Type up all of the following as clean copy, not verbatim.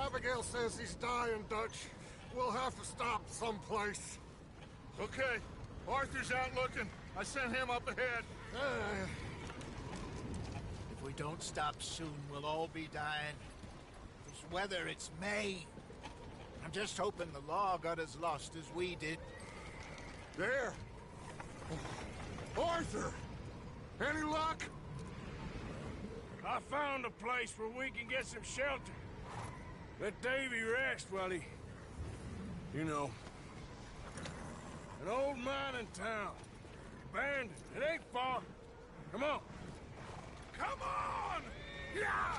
Abigail says he's dying, Dutch. We'll have to stop someplace. Okay. Arthur's out looking. I sent him up ahead. If we don't stop soon, we'll all be dying. This weather, it's May. I'm just hoping the law got as lost as we did. There! Arthur! Any luck? I found a place where we can get some shelter. Let Davy rest while he... You know. An old mining town. Abandoned. It ain't far. Come on. Come on! Yeah!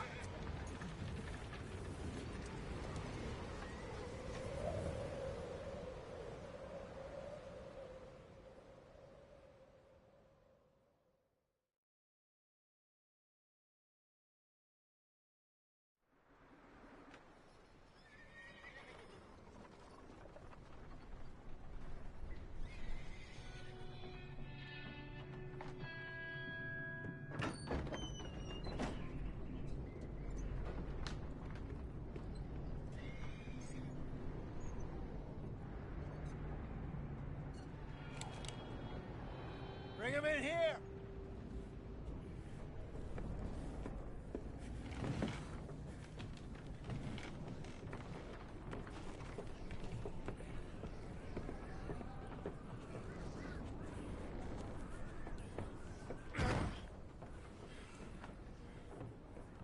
Bring him in here!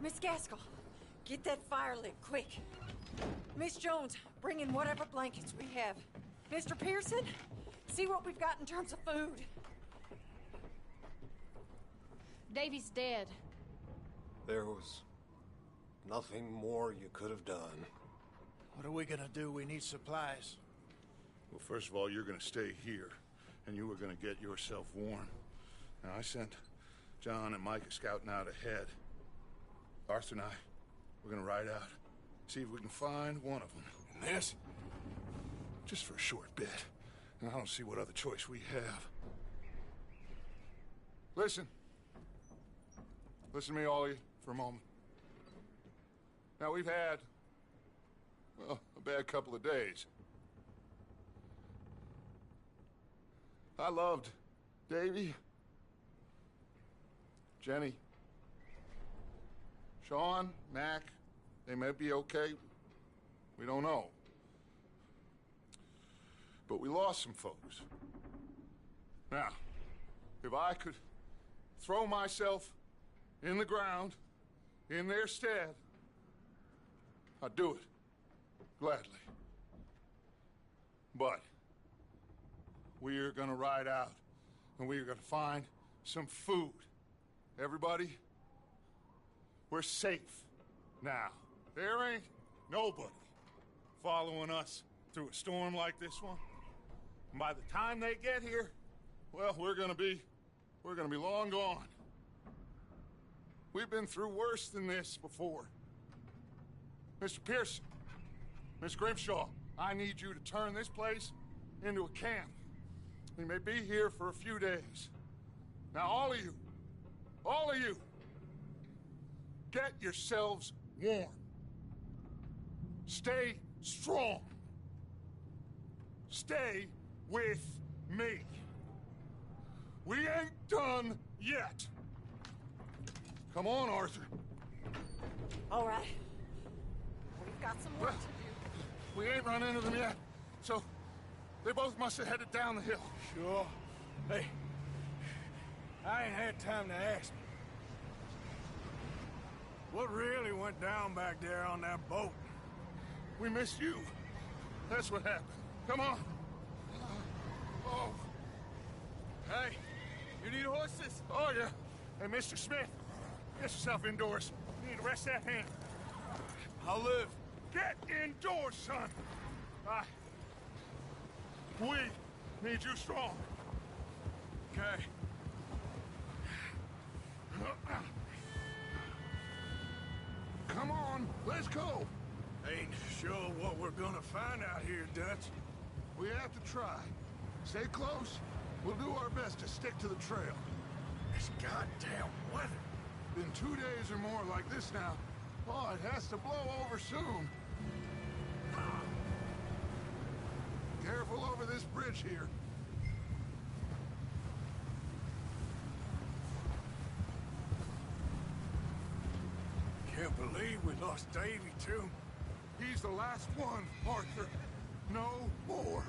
Miss Gaskell, get that fire lit, quick. Miss Jones, bring in whatever blankets we have. Mr. Pearson, see what we've got in terms of food. Davy's dead. There was nothing more you could have done. What are we gonna do? We need supplies. Well, first of all, you're gonna stay here, and you were gonna get yourself warm. Now, I sent John and Micah scouting out ahead. Arthur and I, we're gonna ride out, see if we can find one of them. And this? Just for a short bit. And I don't see what other choice we have. Listen. Listen to me, all of you, for a moment. Now, we've had, well, a bad couple of days. I loved Davy, Jenny, Sean, Mac. They may be okay. We don't know. But we lost some folks. Now, if I could throw myself in the ground, in their stead, I'd do it, gladly. But we are gonna ride out, and we are gonna find some food. Everybody, we're safe now. There ain't nobody following us through a storm like this one. And by the time they get here, well, we're gonna be long gone. We've been through worse than this before. Mr. Pearson, Miss Grimshaw, I need you to turn this place into a camp. We may be here for a few days. Now, all of you, get yourselves warm. Stay strong. Stay with me. We ain't done yet. Come on, Arthur. All right. We've got some work to do. We ain't run into them yet, so they both must have headed down the hill. Sure. Hey, I ain't had time to ask. What really went down back there on that boat? We missed you. That's what happened. Come on. Oh. Hey, you need horses? Oh, yeah. Hey, Mr. Smith, get yourself indoors. You need to rest that hand. I'll live. Get indoors, son. We need you strong. Okay. Come on, let's go. Ain't sure what we're gonna find out here, Dutch. We have to try. Stay close. We'll do our best to stick to the trail. This goddamn weather. Been 2 days or more like this now. Oh, it has to blow over soon. village here. Can't believe we lost Davy, too. He's the last one, Arthur. No more.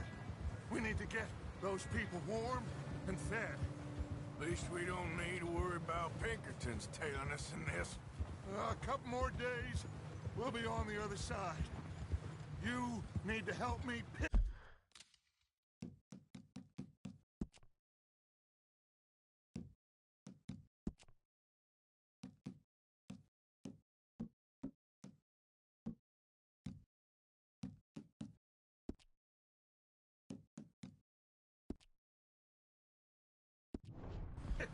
We need to get those people warm and fed. At least we don't need to worry about Pinkertons tailing us in this. A couple more days, we'll be on the other side. You need to help me pick...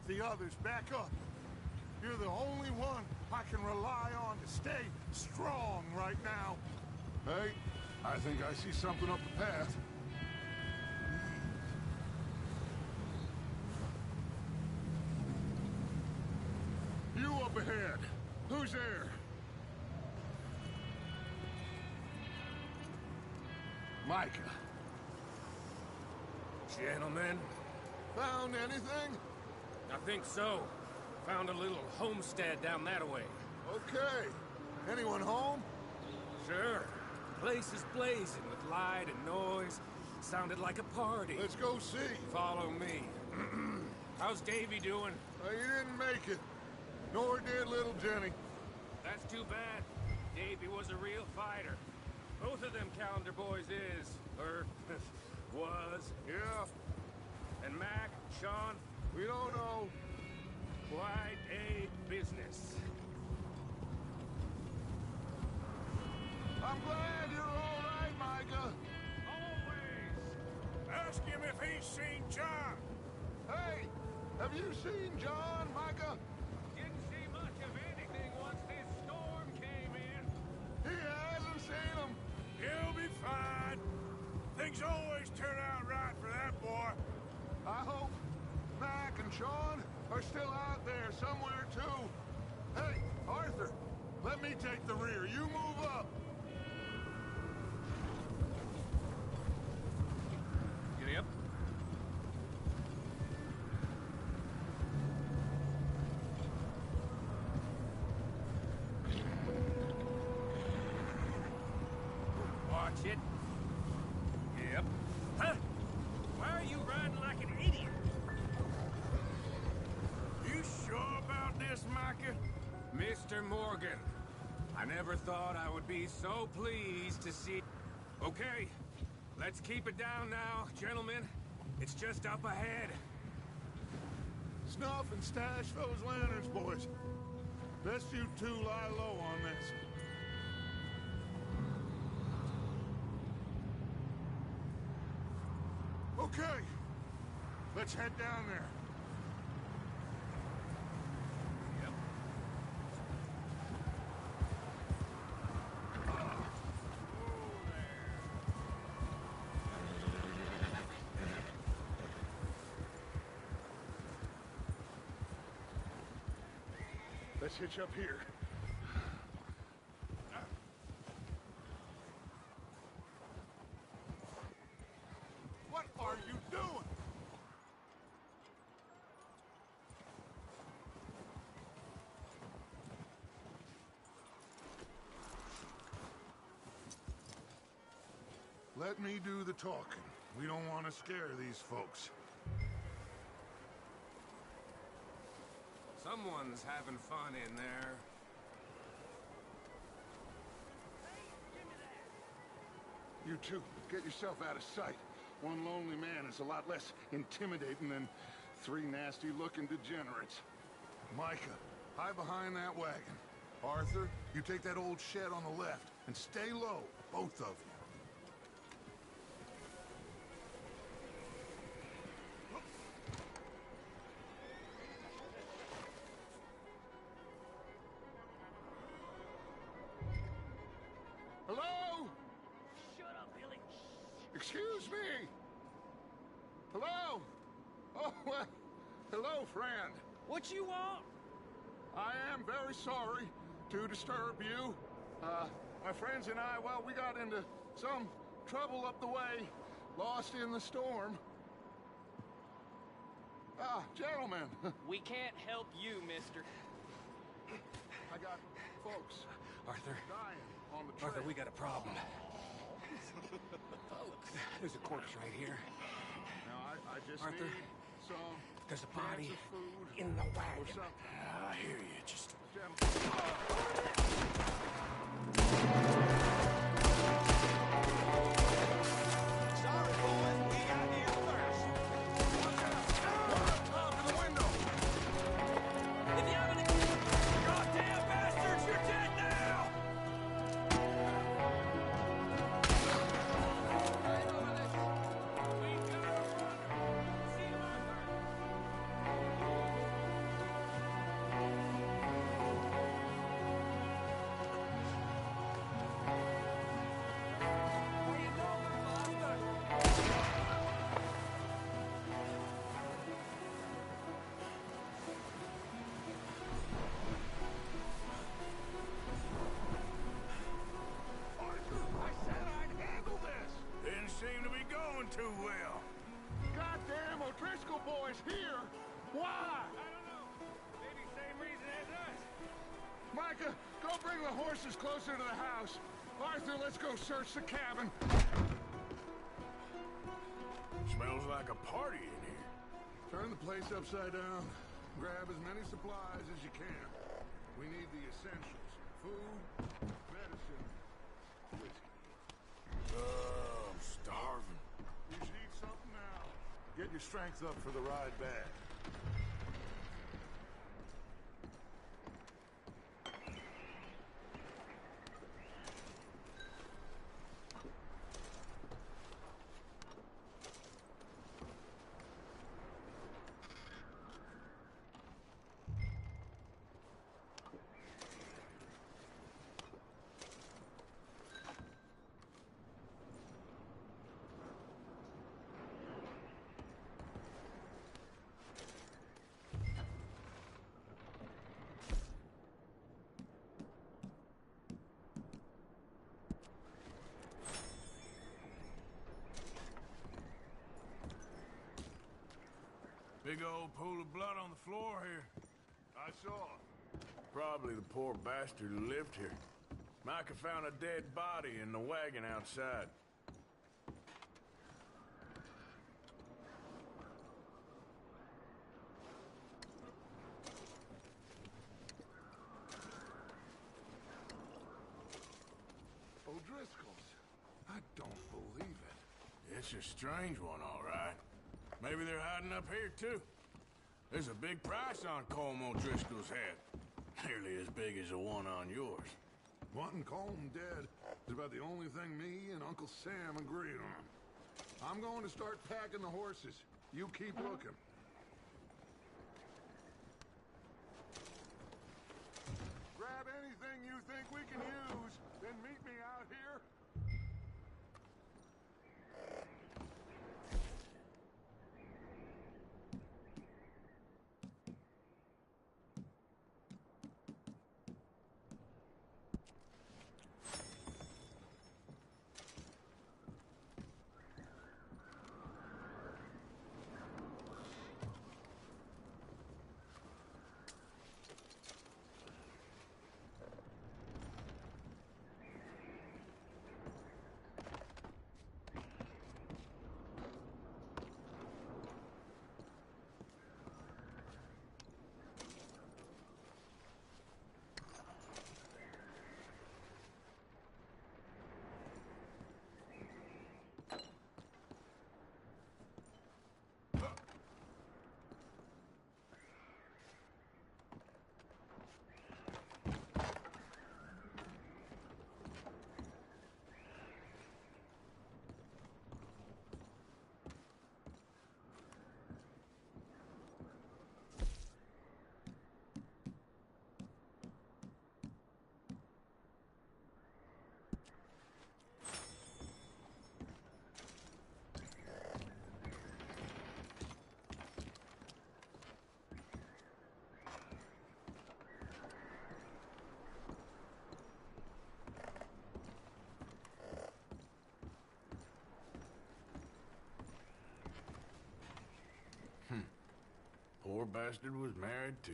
the others back up. You're the only one I can rely on to stay strong right now. Hey, I think I see something up the path. You up ahead. Who's there? Micah. Gentlemen, Found anything? I think so. Found a little homestead down that way. Okay. Anyone home? Sure. Place is blazing with light and noise. Sounded like a party. Let's go see. Follow me. How's Davy doing? He didn't make it. Nor did little Jenny. That's too bad. Davy was a real fighter. Both of them calendar boys is. Or was. Yeah, And Mac, Sean, we don't know. quite a business. I'm glad you're all right, Micah. Always. Ask him if he's seen John. Hey, have you seen John, Micah? Didn't see much of anything once this storm came in. He hasn't seen him. He'll be fine. Things always turn out right for that boy. I hope Mac and Sean are still out there somewhere, too. Hey, Arthur, let me take the rear. You move up. Giddy up. Watch it. Yep. Huh? Why are you riding like an idiot? You sure about this, Micah? Mr. Morgan, I never thought I would be so pleased to see... Okay, let's keep it down now, gentlemen. It's just up ahead. Snuff and stash those lanterns, boys. Best you two lie low on this. Okay, let's head down there. Yep. Let's hitch up here. What are you doing? Let me do the talking. We don't want to scare these folks. Someone's having fun in there. You two, get yourself out of sight. One lonely man is a lot less intimidating than three nasty-looking degenerates. Micah, hide behind that wagon. Arthur, you take that old shed on the left, and stay low, both of you. Hello? Shut up, Billy. Excuse me? Hello? Oh, well, hello, friend. What you want? I am very sorry to disturb you. My friends and I, well, we got into some trouble up the way. Lost in the storm. Ah, gentlemen. We can't help you, mister. I got folks Arthur, dying on the trail. Arthur, we got a problem. There's a corpse right here. Now, I just Arthur, need some there's a body cans of food in the or wagon. something. I hear you. Just Gentlemen. Sorry, boys, we got here first. Top of the window. If you have any goddamn bastards, you're dead now! Arthur, I said I'd handle this. didn't seem to be going too well. Goddamn O'Driscoll boys here. Why? I don't know. Maybe same reason as us. Micah, go bring the horses closer to the house. Arthur, let's go search the cabin. Smells like a party in here. Turn the place upside down. Grab as many supplies as you can. We need the essentials. Food, medicine, whiskey. I'm starving. You should eat something now. Get your strength up for the ride back. Big old pool of blood on the floor here. I saw. Probably the poor bastard who lived here. Micah found a dead body in the wagon outside. O'Driscoll's. I don't believe it. It's a strange one, all right. Maybe they're hiding up here, too. There's a big price on Colm O'Driscoll's head. Nearly as big as the one on yours. Wanting Colm dead is about the only thing me and Uncle Sam agree on. I'm going to start packing the horses. You keep looking. Grab anything you think we can use, then meet me out here. bastard was married too.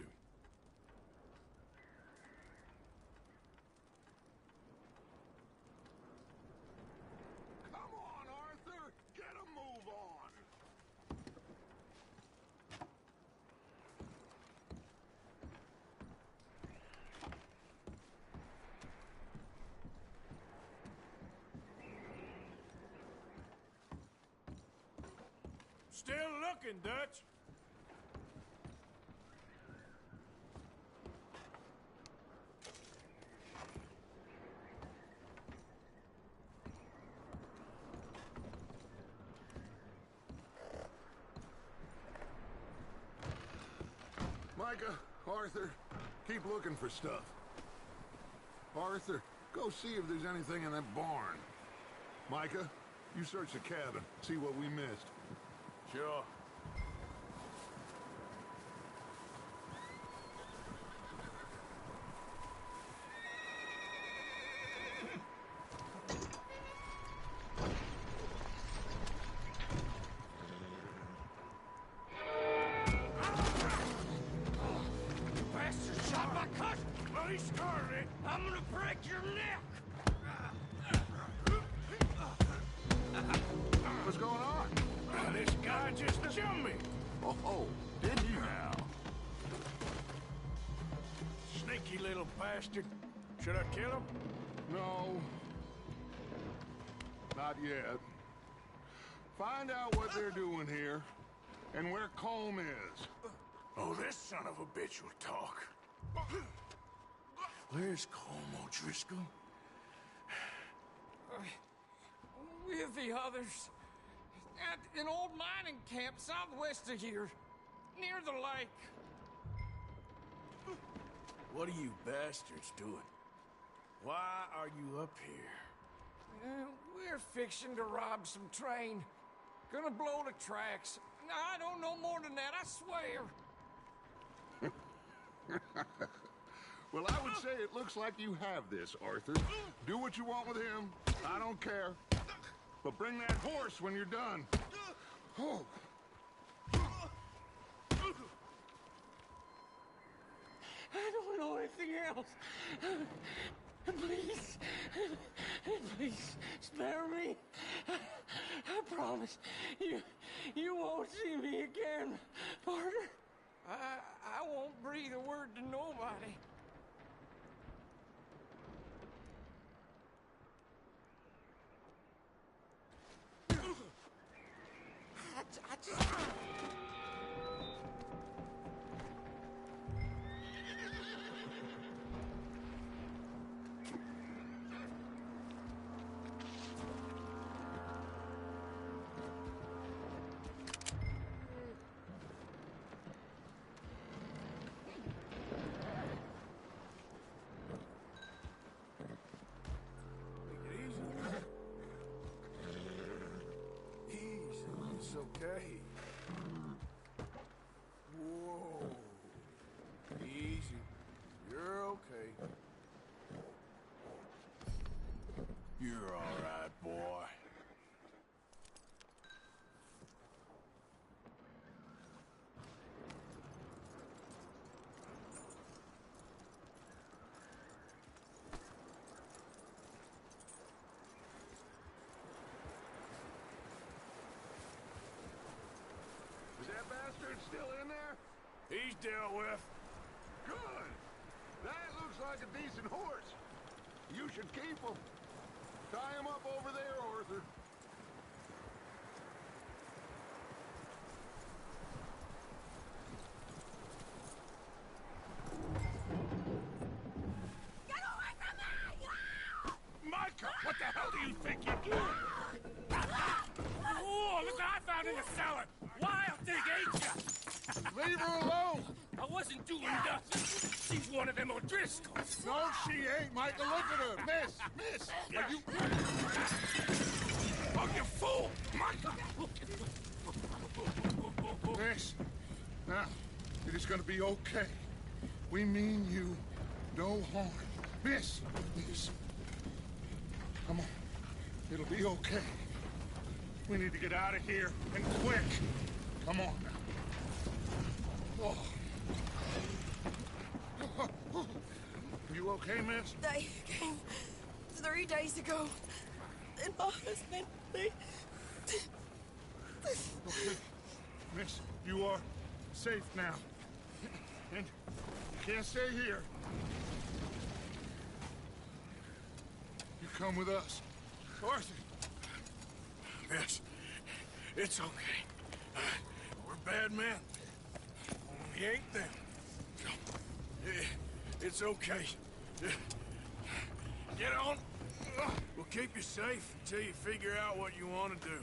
Come on, Arthur! Get a move on! Still looking, Dutch. Micah, Arthur, keep looking for stuff. Arthur, go see if there's anything in that barn. Micah, you search the cabin, see what we missed. Sure. Bastard shot my cousin! Well, he started it. I'm gonna break your neck! What's going on? This guy just jumped me. Oh, did you now? Sneaky little bastard. Should I kill him? No. Not yet. Find out what they're doing here, and where Colm is. Oh, this son of a bitch will talk. Where's Colm O'Driscoll? With the others. At an old mining camp southwest of here. Near the lake. What are you bastards doing? Why are you up here? We're fixing to rob some train. Gonna blow the tracks. I don't know more than that, I swear. Well, I would say it looks like you have this, Arthur. Do what you want with him. I don't care. But bring that horse when you're done. Oh. I don't know anything else. Please. Please, spare me. I promise you won't see me again, partner. I won't breathe a word to nobody. I just... Okay. Whoa. Easy. You're okay. You're all right, boy. Is that bastard still in there? He's dealt with. Good. That looks like a decent horse. You should keep him. Tie him up over there, Arthur. Get away from me! Micah, what the hell do you think you're doing? Oh, look what I found in the cellar! Wild thing, ain't ya? Leave her alone! I wasn't doing nothing. She's one of them O'Driscolls. No, she ain't, Micah. Look at her. Miss, are you... Oh, you fool! Micah! Miss, now, it is gonna be okay. We mean you no harm. Miss, come on. It'll be okay. We need to get out of here, and quick. Come on now. You okay, miss? They came 3 days ago. And my husband, they... Okay. Miss, you are safe now. And you can't stay here. You come with us. Arthur! Miss, it's okay. We're bad men. We ain't them. It's okay. Get on. We'll keep you safe until you figure out what you want to do.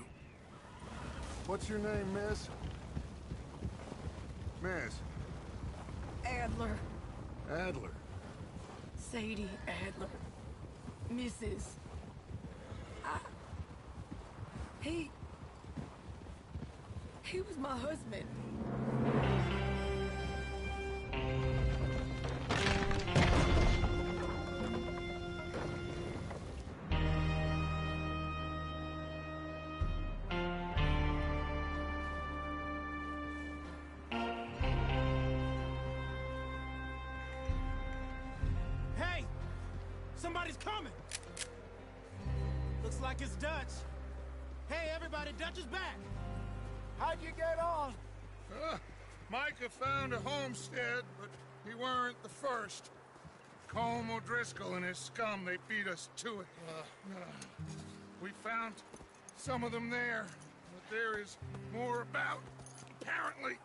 What's your name, miss? Miss? Adler. Adler. Sadie Adler. Mrs. He was my husband. Hey! Somebody's coming! Looks like it's Dutch. Hey, everybody, Dutch is back! How'd you get on? Micah found a homestead, but he weren't the first. Colm O'Driscoll and his scum, they beat us to it. We found some of them there, but there is more about, apparently.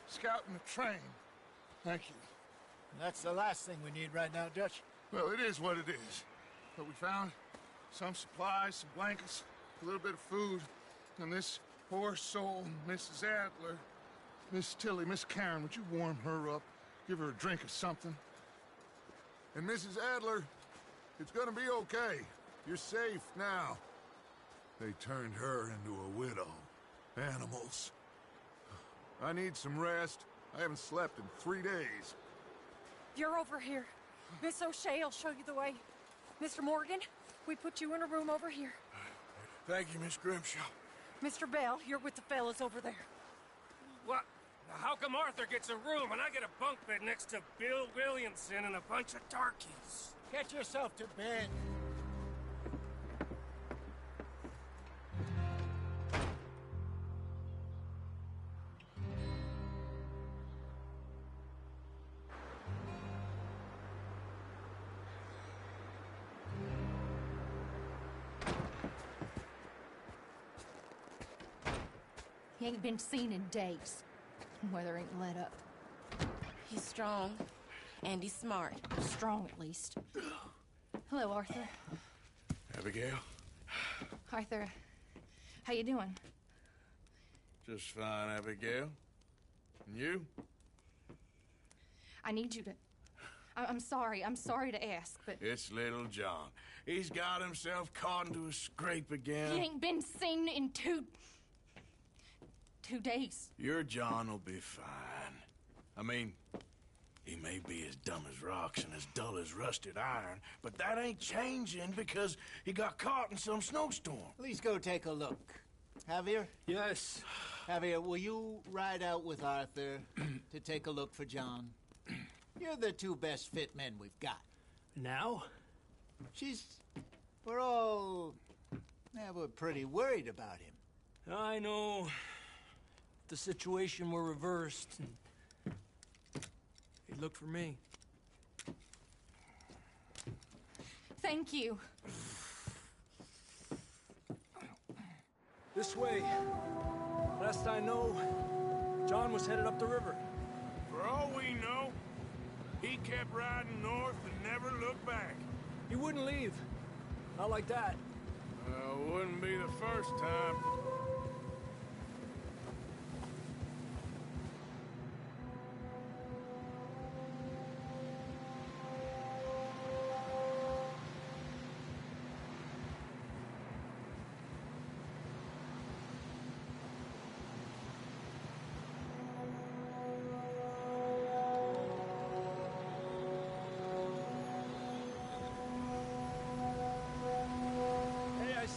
Scouting the train. Thank you. That's the last thing we need right now, Dutch. Well, it is what it is. But we found some supplies, some blankets, a little bit of food, and this poor soul, Mrs. Adler, Miss Tilly, Miss Karen, would you warm her up? Give her a drink or something? And Mrs. Adler, it's gonna be okay. You're safe now. They turned her into a widow. Animals. I need some rest. I haven't slept in 3 days. You're over here. Miss O'Shea will show you the way. Mr. Morgan, we put you in a room over here. Thank you, Miss Grimshaw. Mr. Bell, you're with the fellas over there. What? How come Arthur gets a room and I get a bunk bed next to Bill Williamson and a bunch of darkies? Get yourself to bed. He ain't been seen in days. Weather ain't let up. He's strong, and he's smart. Strong, at least. Hello, Arthur. Abigail? Arthur, how you doing? Just fine, Abigail. And you? I need you to... I'm sorry to ask, but... It's little John. He's got himself caught into a scrape again. He ain't been seen in 2 days. Your John will be fine. I mean, he may be as dumb as rocks and as dull as rusted iron, but that ain't changing because he got caught in some snowstorm. Please go take a look. Javier? Yes. Javier, will you ride out with Arthur to take a look for John? You're the 2 best fit men we've got. Now? We're pretty worried about him. I know. The situation were reversed, and he'd look for me. Thank you. This way. Last I know, John was headed up the river. For all we know, he kept riding north and never looked back. He wouldn't leave. Not like that. Wouldn't be the first time.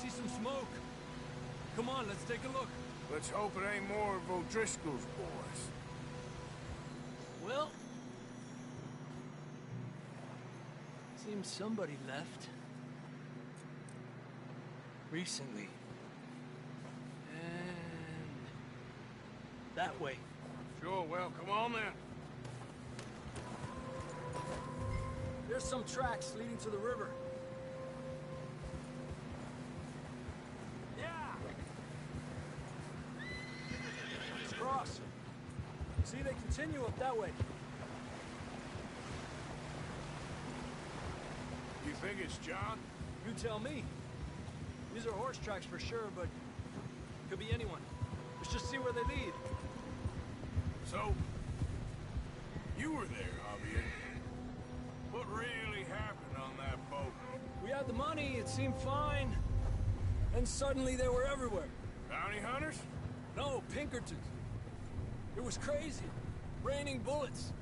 See some smoke. Come on, let's take a look. Let's hope it ain't more of O'Driscoll's boys. Well, seems somebody left. Recently. And that way. Sure, well, come on then. There's some tracks leading to the river. Yeah! Let's cross. See, they continue up that way. You think it's John? You tell me. These are horse tracks for sure, but could be anyone. Let's just see where they lead. So, you were there, Javier. What really happened on that boat? We had the money, it seemed fine. And suddenly they were everywhere. Bounty hunters? No, Pinkertons. It was crazy. Raining bullets.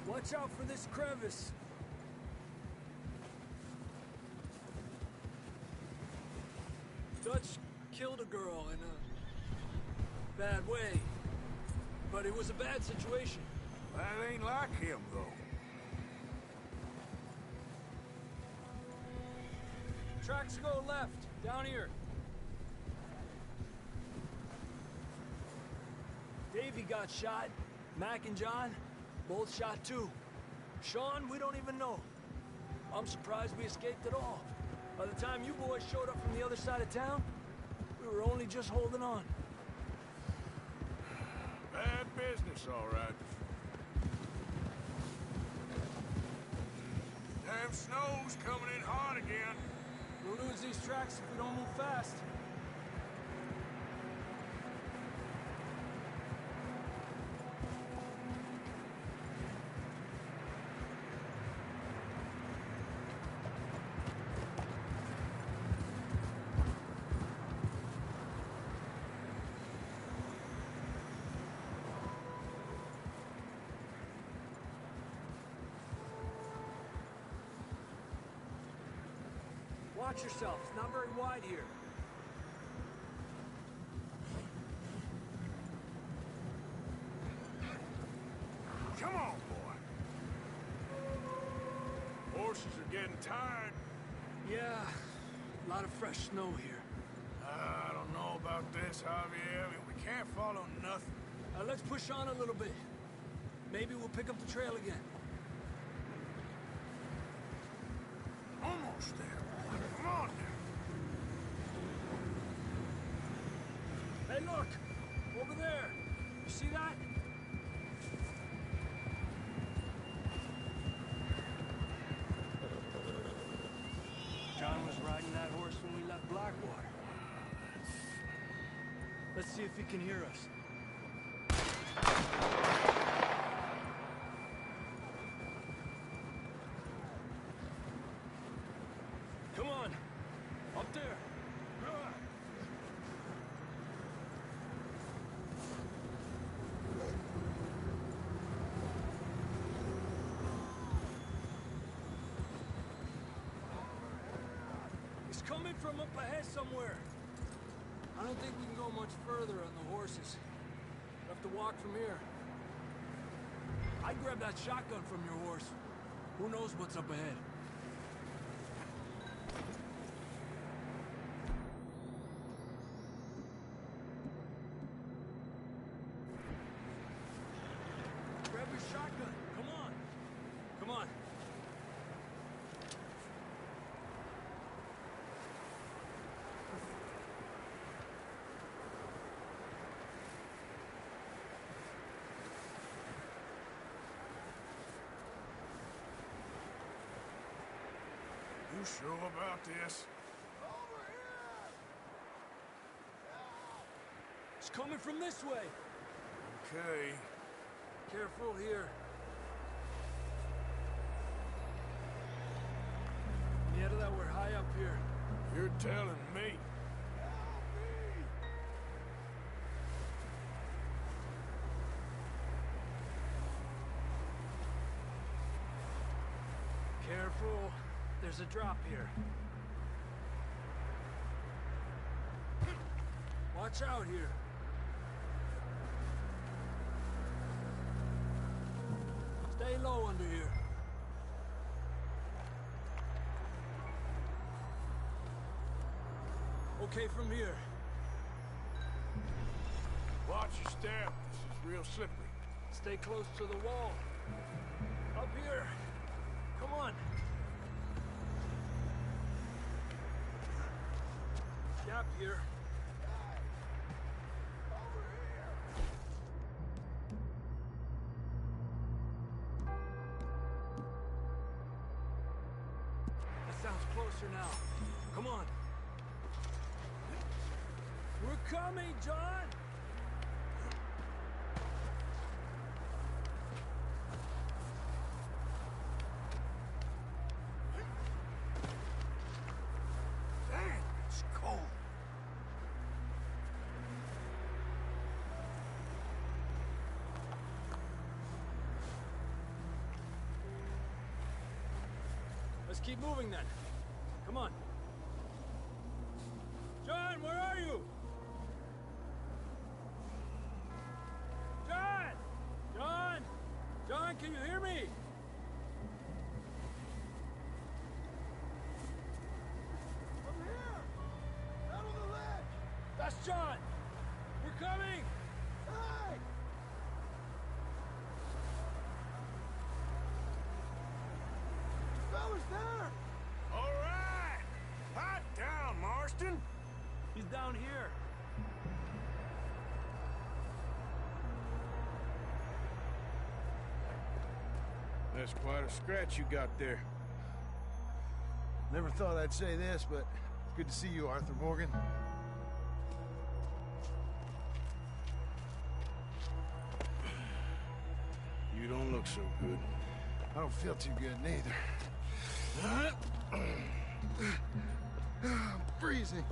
Watch out for this crevice. Dutch killed a girl in a bad way. But it was a bad situation. That ain't like him, though. Tracks go left, down here. Davey got shot. Mac and John, both shot too. Sean, we don't even know. I'm surprised we escaped at all. By the time you boys showed up from the other side of town, we were only just holding on. Bad business, all right. Damn snow's coming in hard again. We'll lose these tracks if we don't move fast. Watch yourself. It's not very wide here. Come on, boy. Horses are getting tired. Yeah, a lot of fresh snow here. I don't know about this, Javier. I mean, we can't follow nothing. Let's push on a little bit. Maybe we'll pick up the trail again. Almost there. Come on now. Hey, look! Over there! You see that? John was riding that horse when we left Blackwater. Let's see if he can hear us. Come on! Up there! It's coming from up ahead somewhere. I don't think we can go much further on the horses. We'll have to walk from here. I'd grab that shotgun from your horse. Who knows what's up ahead? Grab your shotgun. Come on. Come on. You sure about this? It's coming from this way. Okay. Careful here. Yeah, that we're high up here. You're telling me. Careful. There's a drop here. Watch out here. low under here. Okay from here. Watch your step. This is real slippery. Stay close to the wall. Up here. Come on. Gap here. That sounds closer now. Come on. We're coming, John! Damn, it's cold. Let's keep moving then. Come on. John, where are you? John! John! John, can you hear me? I'm here! Out on the ledge! That's John! We're coming! Hey! Fella's there! All right. Hot down, Marston. He's down here. That's quite a scratch you got there. Never thought I'd say this, but it's good to see you, Arthur Morgan. You don't look so good. I don't feel too good, neither. I'm freezing.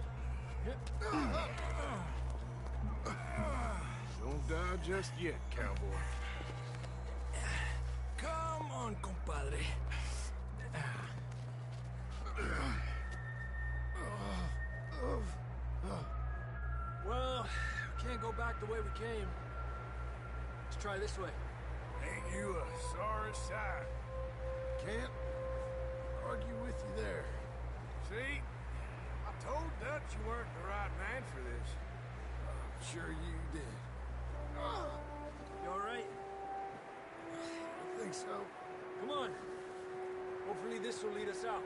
Don't die just yet, cowboy. Come on, compadre. Well, we can't go back the way we came. Let's try this way. Ain't you a sorry sight? Can't argue with you there. See? I told Dutch you weren't the right man for this. Sure you did. You all right? I think so. Come on. Hopefully this will lead us out.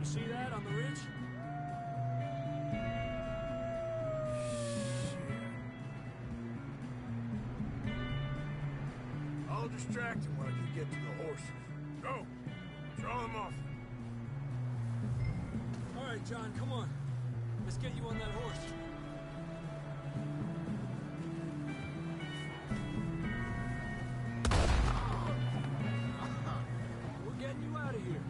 You see that on the ridge? I'll distract him while you get to the horses. Go! Draw him off. All right, John, come on. Let's get you on that horse. We're getting you out of here.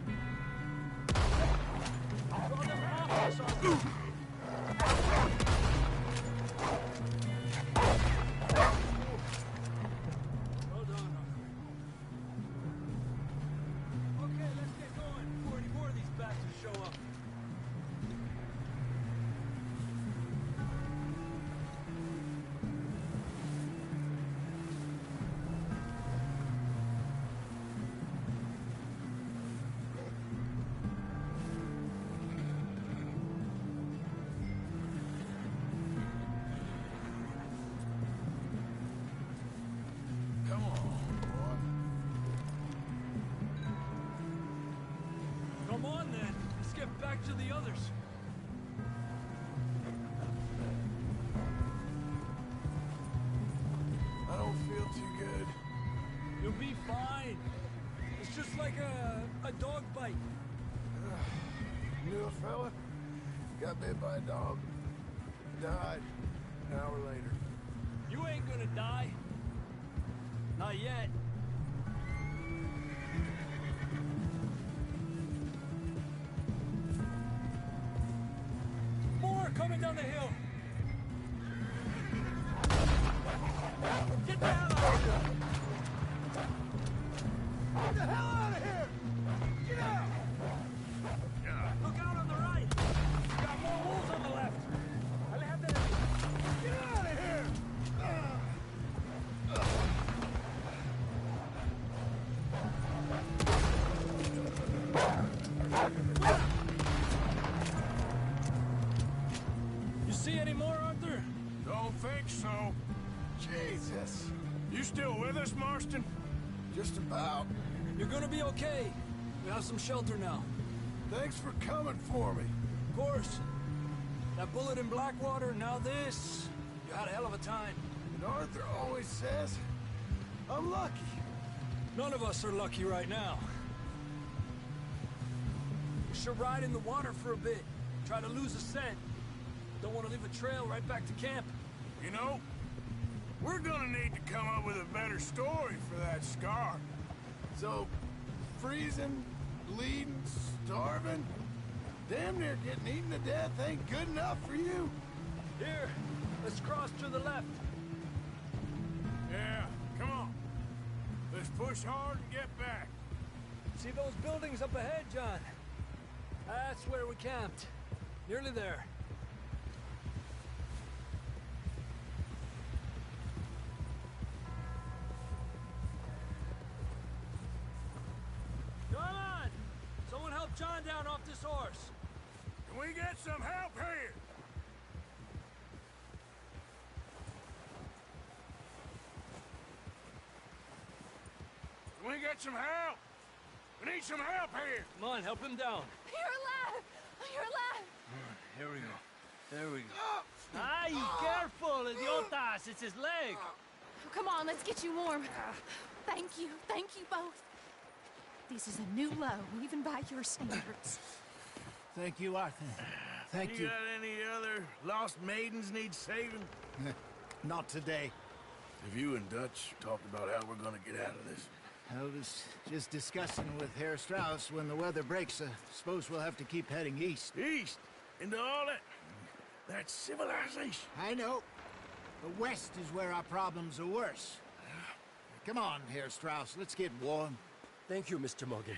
Draw them off us, Arthur. Well done, Arthur. Okay, let's get going before any more of these bastards show up. Come on, boy. Come on, then. Let's get back to the others. I don't feel too good. You'll be fine. It's just like a dog bite. Knew a fella? Got bit by a dog. Died an hour later. You ain't gonna die. Not yet. More coming down the hill. Get down out here. Get the hell out of here! Get out! Look out on the right. Got Jesus! You still with us, Marston? Just about. You're gonna be okay. We have some shelter now. Thanks for coming for me. Of course. That bullet in Blackwater, now this. You had a hell of a time. And Arthur always says, I'm lucky. None of us are lucky right now. We should ride in the water for a bit. Try to lose a scent. Don't want to leave a trail right back to camp. You know, we're gonna need to come up with a better story for that scar. So, freezing, bleeding, starving, damn near getting eaten to death ain't good enough for you? Here, let's cross to the left. Yeah, come on. Let's push hard and get back. See those buildings up ahead, John? That's where we camped. Nearly there. Come on! Someone help John down off this horse. Can we get some help here? Can we get some help? We need some help here. Come on, help him down. You're alive! You're alive! Here we go. There we go. Ay, careful, idiotas! It's his leg. Come on, let's get you warm. Thank you both. This is a new low, even by your standards. Thank you, Arthur. Thank you. You got any other lost maidens need saving? Not today. Have you and Dutch talked about how we're gonna get out of this? I was just discussing with Herr Strauss when the weather breaks. Suppose we'll have to keep heading east. East? Into all that civilization? I know. But west is where our problems are worse. Come on, Herr Strauss. Let's get warm. Thank you, Mr. Morgan.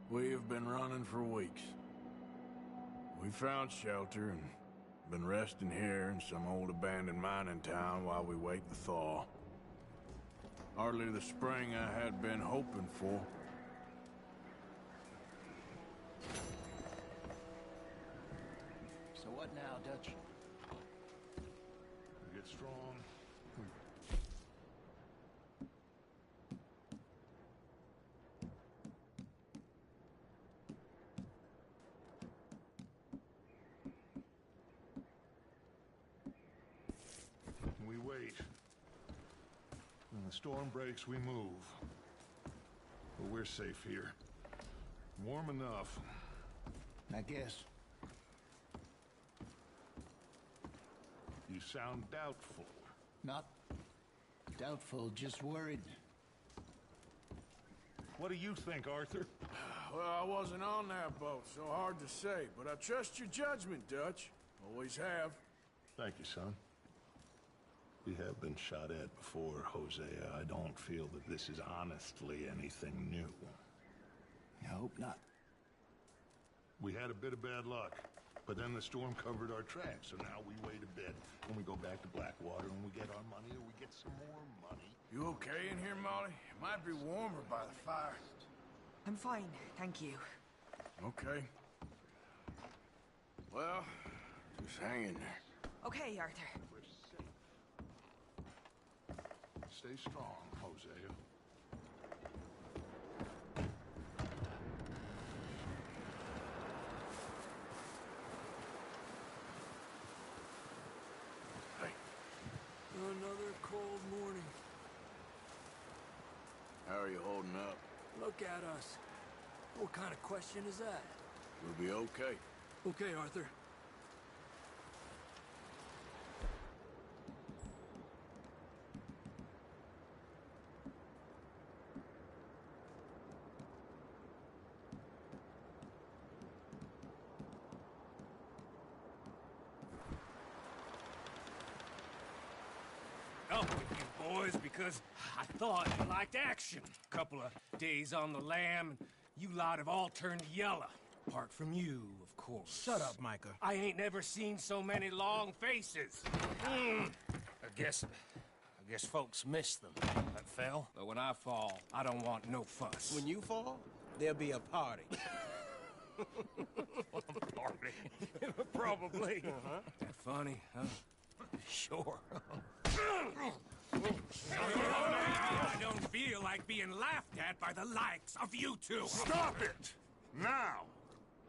We have been running for weeks. We found shelter and been resting here in some old abandoned mining town while we wait the thaw. Hardly the spring I had been hoping for. So what now, Dutch? Get strong. We wait. When the storm breaks, we move. But we're safe here. Warm enough. I guess. You sound doubtful. Not doubtful, just worried. What do you think, Arthur? Well, I wasn't on that boat, so hard to say, but I trust your judgment, Dutch. Always have. Thank you, son. We have been shot at before, Hosea. I don't feel that this is honestly anything new. I hope not. We had a bit of bad luck, but then the storm covered our tracks, so now we wait a bit, and we go back to Blackwater, and we get our money, or we get some more money. You okay in here, Molly? It might be warmer by the fire. I'm fine, thank you. Okay. Well, just hang in there. Okay, Arthur. We're safe. Stay strong, Hosea. Another cold morning. How are you holding up? Look at us. What kind of question is that? We'll be okay. Okay, Arthur. Up with you boys because I thought you liked action. Couple of days on the lam, and you lot have all turned yellow. Apart from you, of course. Shut up, Micah. I ain't never seen so many long faces. I guess folks miss them. That fell. But when I fall, I don't want no fuss. When you fall, there'll be a party. Party. Probably. That funny, huh? Sure. I don't feel like being laughed at by the likes of you two. Stop it! Now!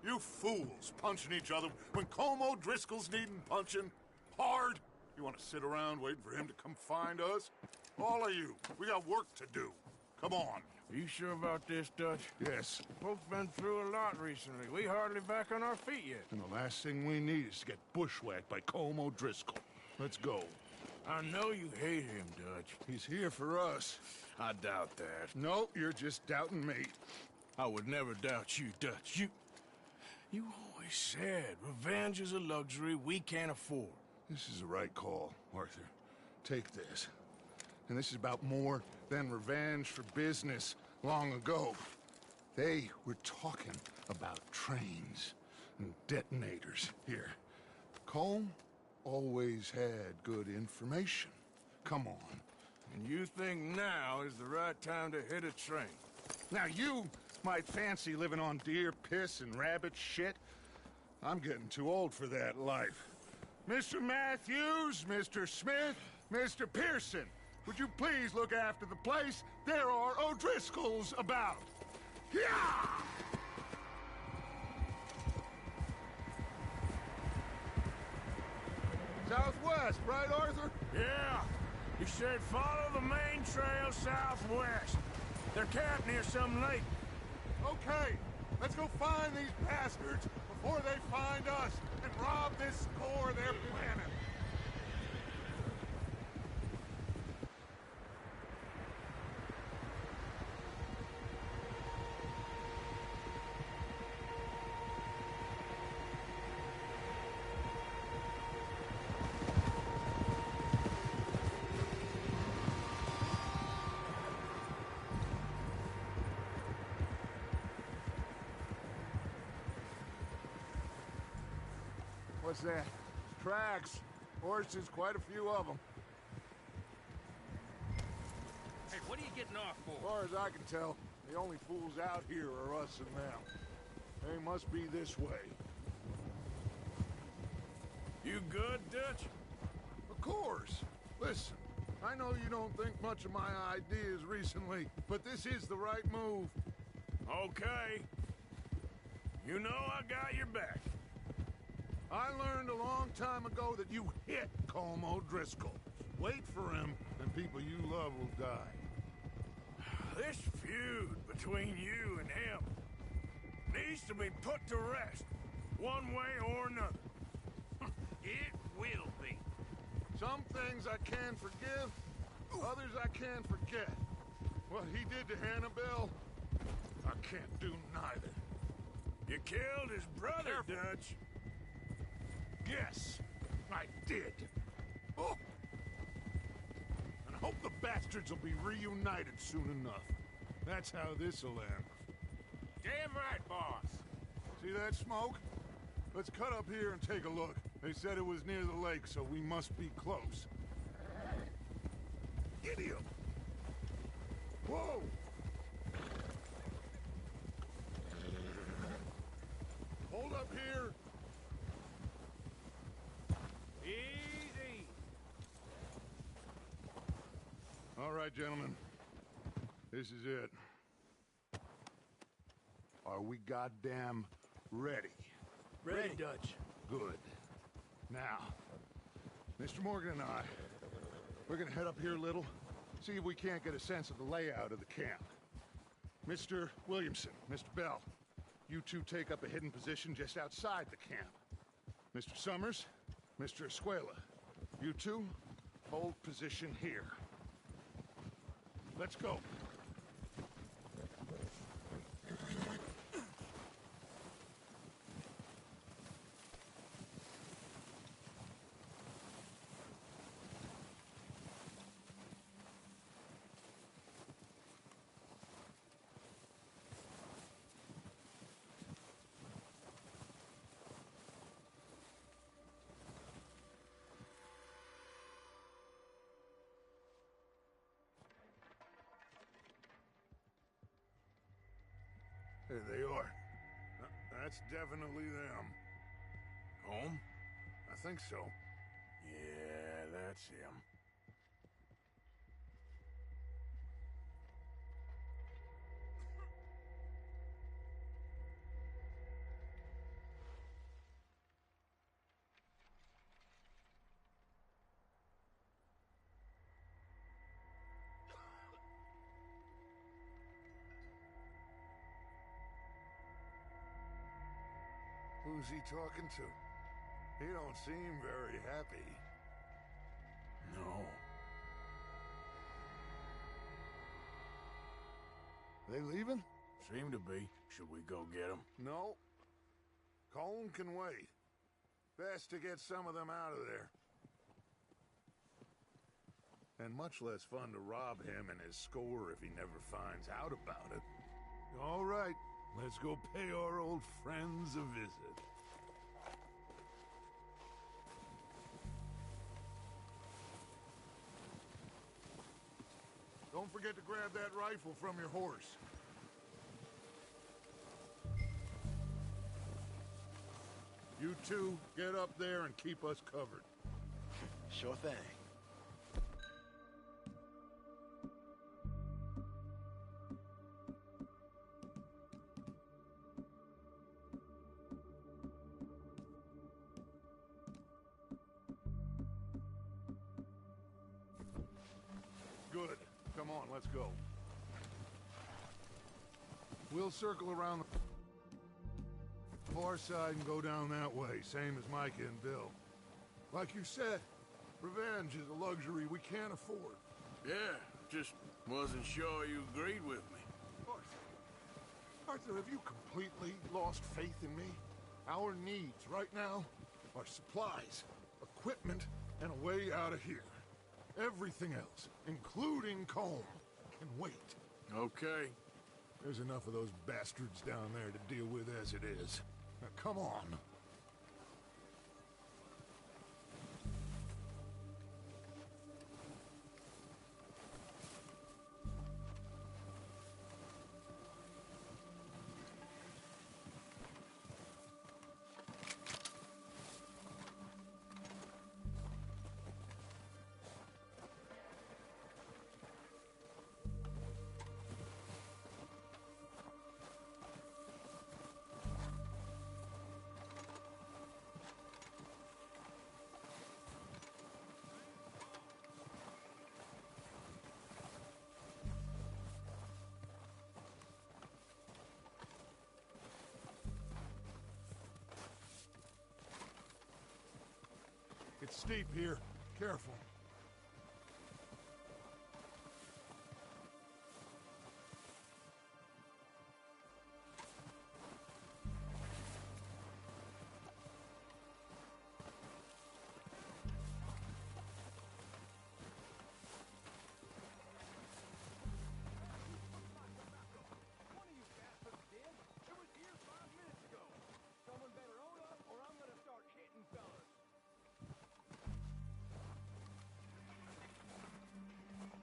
You fools punching each other when Como Driscoll's needing punching hard. You want to sit around waiting for him to come find us? All of you, we got work to do. Come on. Are you sure about this, Dutch? Yes. Folks been through a lot recently. We hardly back on our feet yet. And the last thing we need is to get bushwhacked by Como Driscoll. Let's go. I know you hate him, Dutch. He's here for us. I doubt that. No, you're just doubting me. I would never doubt you, Dutch. You always said revenge is a luxury we can't afford. This is the right call, Arthur. Take this. And this is about more than revenge for business long ago. They were talking about trains and detonators here. Colm always had good information. Come on. And you think now is the right time to hit a train? Now you might fancy living on deer piss and rabbit shit. I'm getting too old for that life. Mr. Matthews, Mr. Smith, Mr. Pearson, would you please look after the place? There are O'Driscolls about. Yeah! Southwest, right, Arthur? Yeah. He said follow the main trail southwest. They're camped near some lake. Okay, let's go find these bastards before they find us and rob this score they're planning. What's that? Tracks. Horses, quite a few of them. Hey, what are you getting off for? As far as I can tell, the only fools out here are us and them. They must be this way. You good, Dutch? Of course. Listen, I know you don't think much of my ideas recently, but this is the right move. Okay. You know I got your back. I learned a long time ago that you hit Como Driscoll. Wait for him, and people you love will die. This feud between you and him needs to be put to rest, one way or another. It will be. Some things I can forgive, others I can't forget. What he did to Annabelle, I can't do neither. You killed his brother, Careful. Dutch. Yes, I did. Oh. And I hope the bastards will be reunited soon enough. That's how this'll end. Damn right, boss. See that smoke? Let's cut up here and take a look. They said it was near the lake, so we must be close. Idiot! Whoa! Hold up here! Easy. All right, gentlemen. This is it. Are we goddamn ready? Ready, Dutch. Good. Now, Mr. Morgan and I, we're gonna head up here a little, see if we can't get a sense of the layout of the camp. Mr. Williamson, Mr. Bell, you two take up a hidden position just outside the camp. Mr. Summers, Mr. Escuela, you two hold position here. Let's go. There they are. That's definitely them. Home? I think so. Yeah, that's him. Who's he talking to? He don't seem very happy. No. They leaving? Seem to be. Should we go get them? No. Colm can wait. Best to get some of them out of there. And much less fun to rob him and his score if he never finds out about it. All right, let's go pay our old friends a visit. Don't forget to grab that rifle from your horse. You two, get up there and keep us covered. Sure thing. Good. Come on, let's go. We'll circle around the far side and go down that way, same as Micah and Bill. Like you said, revenge is a luxury we can't afford. Yeah, just wasn't sure you agreed with me. Arthur, have you completely lost faith in me? Our needs right now are supplies, equipment, and a way out of here. Everything else, including Colm, can wait. Okay. There's enough of those bastards down there to deal with as it is. Now, come on. It's steep here. Careful.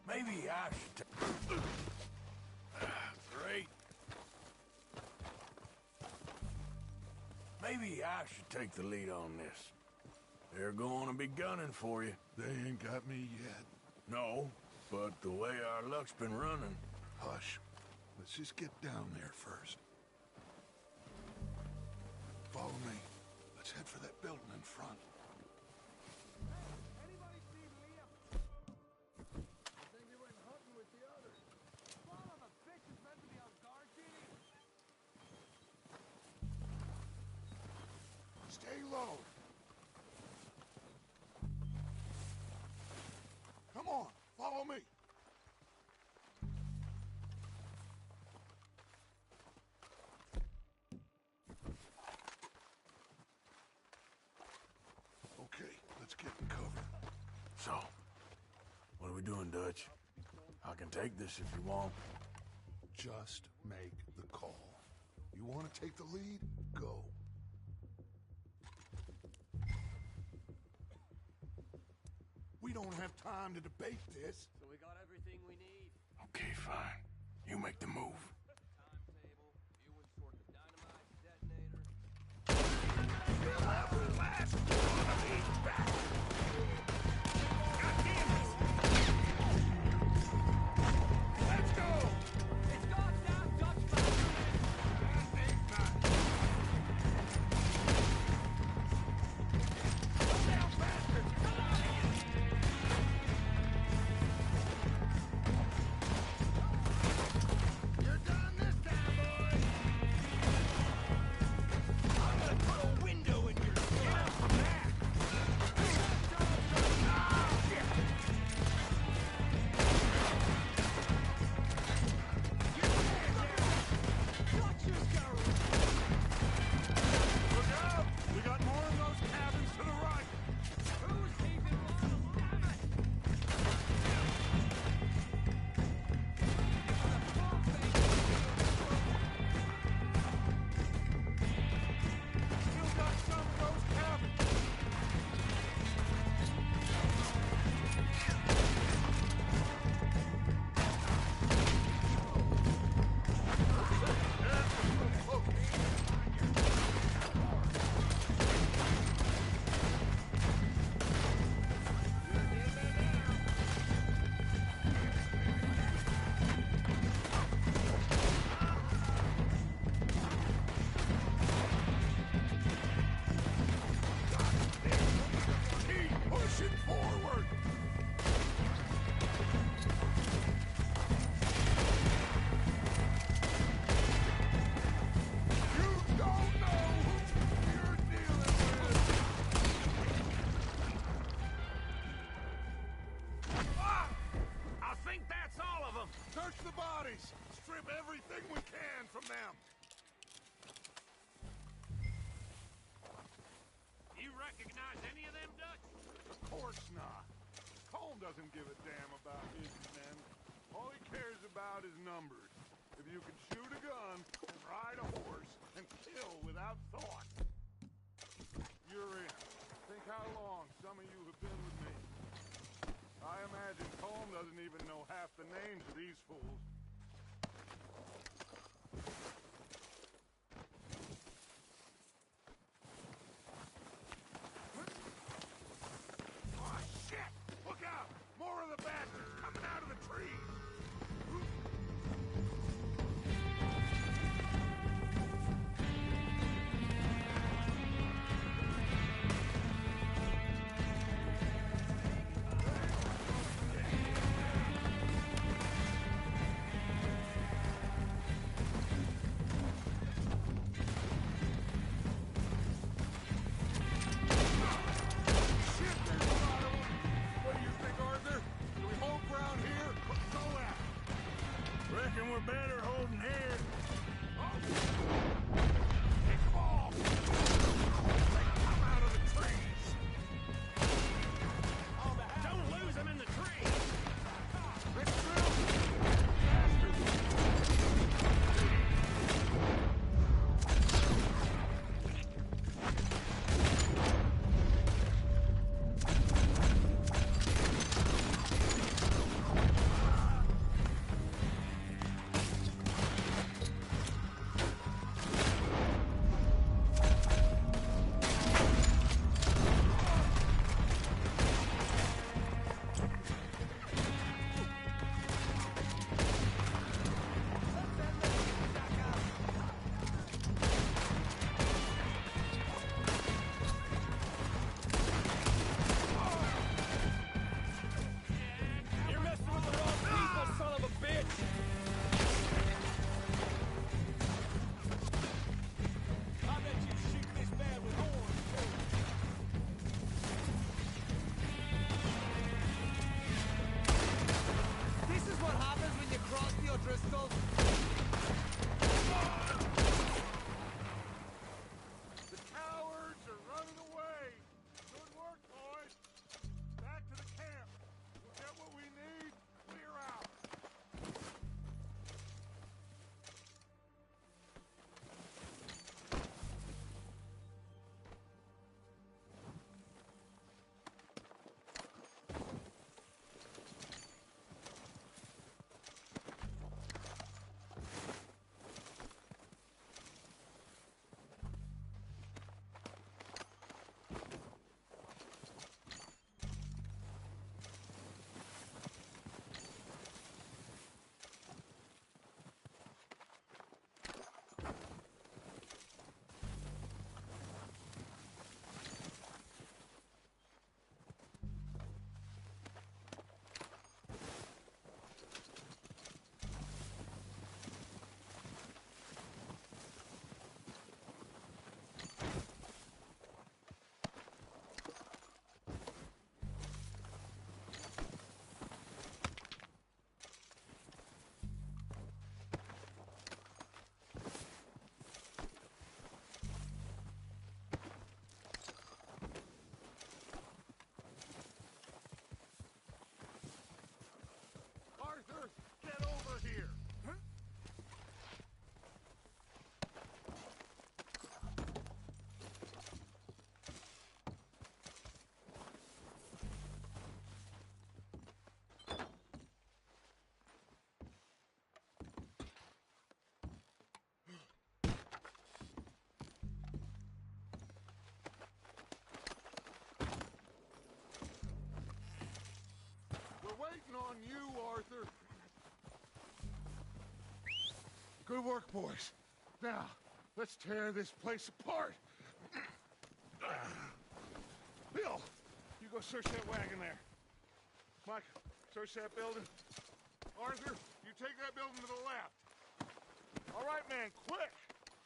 Maybe I should Great. Maybe I should take the lead on this. They're going to be gunning for you. They ain't got me yet. No, but the way our luck's been running... Hush. Let's just get down there first. Follow me. Let's head for that building in front. Stay low. Come on, follow me. Okay, let's get in cover. So, what are we doing, Dutch? I can take this if you want. Just make the call. You want to take the lead? Go. We don't have time to debate this. So we got everything we need. Okay, fine. You make the move. Timetable, viewing place. Strip everything we can from them. You recognize any of them Dutch? Of course not. Colm doesn't give a damn about his men. All he cares about is numbers. If you can shoot a gun and ride a horse and kill without thought, you're in. Think how long some of you have been with me. I imagine Colm doesn't even know half the names of these fools. Oh, shit! Look out! More of the bastards coming out of the trees! Reckon we're better holding here. Pick them off! They come out of the trees! Don't lose them in the trees! Let's drill! Bastards! You're messing with the wrong people, son of a bitch! I bet you shoot this bad with horns, too. This is what happens when you cross the O'Driscolls. The cowards are running away! Good work, boys! Back to the camp! We'll get what we need, clear out! Arthur, get over here! We're waiting on you, Arthur. Good work, boys. Now, let's tear this place apart. Bill, you go search that wagon there. Mike, search that building. Arthur, you take that building to the left. All right, man, quick.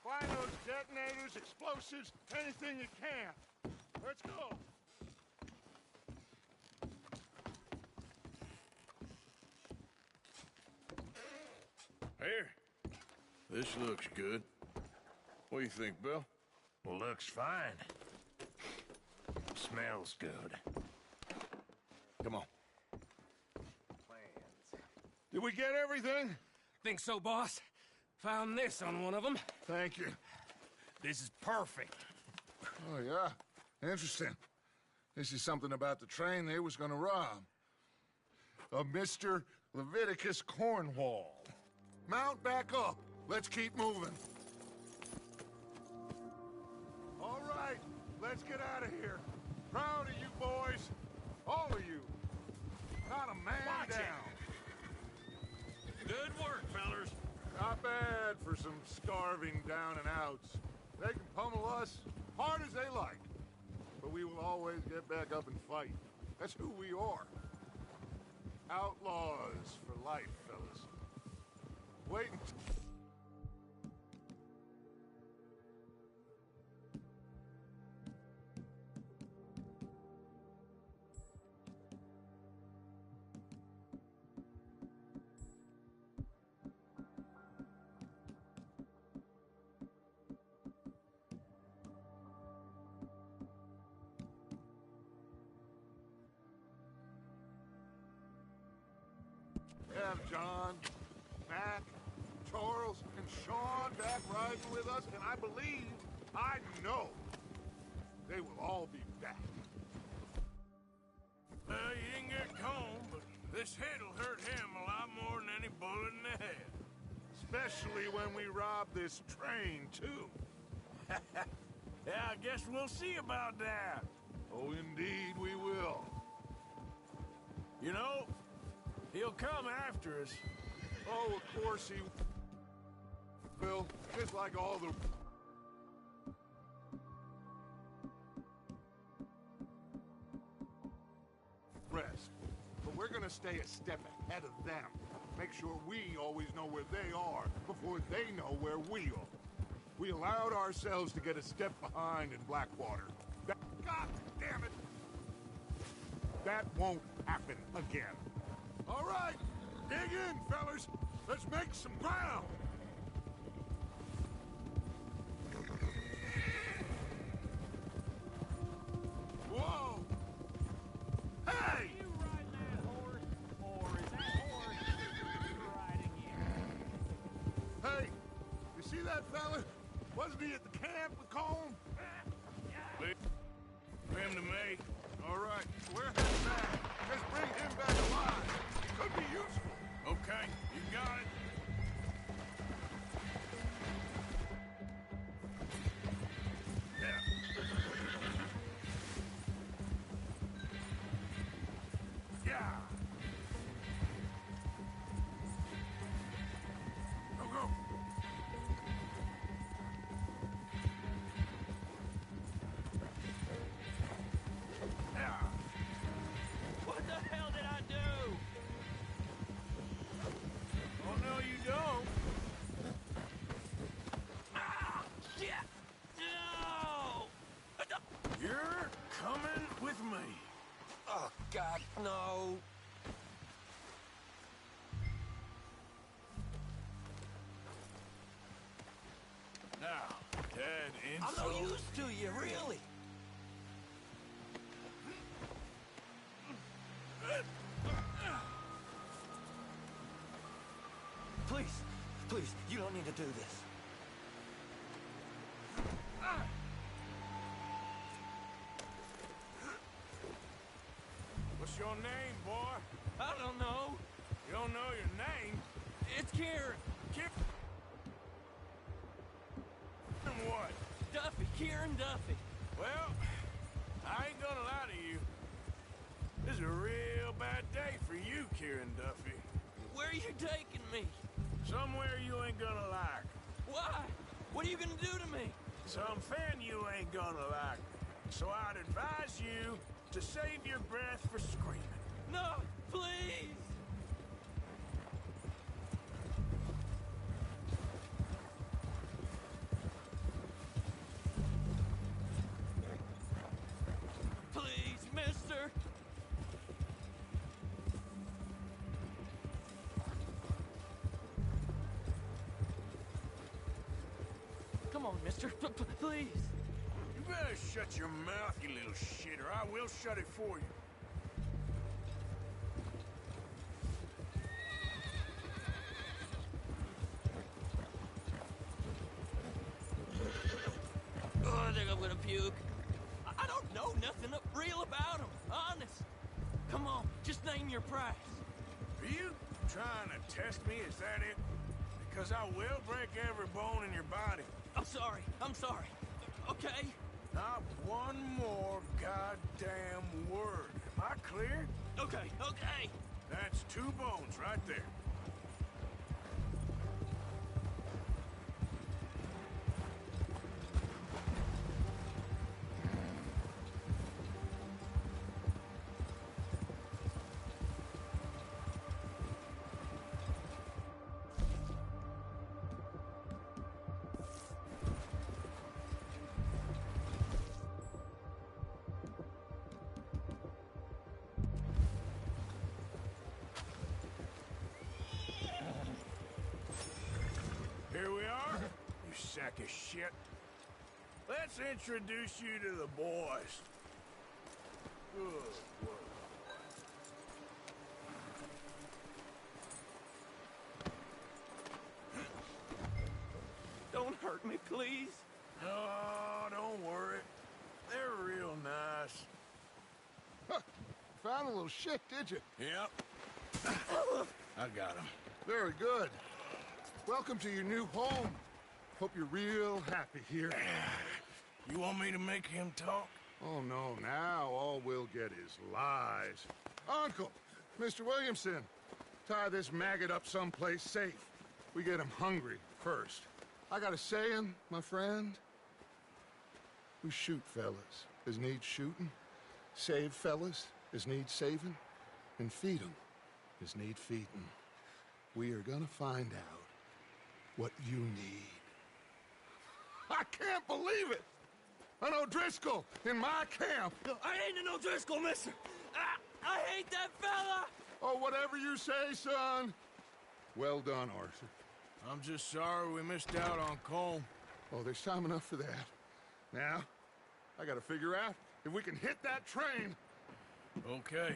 Find those detonators, explosives, anything you can. Let's go. Here. This looks good. What do you think, Bill? Looks fine. Smells good. Come on. Did we get everything? Think so, boss. Found this on one of them. Thank you. This is perfect. Oh, yeah? Interesting. This is something about the train they was gonna rob. A Mr. Leviticus Cornwall. Mount back up. Let's keep moving. All right, let's get out of here. Proud of you boys. All of you. Not a man down. Good work, fellers. Not bad for some starving down and outs. They can pummel us hard as they like. But we will always get back up and fight. That's who we are. Outlaws for life, fellas. Wait until... have John, Mac, Charles, and Sean back riding with us, and I believe, I know, they will all be back. Well, you didn't get Combe, but this hit'll hurt him a lot more than any bullet in the head. Especially when we rob this train, too. Yeah, I guess we'll see about that. Oh, indeed we will. You know, he'll come after us. Oh, of course he will. Just like all the... rest. But we're gonna stay a step ahead of them. Make sure we always know where they are before they know where we are. We allowed ourselves to get a step behind in Blackwater. That, God damn it! That won't happen again. All right, dig in, fellas. Let's make some ground. Whoa! Hey! You riding that horse, or is that horse riding you? Hey, you see that fella? Wasn't he at the camp with Colm? Leave him to me. All right, we're heading back. Let's bring him back alive. He could be useful. Okay, you got it. Yeah. Go, go. Yeah. What the hell did I do? Oh, no, you don't. Ah! Shit! No! You're coming with me. Oh, God, no. Now, Dad, I'm no use to you, really. Please, please, you don't need to do this. What's your name, boy? I don't know. You don't know your name? It's Kieran. Kieran what? Duffy, Kieran Duffy. Well, I ain't gonna lie to you. This is a real bad day for you, Kieran Duffy. Where are you taking me? Somewhere you ain't gonna like. Why? What are you gonna do to me? Some fan you ain't gonna like. So I'd advise you to save your breath for screaming. No, please! Please, mister! mister. Please. You better shut your mouth, you little shit, or I will shut it for you. Oh, I think I'm gonna puke. I don't know nothing real about him, honest. Come on, just name your price. Are you trying to test me? Is that it? Because I will break every bone in your body. I'm sorry. Okay? Not one more goddamn word. Am I clear? Okay. That's 2 bones right there. Here we are, you sack of shit. Let's introduce you to the boys. Good work. Don't hurt me, please. Oh, don't worry. They're real nice. Huh. Found a little shit, did you? Yep. I got him. Very good. Welcome to your new home. Hope you're real happy here. You want me to make him talk? Oh, no, now all we'll get is lies. Uncle, Mr. Williamson, tie this maggot up someplace safe. We get him hungry first. I got a saying, my friend. We shoot fellas as need shooting, save fellas as need saving, and feed 'em as need feeding. We are gonna find out what you need. I can't believe it! An O'Driscoll in my camp! I ain't an O'Driscoll, mister! I hate that fella! Oh, whatever you say, son. Well done, Arthur. I'm just sorry we missed out on Colm. Oh, there's time enough for that. Now, I gotta figure out if we can hit that train. Okay.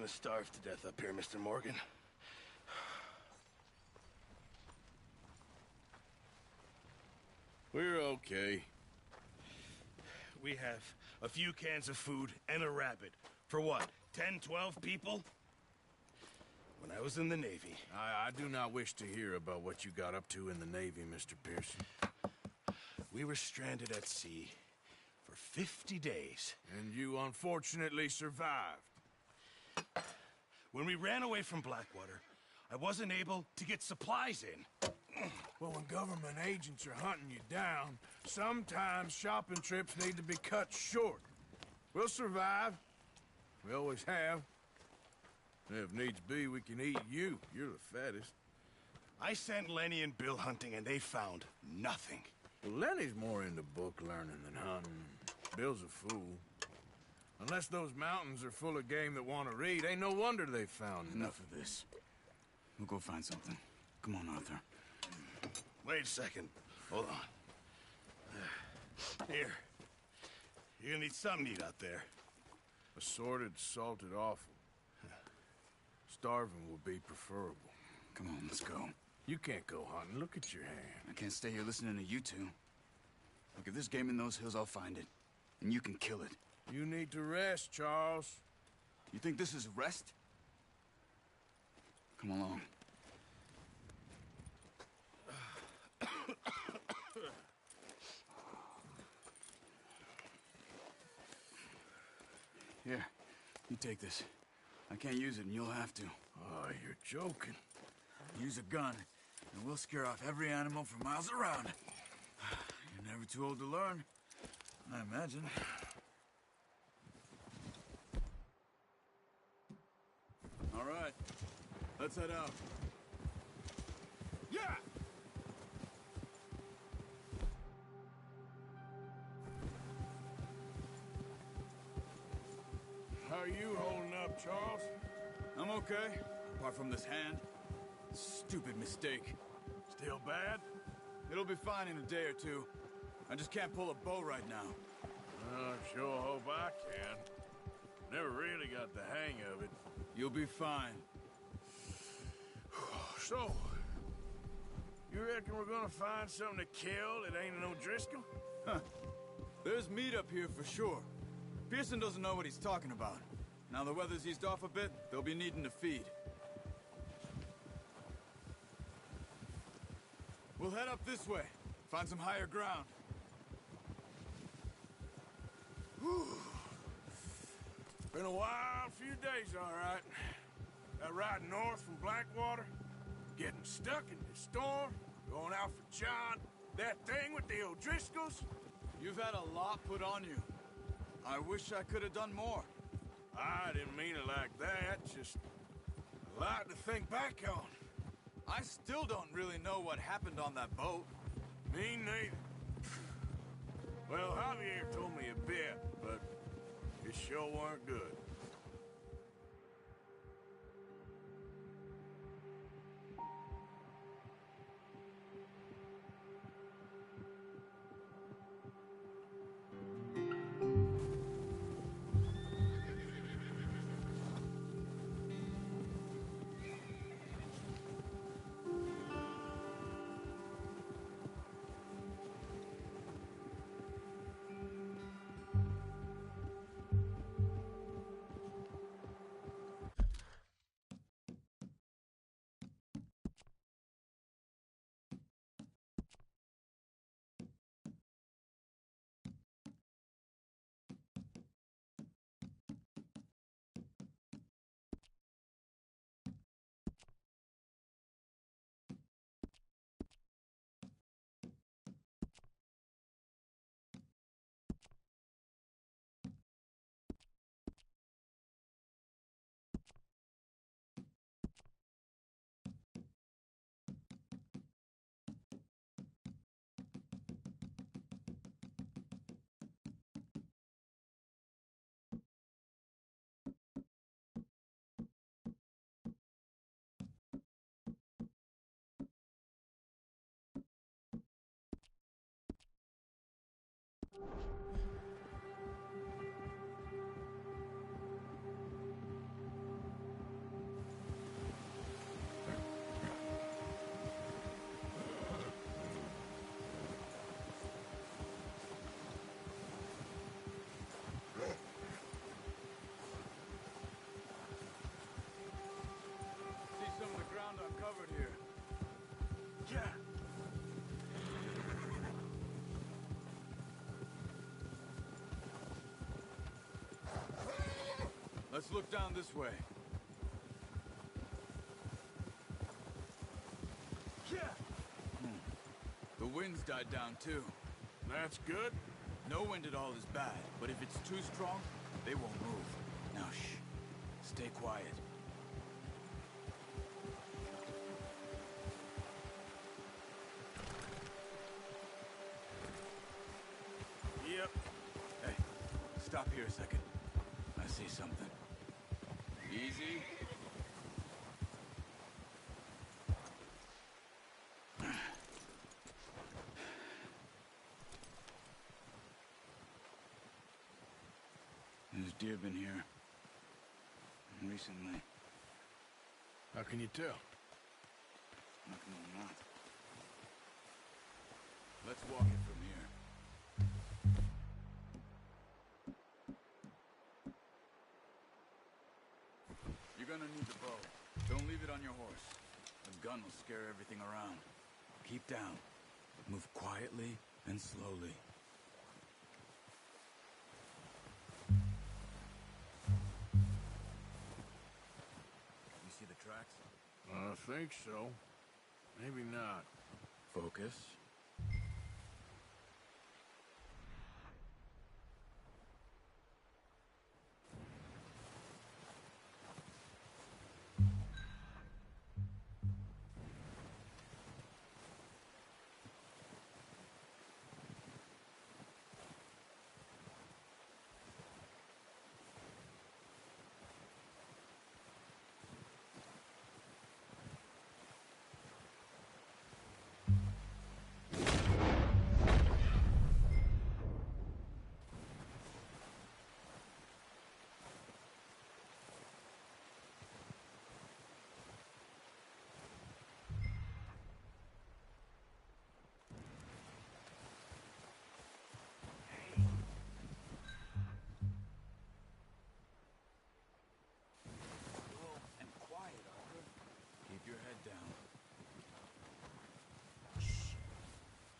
gonna starve to death up here, Mr. Morgan. We're okay. We have a few cans of food and a rabbit. For what, 10, 12 people? When I was in the Navy... I do not wish to hear about what you got up to in the Navy, Mr. Pearson. We were stranded at sea for 50 days. And you unfortunately survived. When we ran away from Blackwater, I wasn't able to get supplies in. Well, when government agents are hunting you down, sometimes shopping trips need to be cut short. We'll survive. We always have. And if needs be, we can eat you. You're the fattest. I sent Lenny and Bill hunting, and they found nothing. Well, Lenny's more into book learning than hunting. Bill's a fool. Unless those mountains are full of game that want to read, ain't no wonder they found Enough of this. We'll go find something. Come on, Arthur. Wait a second. Hold on. Here. You're gonna need something to eat out there. Assorted, salted offal. Starving will be preferable. Come on, let's go. You can't go hunting. Look at your hand. I can't stay here listening to you two. Look, if there's game in those hills, I'll find it. And you can kill it. You need to rest, Charles. You think this is rest? Come along. Here, you take this. I can't use it, and you'll have to. Oh, you're joking. Use a gun, and we'll scare off every animal for miles around. You're never too old to learn, I imagine. All right, let's head out. Yeah! How are you holding up, Charles? I'm okay, apart from this hand. Stupid mistake. Still bad? It'll be fine in a day or two. I just can't pull a bow right now. I sure hope I can. Never really got the hang of it. You'll be fine. So, you reckon we're gonna find something to kill that ain't no Driscoll? Huh. There's meat up here for sure. Pearson doesn't know what he's talking about. Now the weather's eased off a bit, they'll be needing to feed. We'll head up this way. Find some higher ground. Whew. Been a wild few days, all right. That ride north from Blackwater, getting stuck in the storm, going out for John, that thing with the O'Driscolls. You've had a lot put on you. I wish I could have done more. I didn't mean it like that, just a lot to think back on. I still don't really know what happened on that boat. Me neither. Well, Javier told me a bit, but it sure weren't good. look down this way. Yeah. The wind's died down too. That's good. No wind at all is bad, but if it's too strong, they won't move. Now shh. Stay quiet. Yep. Hey, stop here a second. I see something. Easy. There's deer been here. Recently. How can you tell? How can I not? Let's walk it from here. You're gonna need the bow. Don't leave it on your horse. The gun will scare everything around. Keep down. Move quietly and slowly. You see the tracks? I think so. Maybe not. Focus.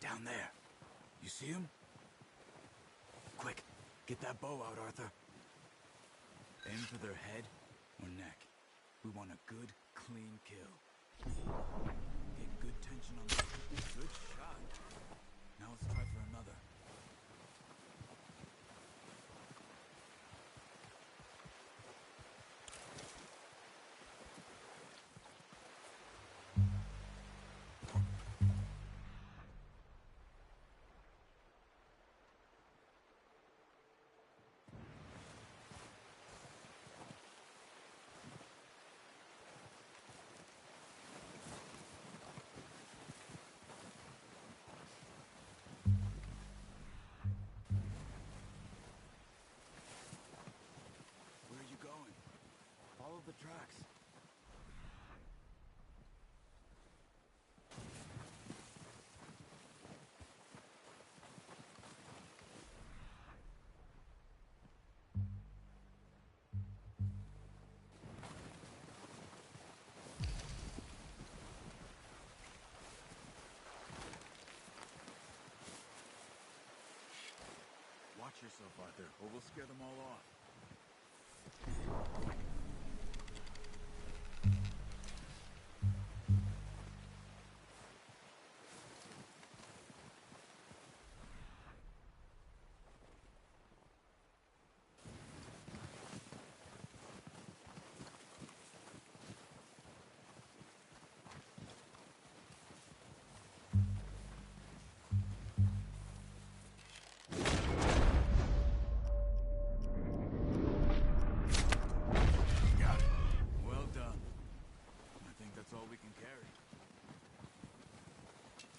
Down there. You see him? Quick, get that bow out, Arthur. Aim for their head or neck. We want a good, clean kill. Get good tension on the... Good shot. Now let's try for another. Follow the tracks. Watch yourself, Arthur, or we'll scare them all off.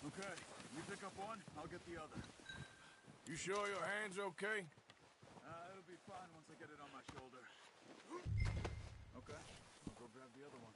Okay, you pick up one, I'll get the other. You sure your hand's okay? It'll be fine once I get it on my shoulder. Okay, I'll go grab the other one.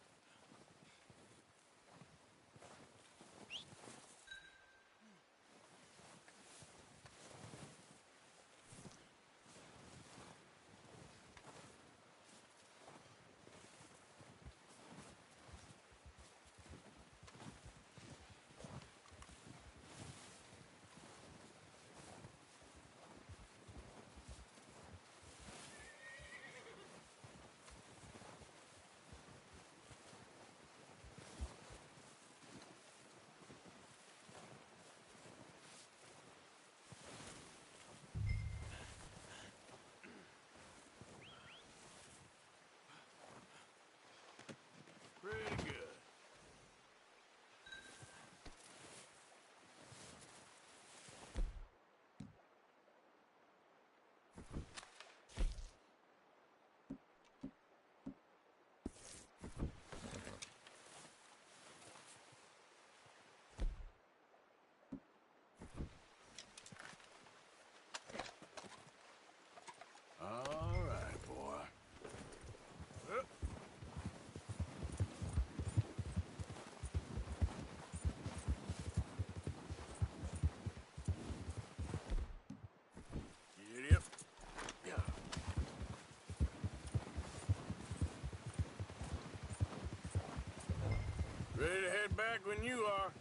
when you are.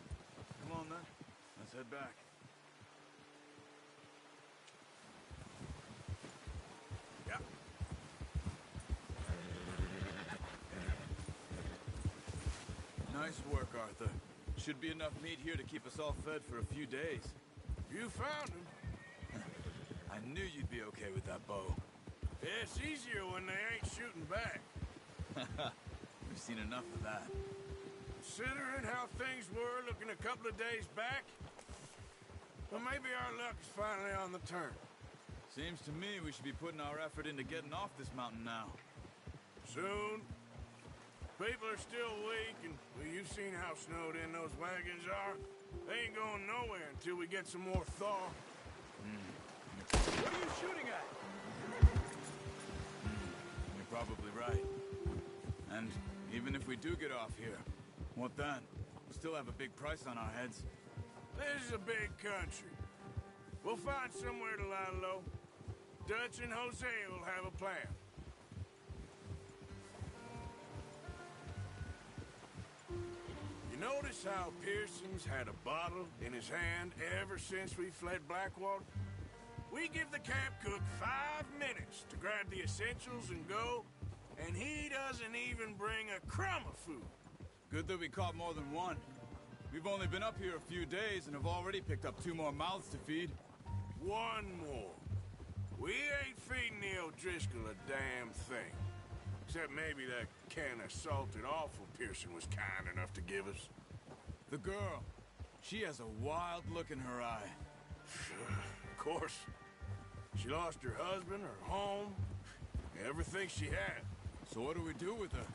Come on, then. Let's head back. Yep. Nice work, Arthur. Should be enough meat here to keep us all fed for a few days. You found him. I knew you'd be okay with that bow. Yeah, it's easier when they ain't shooting back. We've seen enough of that. Considering how things were looking a couple of days back, well, maybe our luck is finally on the turn. Seems to me we should be putting our effort into getting off this mountain now. Soon. People are still weak, and well, you've seen how snowed in those wagons are. They ain't going nowhere until we get some more thaw. What are you shooting at? You're probably right. And even if we do get off here, what then? We still have a big price on our heads. This is a big country. We'll find somewhere to lie low. Dutch and Jose will have a plan. You notice how Pearson's had a bottle in his hand ever since we fled Blackwater? We give the camp cook 5 minutes to grab the essentials and go, and he doesn't even bring a crumb of food. Good that we caught more than one. We've only been up here a few days and have already picked up 2 more mouths to feed. 1 more. We ain't feeding the O'Driscoll a damn thing. Except maybe that can of salted offal Pearson was kind enough to give us. The girl. She has a wild look in her eye. Of course. She lost her husband, her home, everything she had. So what do we do with her?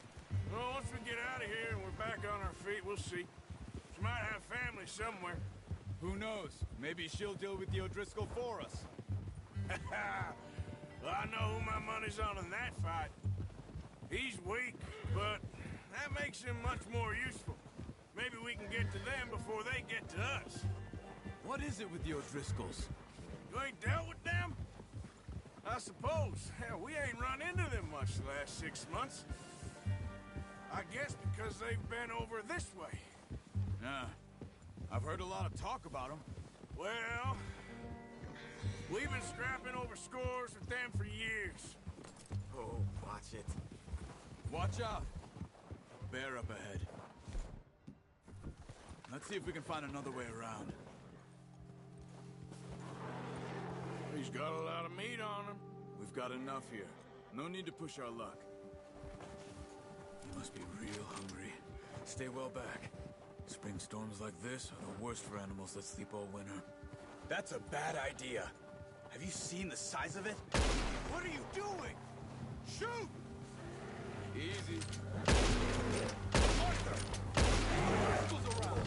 Well, once we get out of here and we're back on our feet, we'll see. She might have family somewhere. Who knows? Maybe she'll deal with the O'Driscoll for us. Well, I know who my money's on in that fight. He's weak, but that makes him much more useful. Maybe we can get to them before they get to us. What is it with the O'Driscolls? You ain't dealt with them? I suppose. Hell, we ain't run into them much the last 6 months. I guess because they've been over this way. Yeah. I've heard a lot of talk about them. Well, we've been scrapping over scores with them for years. Oh, watch it. Watch out. Bear up ahead. Let's see if we can find another way around. He's got a lot of meat on him. We've got enough here. No need to push our luck. You must be real hungry. Stay well back. Spring storms like this are the worst for animals that sleep all winter. That's a bad idea. Have you seen the size of it? What are you doing? Shoot! Easy. Arthur! Pistols around!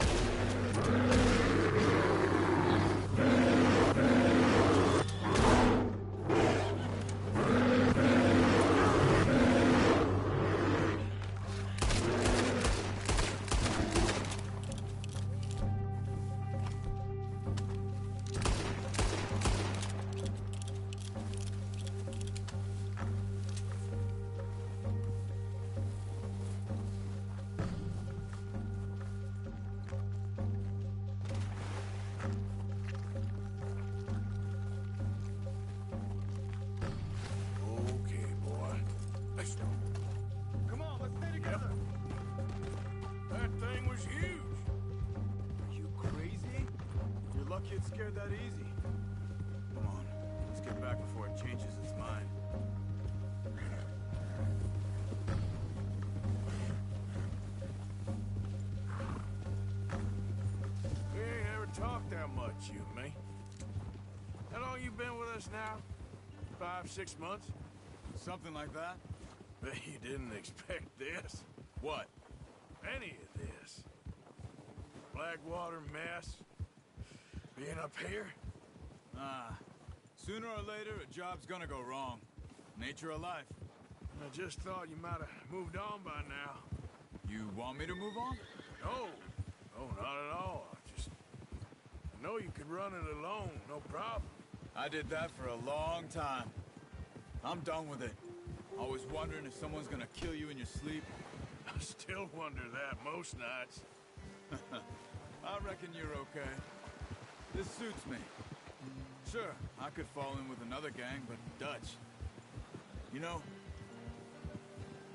It scared that easy. Come on, let's get back before it changes its mind. We ain't ever talked that much, you and me. How long you been with us now? 5, 6 months? Something like that. Bet you didn't expect this. What? Any of this. Blackwater mess. Being up here? Sooner or later, a job's gonna go wrong. Nature of life. I just thought you might have moved on by now. You want me to move on? No. No, not at all. I know you could run it alone, no problem. I did that for a long time. I'm done with it. Always wondering if someone's gonna kill you in your sleep. I still wonder that most nights. I reckon you're okay. This suits me. Sure, I could fall in with another gang, but Dutch... You know,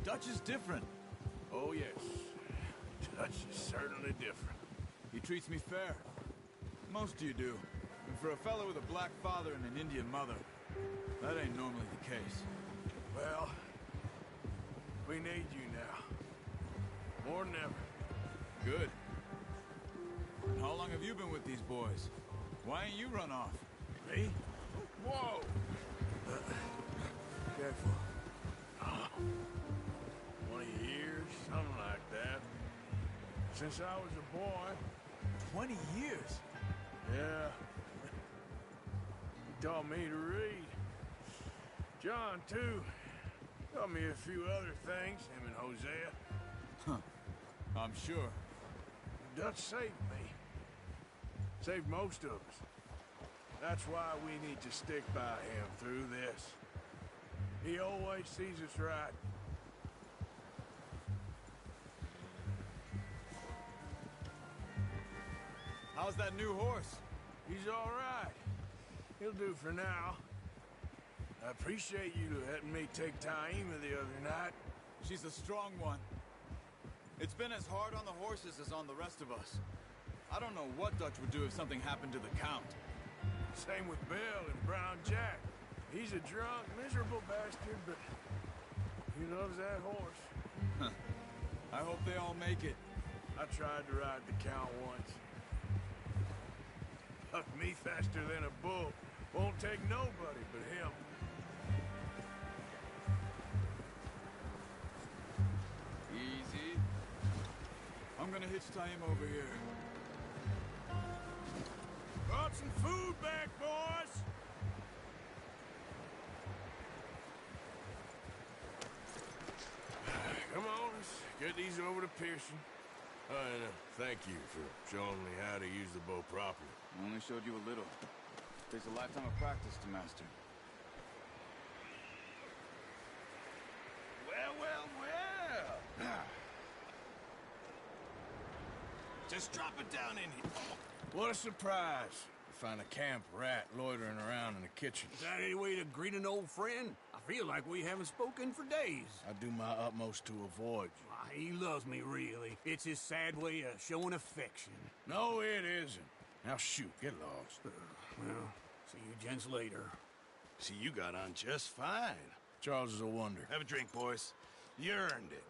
Dutch is different. Oh, yes. Dutch is certainly different. He treats me fair. Most of you do. And for a fellow with a black father and an Indian mother, that ain't normally the case. Well, we need you now. More than ever. Good. And how long have you been with these boys? Why ain't you run off? Me? Whoa! Careful. 20 years, something like that. Since I was a boy. 20 years? Yeah. He taught me to read. John, too. Taught me a few other things, him and Hosea. Huh. I'm sure. Dutch saved me. Saved most of us. That's why we need to stick by him through this. He always sees us right. How's that new horse? He's all right. He'll do for now. I appreciate you letting me take Taima the other night. She's a strong one. It's been as hard on the horses as on the rest of us. I don't know what Dutch would do if something happened to the Count. Same with Bill and Brown Jack. He's a drunk, miserable bastard, but he loves that horse. Huh. I hope they all make it. I tried to ride the Count once. Bucked me faster than a bull. Won't take nobody but him. Easy. I'm gonna hitch Taima over here. Brought some food back, boys! Come on, let's get these over to Pearson. And thank you for showing me how to use the bow properly. I only showed you a little. Takes a lifetime of practice to master. Well, well, well! Just drop it down in here. What a surprise. To find a camp rat loitering around in the kitchen. Is that any way to greet an old friend? I feel like we haven't spoken for days. I do my utmost to avoid you. Why, he loves me, really. It's his sad way of showing affection. No, it isn't. Now shoot, get lost. Well, see you gents later. See, you got on just fine. Charles is a wonder. Have a drink, boys. You earned it.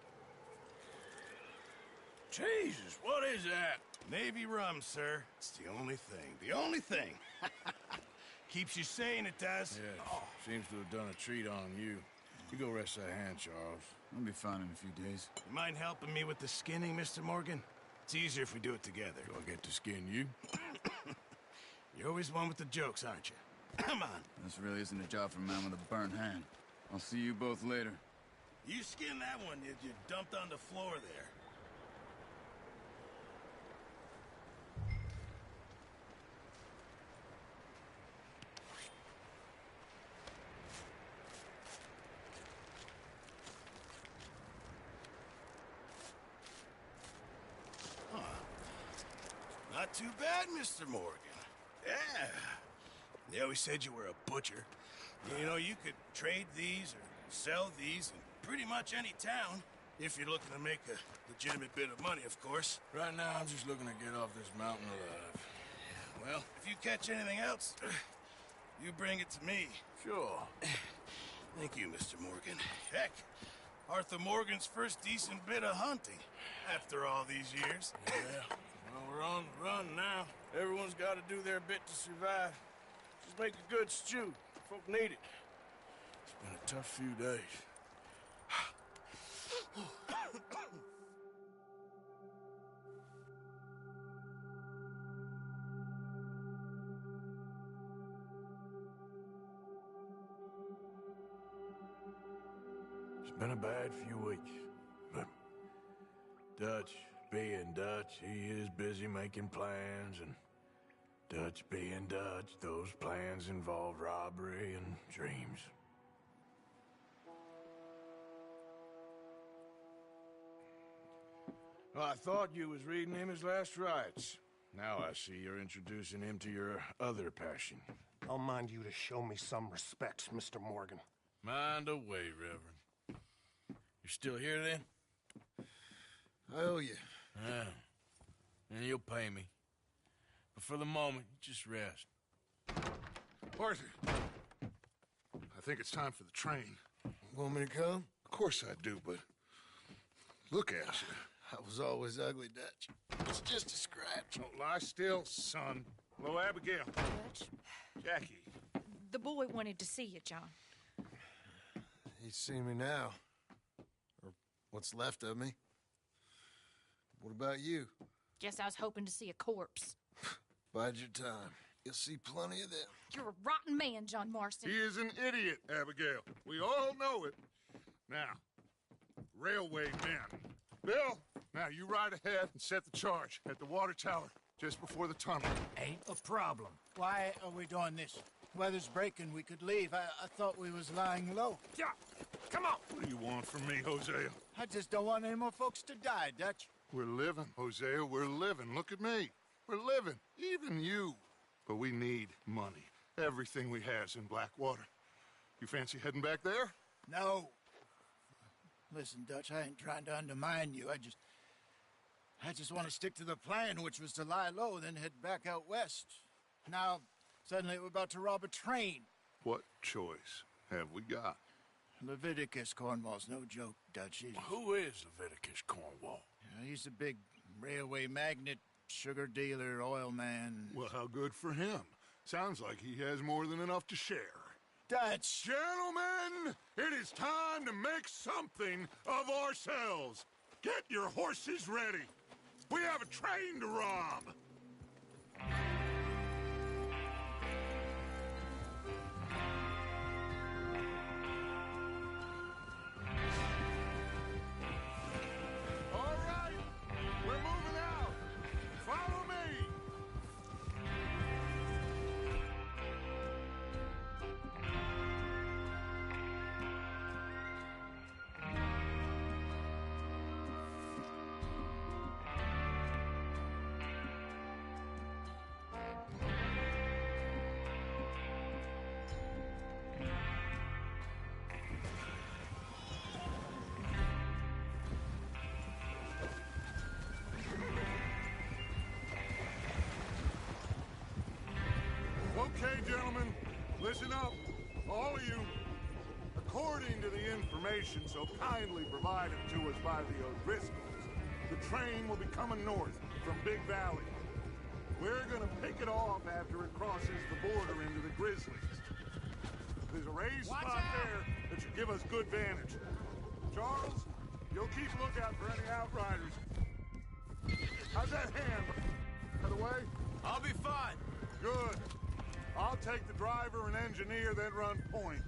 Jesus, what is that? Navy rum, sir. It's the only thing. The only thing. Keeps you sane, it does. Yes, seems to have done a treat on you. You go rest that hand, Charles. I'll be fine in a few days. You mind helping me with the skinning, Mr. Morgan? It's easier if we do it together. Do I get to skin you? You're always one with the jokes, aren't you? Come on. This really isn't a job for a man with a burnt hand. I'll see you both later. You skinned that one you dumped on the floor there. Not too bad, Mr. Morgan. Yeah. They always said you were a butcher. You know, you could trade these or sell these in pretty much any town. If you're looking to make a legitimate bit of money, of course. Right now, I'm just looking to get off this mountain alive. Well, if you catch anything else, you bring it to me. Sure. Thank you, Mr. Morgan. Heck, Arthur Morgan's first decent bit of hunting after all these years. Yeah. Well, we're on the run now. Everyone's got to do their bit to survive. Just make a good stew. Folk need it. It's been a tough few days. It's been a bad few weeks, but Dutch being Dutch, he is busy making plans, and Dutch being Dutch, those plans involve robbery and dreams. Well, I thought you was reading him his last rites. Now I see you're introducing him to your other passion. I'll mind you to show me some respect, Mr. Morgan. Mind away, Reverend. You still here, then? I owe you. Yeah. And you'll pay me. But for the moment, just rest. Arthur, I think it's time for the train. Want me to come? Of course I do, but look at you. I was always ugly, Dutch. It's just a scratch. Don't lie still, son. Hello, Abigail. Dutch, Jackie. the boy wanted to see you, John. He's seen me now. Or what's left of me. What about you? Guess I was hoping to see a corpse. Bide your time. You'll see plenty of them. You're a rotten man, John Marston. He is an idiot, Abigail. We all know it. Now, railway men. Bill, now you ride ahead and set the charge at the water tower just before the tunnel. Ain't a problem. Why are we doing this? Weather's breaking. We could leave. I thought we was lying low. Yeah, come on. What do you want from me, Hosea? I just don't want any more folks to die, Dutch. We're living, Hosea. We're living. Look at me. We're living. Even you. But we need money. Everything we has in Blackwater. You fancy heading back there? No. Listen, Dutch, I ain't trying to undermine you. I just want to stick to the plan, which was to lie low, then head back out west. Now, suddenly we're about to rob a train. What choice have we got? Leviticus Cornwall's no joke, Dutch. Who is Leviticus Cornwall? He's a big railway magnate, sugar dealer, oil man. Well, how good for him. Sounds like he has more than enough to share. Dutch! Gentlemen, it is time to make something of ourselves. Get your horses ready. We have a train to rob. All right, we're moving out. Follow me. Okay, gentlemen, listen up, all of you. According to the information so kindly provided to us by the O'Driscolls, the train will be coming north from Big Valley. We're gonna pick it off after it crosses the border into the Grizzlies. There's a raised spot there that should give us good vantage. Charles, you'll keep a lookout for any outriders. How's that hand, by the way? I'll be fine. Good. I'll take the driver and engineer, then run point.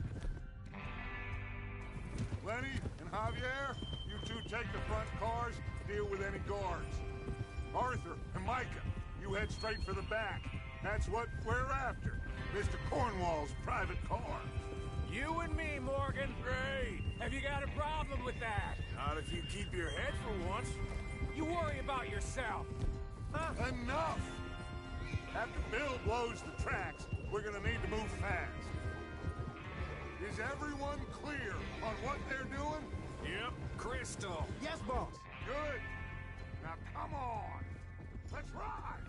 Lenny and Javier, you two take the front cars, deal with any guards. Arthur and Micah, you head straight for the back. That's what we're after. Mr. Cornwall's private car. You and me, Morgan. Great. Have you got a problem with that? Not if you keep your head for once. You worry about yourself. Huh? Enough! After Bill blows the tracks, we're gonna need to move fast. Is everyone clear on what they're doing? Yep, crystal. Yes, boss. Good. Now come on. Let's ride.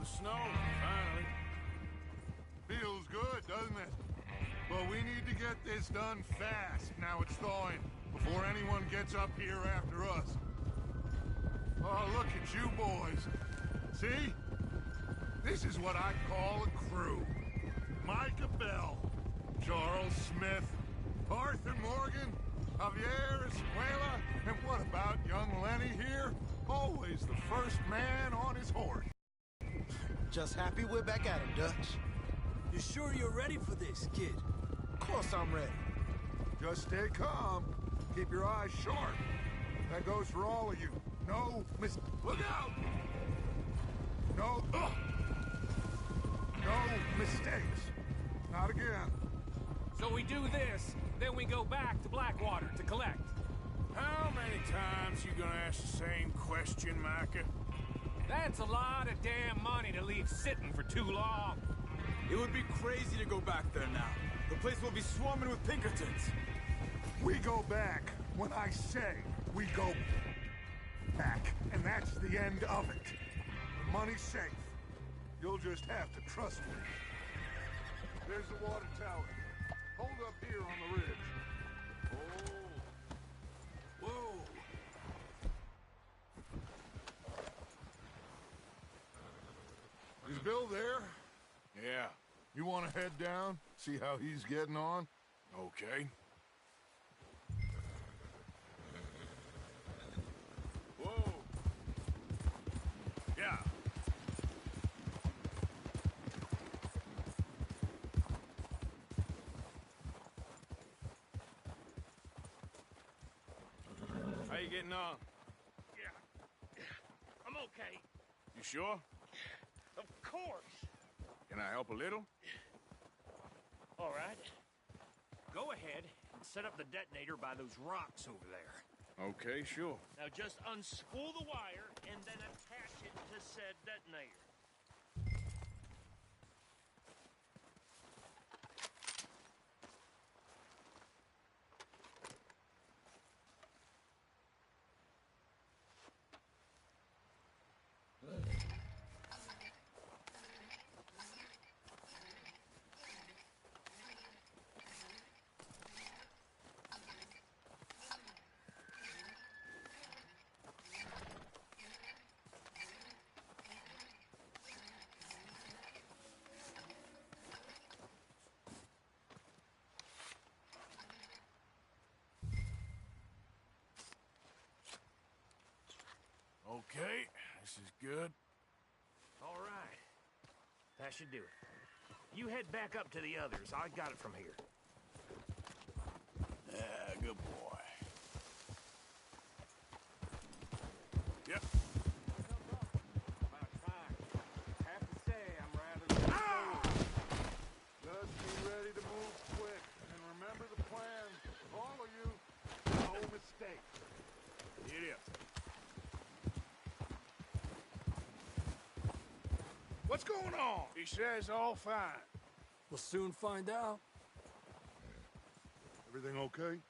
Snow, finally. Feels good, doesn't it? But we need to get this done fast, now it's thawing, before anyone gets up here after us. Oh, look at you boys. See? This is what I call a crew. Micah Bell, Charles Smith, Arthur Morgan, Javier Escuela, and what about young Lenny here? Always the first man on his horse. Just happy we're back at him, Dutch. You sure you're ready for this, kid? Of course I'm ready. Just stay calm. Keep your eyes sharp. That goes for all of you. No Look out! No mistakes. Not again. So we do this, then we go back to Blackwater to collect. How many times you gonna ask the same question, Micah? That's a lot of damn money to leave sitting for too long. It would be crazy to go back there now. The place will be swarming with Pinkertons. We go back when I say we go back, and that's the end of it. The money's safe. You'll just have to trust me. There's the water tower. Hold up here on the ridge. Oh. Whoa. Is Bill there? Yeah. You want to head down? See how he's getting on? Okay. Whoa. Yeah. How you getting on? Yeah. I'm okay. You sure? Of course. Can I help a little? All right. Go ahead and set up the detonator by those rocks over there. Okay, sure. Now just unspool the wire and then attach it to said detonator. Okay, this is good. All right. That should do it. You head back up to the others. I got it from here. Yeah, good boy. Yep. About time. Have to say, I'm rather slow. Just be ready to move quick. And remember the plan. All of you, no mistake. Idiot. What's going on? He says all fine. We'll soon find out. Everything okay?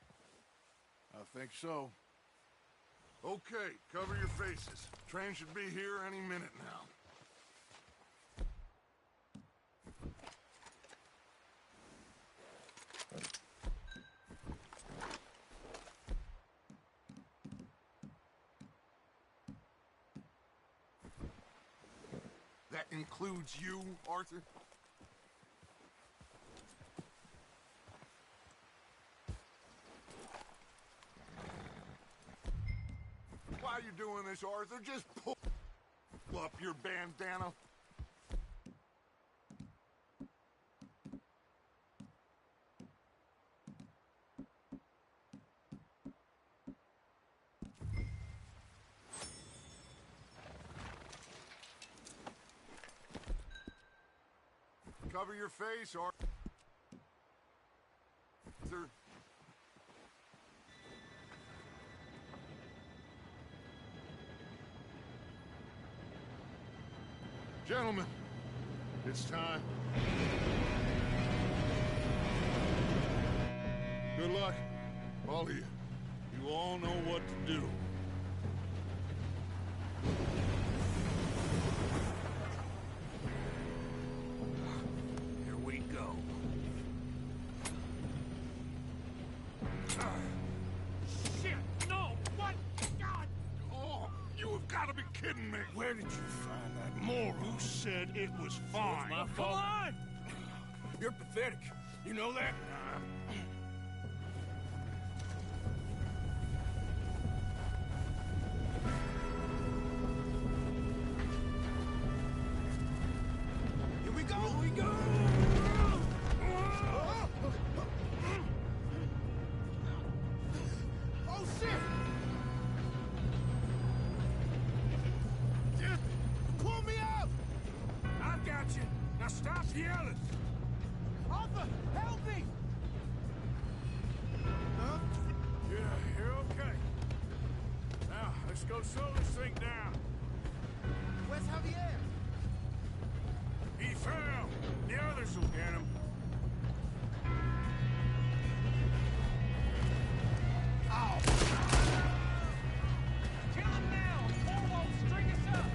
I think so. Okay, cover your faces. Train should be here any minute now. That includes you, Arthur? Why are you doing this, Arthur? Just pull up your bandana. Cover your face, Arthur. Gentlemen, it's time. Good luck, all of you. You all know what to do. Here we go. Shit! No! What? God! Oh, you have got gotta be kidding me! Where did you find that moron? Who said it was fine? my Come fault. on! You're pathetic. You know that? Here we go! Here we go! Oh, shit! Just pull me up! I've got you. Now stop yelling. Arthur, help me! Yeah, you're okay. Now, let's go slow this thing down. Where's Javier? He fell. The others will get him. Ow! Kill him now! Or won't string us up!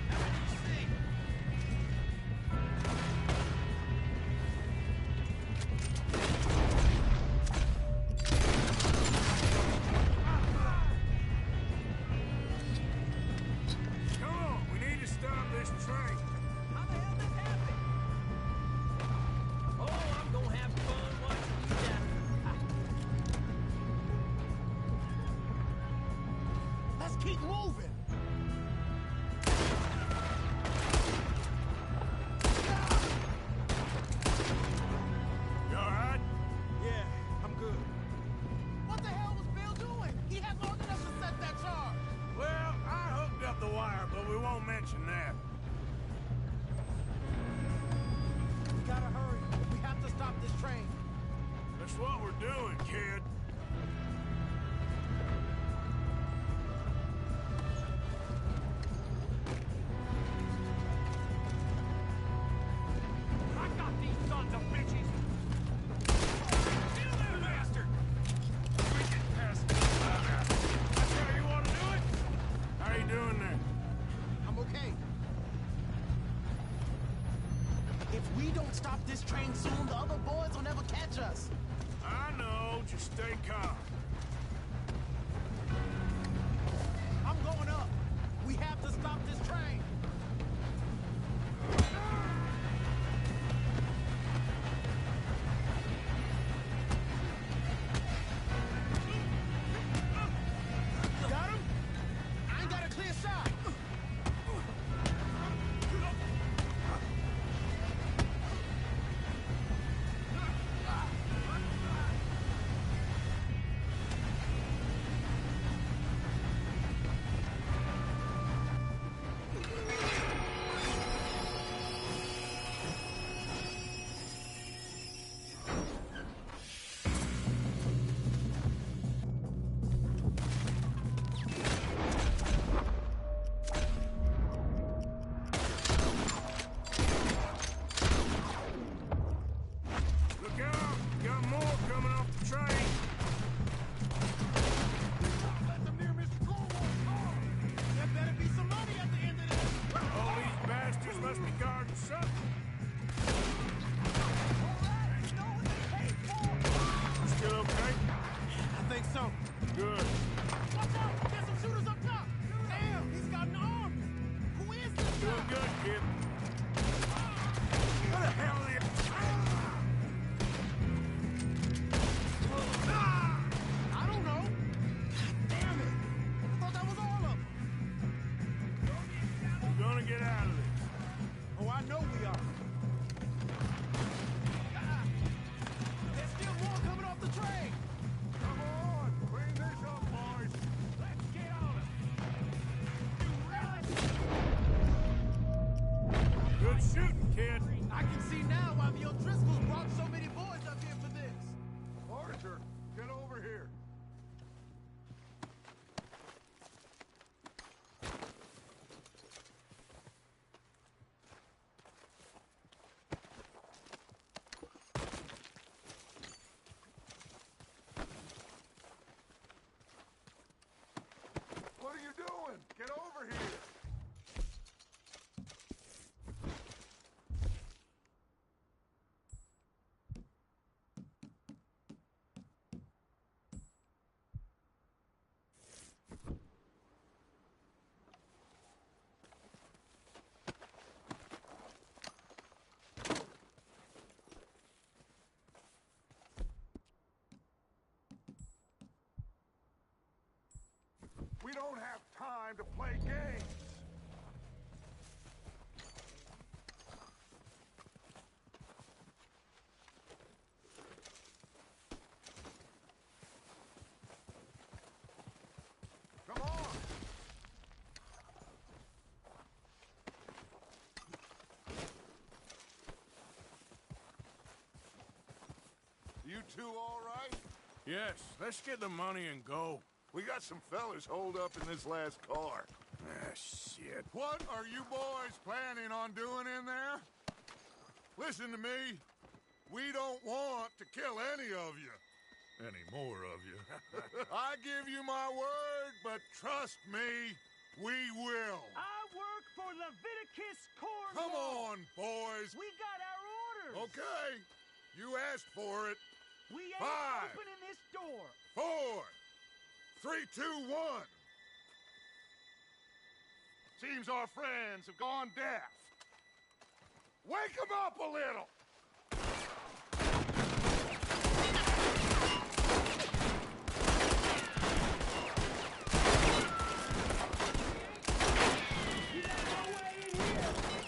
How many you see? Come on, we need to stop this train. How the hell this happened? Oh, I'm gonna have fun watching you die. Let's keep moving! You all right? Yeah, I'm good. What the hell was Bill doing? He had long enough to set that charge. Well, I hooked up the wire, but we won't mention that. We gotta hurry. We have to stop this train. That's what we're doing, kid. I got these sons of bitches! Kill that bastard! We get past this. That's how you want to do it? How you doing there? I'm okay. If we don't stop this train soon, the other boys will never catch us. I know. Just stay calm. I'm going up. We have to stop this train. Got him? I ain't got a clear shot. Look out! Got more coming off the train. Let them near Mr. Cornwall's car. There better be some money at the end of this. All these bastards must be guarding something. You still okay? I think so. Good. Watch out! There's some shooters up top! Damn, he's got an army! Who is this guy? Doing good, kid. What the hell are you? I don't know. Damn it! I thought that was all of them. We're gonna get out of this. Oh, I know we are. There's still more coming off the train. Come on, clean this up, boys. Let's get on it! Good shooting, kid. I can see now why the O'Driscolls brought so many boys up here for this. Arthur, get over here. What are you doing? Get over here. play games. Come on. You two all right? Yes, let's get the money and go. We got some fellas holed up in this last car. Ah, shit. What are you boys planning on doing in there? Listen to me. We don't want to kill any of you. Any more of you. I give you my word, but trust me, we will. I work for Leviticus Cornwall. Come on, boys. We got our orders. Okay. You asked for it. We ain't 5, opening this door. 4, 3, 2, 1. Seems our friends have gone deaf. Wake them up a little.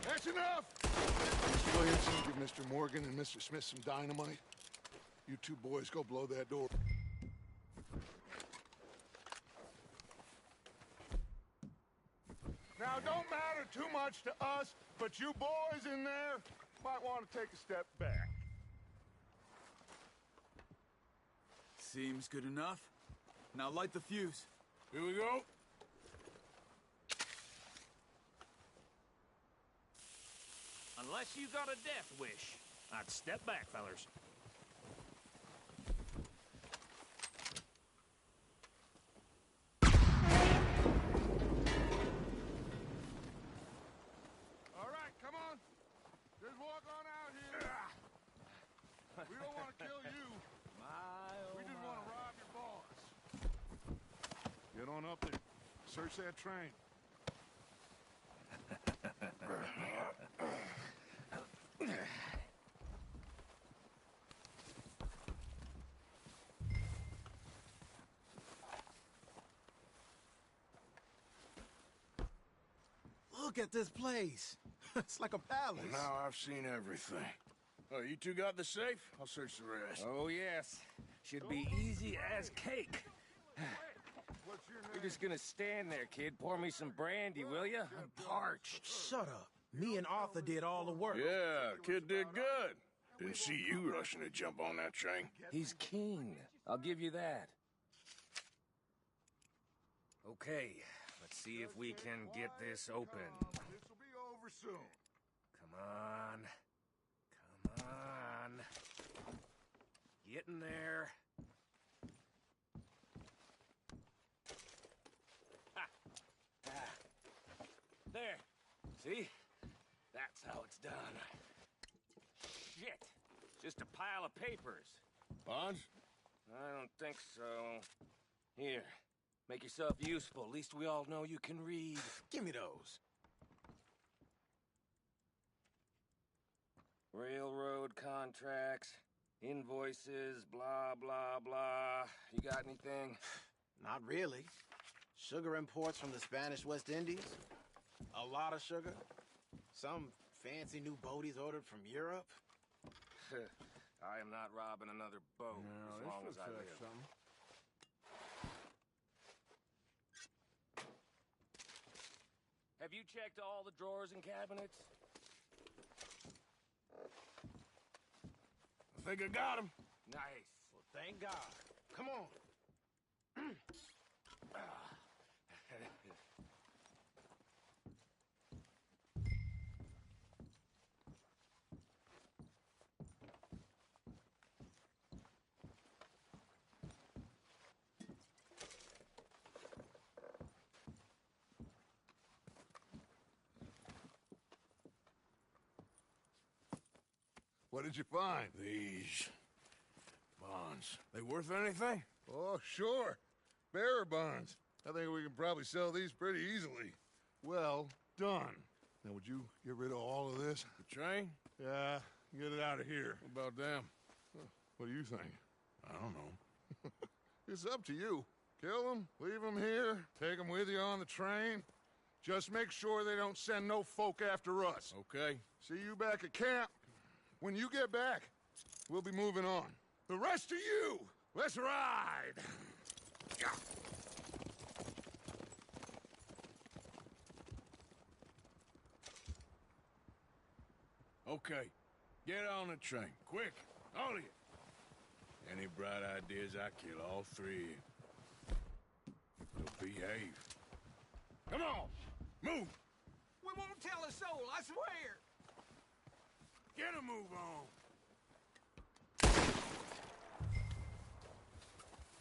That's enough. Mr. Williamson, give Mr. Morgan and Mr. Smith some dynamite. You two boys go blow that door. Now, don't matter too much to us, but you boys in there might want to take a step back. Seems good enough. Now light the fuse. Here we go. Unless you got a death wish, I'd step back, fellers. All right, come on. Just walk on out here. We don't want to kill you. We just want to rob your boss. Get on up there. Search that train. Look at this place. It's like a palace. Well, now I've seen everything. Oh, you two got the safe? I'll search the rest. Oh, yes. Should be easy as cake. You're just gonna stand there, kid. Pour me some brandy, will you? I'm parched. Shut up. Me and Arthur did all the work. Yeah, kid did good. Didn't see you rushing to jump on that train. He's king. I'll give you that. Okay, let's see if we can get this open. This'll be over soon. Come on. Come on. Get in there. Ha. Ah. There. See? That's how it's done. Shit. Just a pile of papers. Bonds? I don't think so. Here. Make yourself useful. At least we all know you can read. Give me those. Railroad contracts, invoices, blah, blah, blah. You got anything? Not really. Sugar imports from the Spanish West Indies. A lot of sugar. Some fancy new boaties ordered from Europe. I am not robbing another boat as long as I live. Have you checked all the drawers and cabinets? I think I got him. Nice. Well, thank God. Come on. What did you find? These bonds. They worth anything? Oh, sure. Bearer bonds. I think we can probably sell these pretty easily. Well done. Now, would you get rid of all of this? The train? Yeah, get it out of here. What about them? What do you think? I don't know. It's up to you. Kill them, leave them here, take them with you on the train. Just make sure they don't send no folk after us. Okay. See you back at camp. When you get back, we'll be moving on. The rest of you, let's ride! Yeah. Okay. Get on the train. Quick. All of you. Any bright ideas, I kill all three. So behave. Come on! Move! We won't tell a soul, I swear! Get a move on!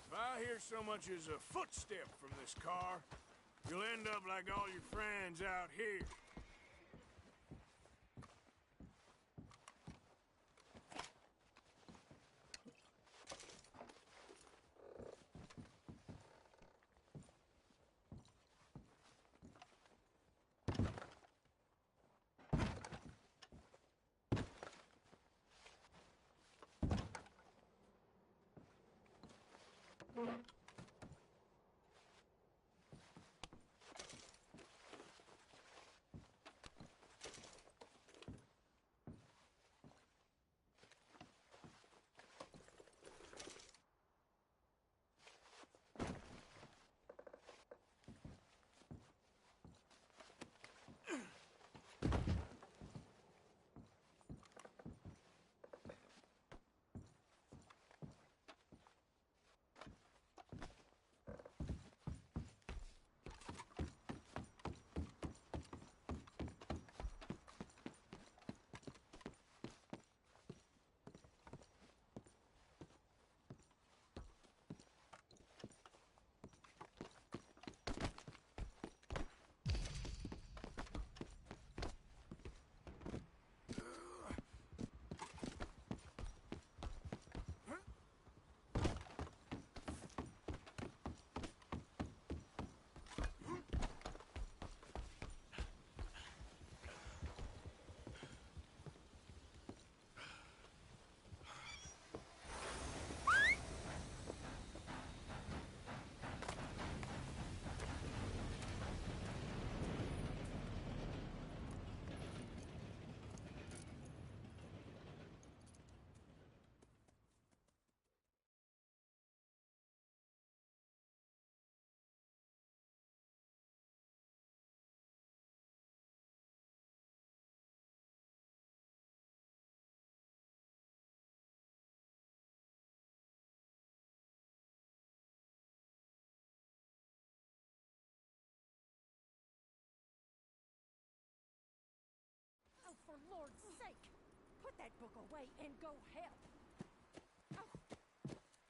If I hear so much as a footstep from this car, you'll end up like all your friends out here. Oh, for Lord's sake, put that book away and go help. Oh,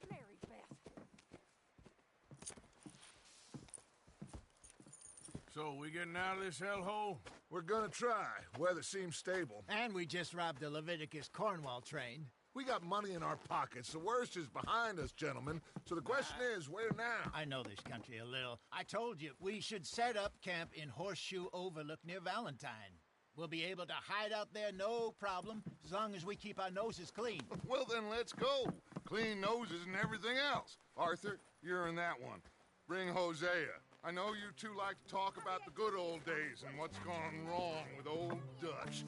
Mary Beth. So, we getting out of this hellhole? We're gonna try. Weather seems stable. And we just robbed the Leviticus Cornwall train. We got money in our pockets. The worst is behind us, gentlemen. So the question is, where now? I know this country a little. I told you, we should set up camp in Horseshoe Overlook near Valentine. We'll be able to hide out there, no problem, as long as we keep our noses clean. Well, then let's go. Clean noses and everything else. Arthur, you're in that one. Bring Hosea. I know you two like to talk about the good old days and what's gone wrong with old Dutch.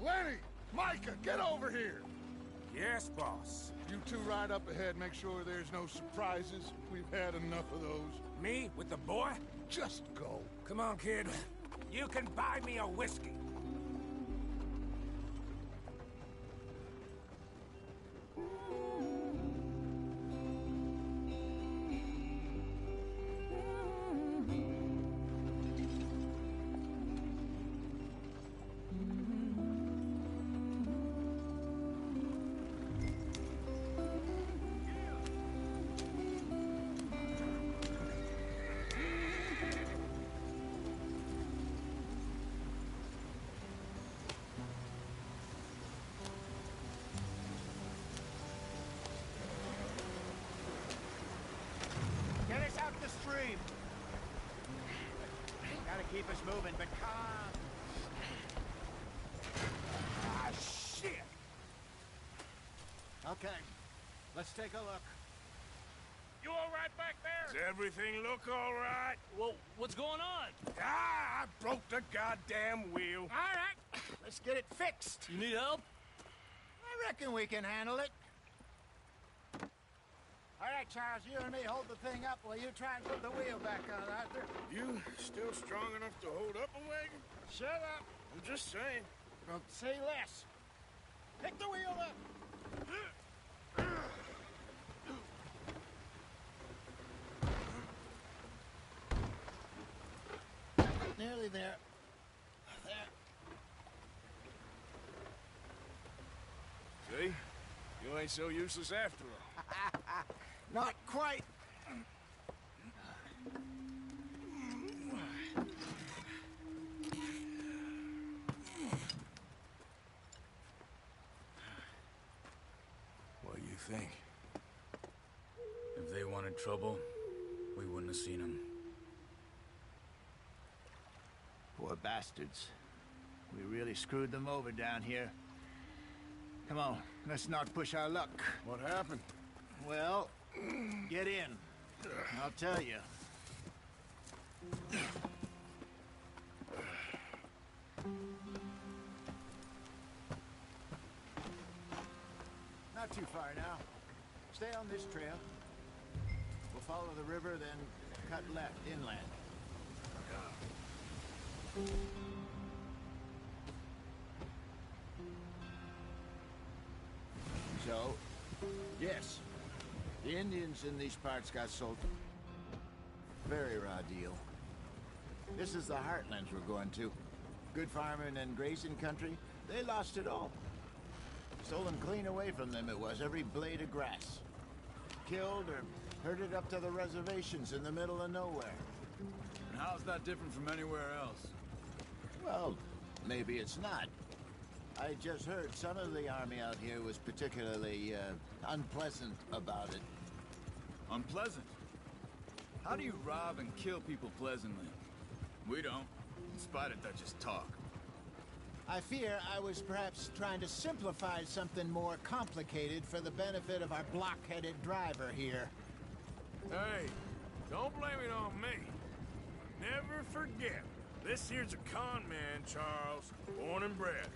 Lenny! Micah, get over here! Yes, boss. You two ride up ahead, make sure there's no surprises. We've had enough of those. Me with the boy? Just go. Come on, kid. You can buy me a whiskey. Get us out the stream. Gotta keep us moving, but calm. Ah, shit! Okay, let's take a look. You all right back there? Does everything look all right? Well, what's going on? Ah, I broke the goddamn wheel. All right, let's get it fixed. You need help? I reckon we can handle it. All right, Charles, you and me hold the thing up while you try and put the wheel back on, Arthur. You still strong enough to hold up a wagon? Shut up. I'm just saying. Well, say less. Pick the wheel up. Nearly there. There. See? You ain't so useless after all. Not quite. What do you think? If they wanted trouble, we wouldn't have seen them. Poor bastards. We really screwed them over down here. Come on, let's not push our luck. What happened? Well, get in. I'll tell you. Not too far now. Stay on this trail. We'll follow the river, then cut left inland. So, yes, the Indians in these parts got sold. Very raw deal. This is the heartlands we're going to. Good farming and grazing country. They lost it all. Stolen clean away from them it was, every blade of grass. Killed or herded up to the reservations in the middle of nowhere. And how's that different from anywhere else? Well, maybe it's not. I just heard some of the army out here was particularly, unpleasant about it. Unpleasant? How do you rob and kill people pleasantly? We don't, in spite of Dutch's talk. I fear I was perhaps trying to simplify something more complicated for the benefit of our block-headed driver here. Hey, don't blame it on me. Never forget, this here's a con man, Charles, born and bred.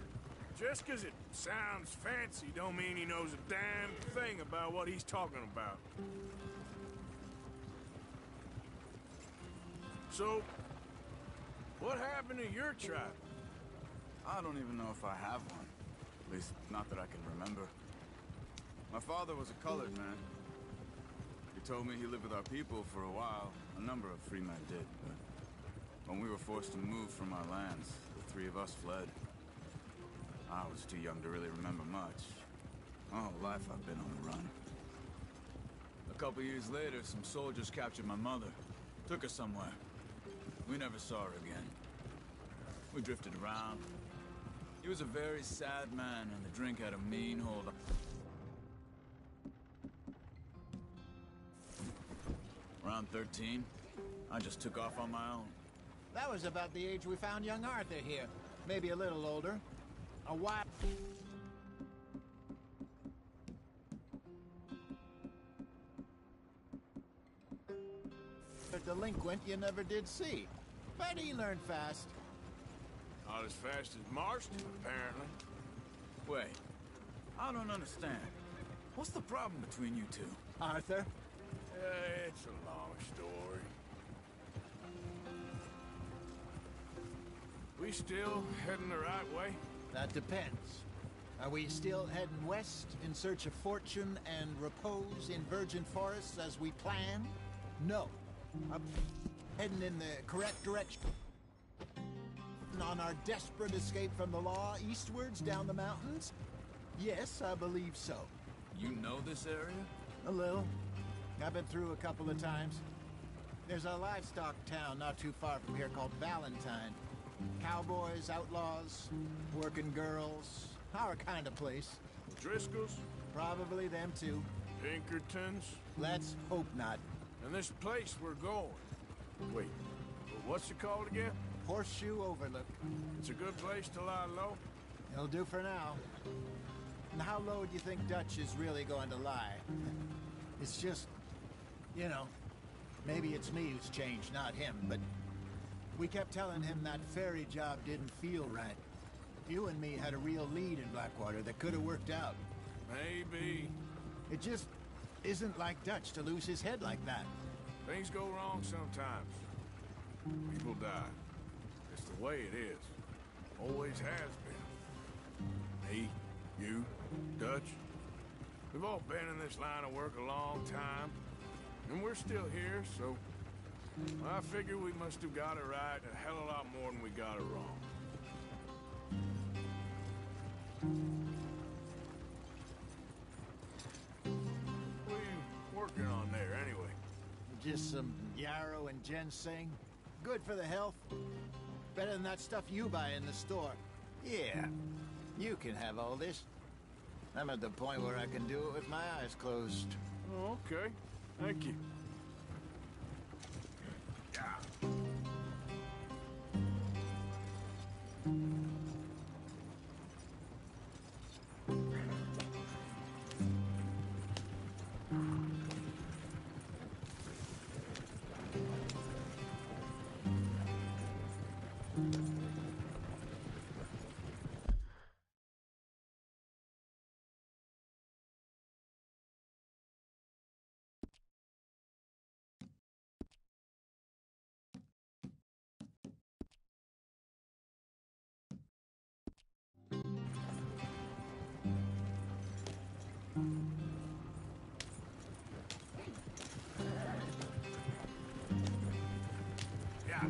Just 'cause it sounds fancy don't mean he knows a damn thing about what he's talking about. So, what happened to your tribe? I don't even know if I have one. At least, not that I can remember. My father was a colored man. He told me he lived with our people for a while. A number of free men did, but when we were forced to move from our lands, the three of us fled. I was too young to really remember much. My whole life I've been on the run. A couple years later, some soldiers captured my mother. Took her somewhere. We never saw her again. We drifted around. He was a very sad man, and the drink had a mean hold on. Around 13, I just took off on my own. That was about the age we found young Arthur here. Maybe a little older. A while. A delinquent you never did see. But he learned fast. Not as fast as Marston, apparently. Wait, I I don't understand. What's the problem between you two? Arthur? It's a long story. We still heading the right way? That depends. Are we still heading west in search of fortune and repose in virgin forests as we planned? No. I'm heading in the correct direction. On our desperate escape from the law eastwards down the mountains? Yes, I believe so. You know this area? A little. I've been through a couple of times. There's a livestock town not too far from here called Valentine. Cowboys, outlaws, working girls, our kind of place. Driscoll's? Probably them too. Pinkertons? Let's hope not. And this place we're going. Wait, what's it called again? Horseshoe Overlook. It's a good place to lie low? It'll do for now. And how low do you think Dutch is really going to lie? It's just, you know, maybe it's me who's changed, not him, but we kept telling him that ferry job didn't feel right. You and me had a real lead in Blackwater that could have worked out. Maybe. It just isn't like Dutch to lose his head like that. Things go wrong sometimes. People die. It's the way it is. Always has been. Me, you, Dutch. We've all been in this line of work a long time. And we're still here, so I figure we must have got it right a hell of a lot more than we got it wrong. What are you working on there, anyway? Just some yarrow and ginseng. Good for the health. Better than that stuff you buy in the store. Yeah, you can have all this. I'm at the point where I can do it with my eyes closed. Oh, okay. Thank you. Yeah.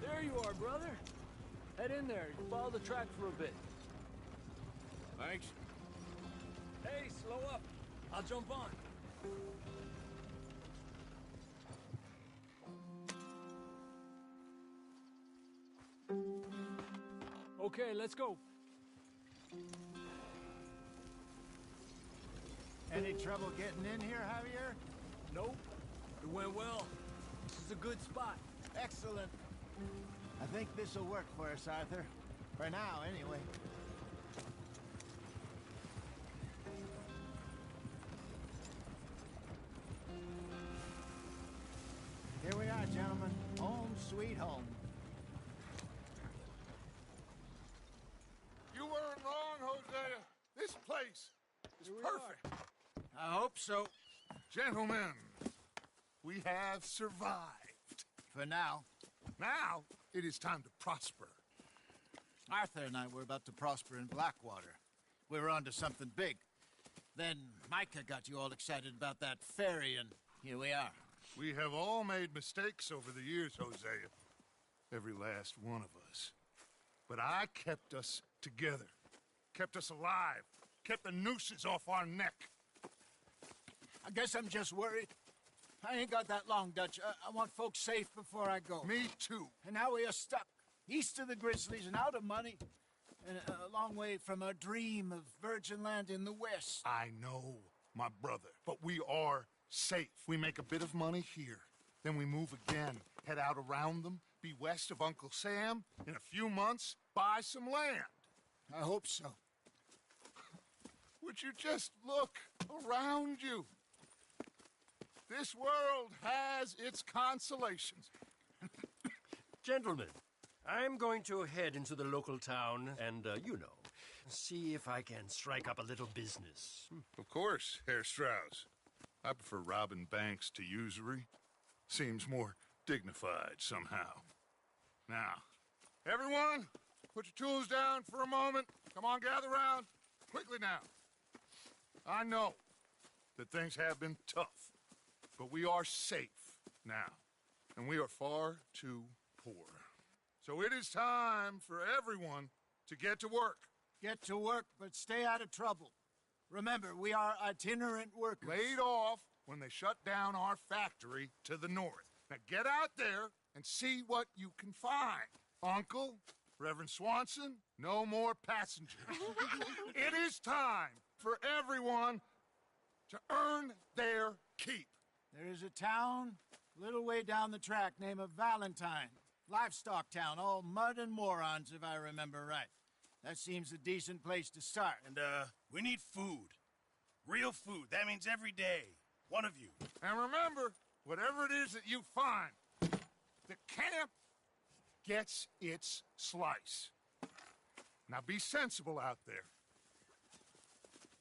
There you are, brother. Head in there. Follow the track for a bit. Thanks. Hey, slow up. I'll jump on. Okay, let's go. Any trouble getting in here, Javier? Nope. It went well. This is a good spot. Excellent. I think this'll work for us, Arthur. For now, anyway. Here we are, gentlemen. Home sweet home. You weren't wrong, Hosea. This place is perfect. I hope so. Gentlemen, we have survived. For now. Now, it is time to prosper. Arthur and I were about to prosper in Blackwater. We were onto something big. Then Micah got you all excited about that ferry, and here we are. We have all made mistakes over the years, Hosea. Every last one of us. But I kept us together. Kept us alive. Kept the nooses off our neck. I guess I'm just worried. I ain't got that long, Dutch. I want folks safe before I go. Me too. And now we are stuck, east of the Grizzlies and out of money, and a long way from our dream of virgin land in the west. I know, my brother, but we are safe. We make a bit of money here, then we move again, head out around them, be west of Uncle Sam, in a few months, buy some land. I hope so. Would you just look around you? This world has its consolations. Gentlemen, I'm going to head into the local town and, See if I can strike up a little business. Of course, Herr Strauss. I prefer robbing banks to usury. Seems more dignified somehow. Now, everyone, put your tools down for a moment. Come on, gather round. Quickly now. I know that things have been tough, but we are safe now, and we are far too poor. So it is time for everyone to get to work. Get to work, but stay out of trouble. Remember, we are itinerant workers. Laid off when they shut down our factory to the north. Now get out there and see what you can find. Uncle, Reverend Swanson, no more passengers. It is time for everyone to earn their keep. There is a town a little way down the track named Valentine. Livestock town, all mud and morons, if I remember right. That seems a decent place to start. And, we need food. Real food. That means every day. One of you. And remember, whatever it is that you find, the camp gets its slice. Now be sensible out there.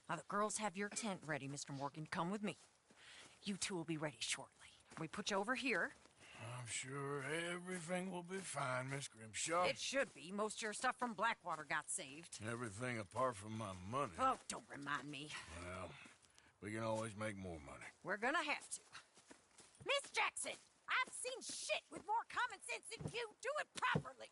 Now, the girls have your tent ready, Mr. Morgan. Come with me. You two will be ready shortly. We put you over here. I'm sure everything will be fine, Miss Grimshaw. It should be. Most of your stuff from Blackwater got saved. Everything apart from my money. Oh, don't remind me. Well, we can always make more money. We're gonna have to. Miss Jackson, I've seen shit with more common sense than you. Do it properly.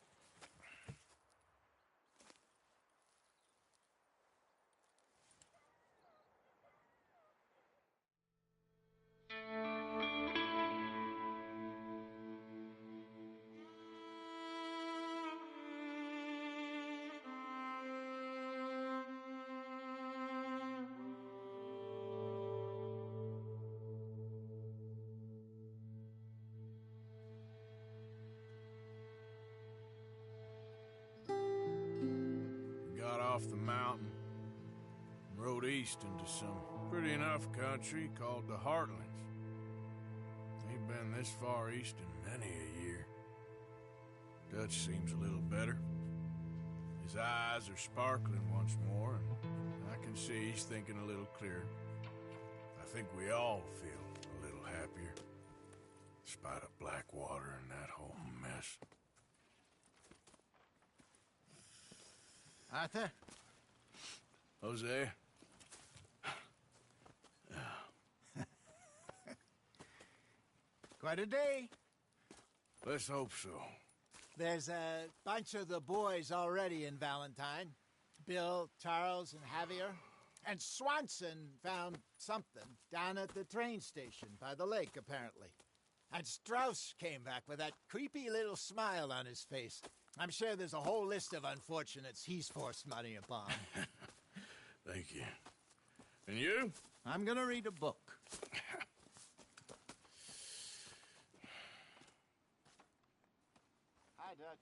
Got off the mountain and rode east into some pretty enough country called the Heartlands. Ain't been this far east in many a year. Dutch seems a little better. His eyes are sparkling once more, and I can see he's thinking a little clearer. I think we all feel a little happier, in spite of Blackwater and that whole mess. Arthur? Jose? Quite a day. Let's hope so. There's a bunch of the boys already in Valentine. Bill, Charles, and Javier. And Swanson found something down at the train station by the lake, apparently. And Strauss came back with that creepy little smile on his face. I'm sure there's a whole list of unfortunates he's forced money upon. Thank you. And you? I'm gonna read a book. Hi, Dutch.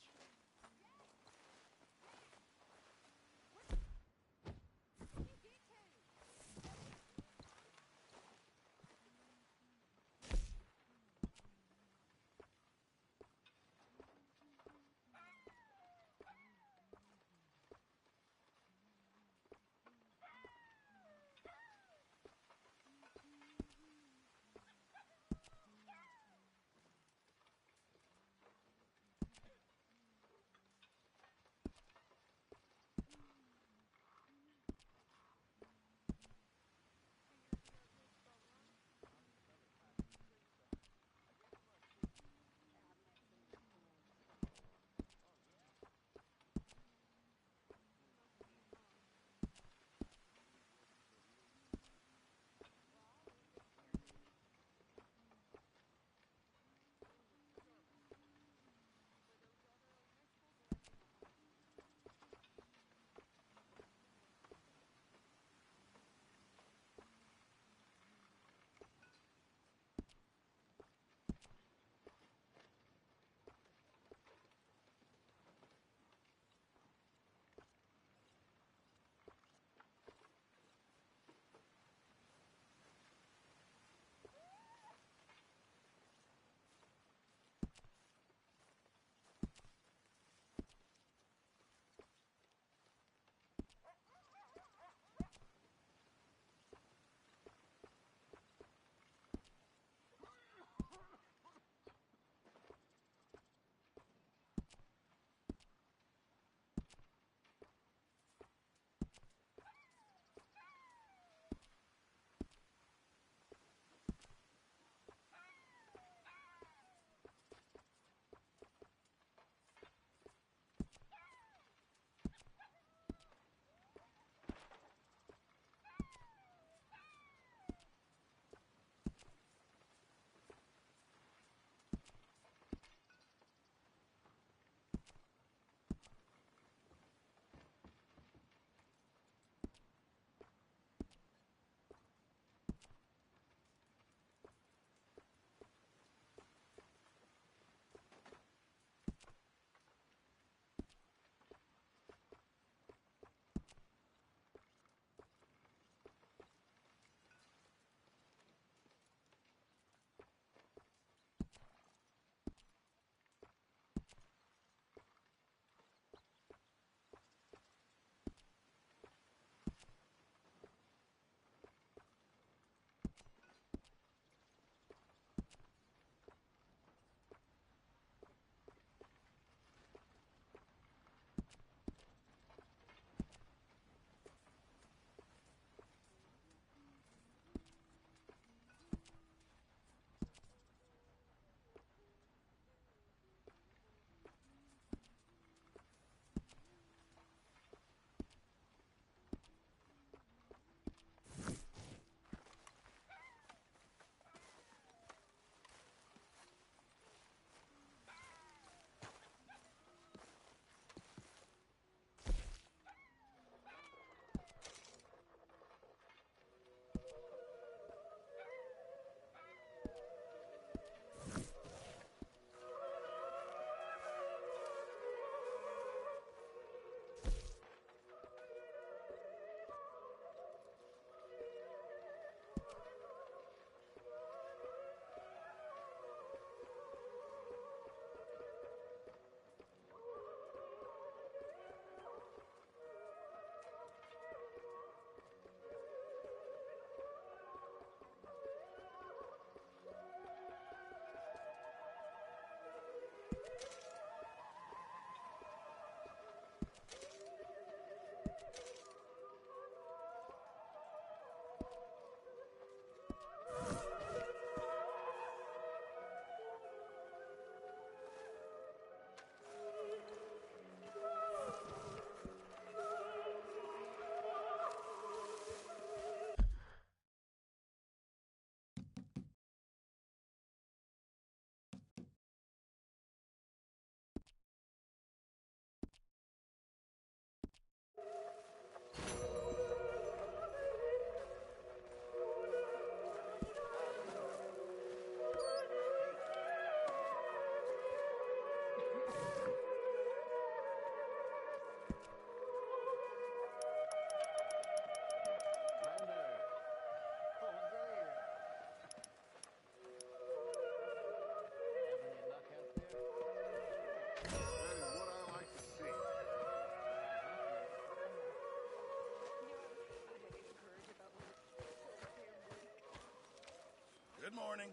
Good morning.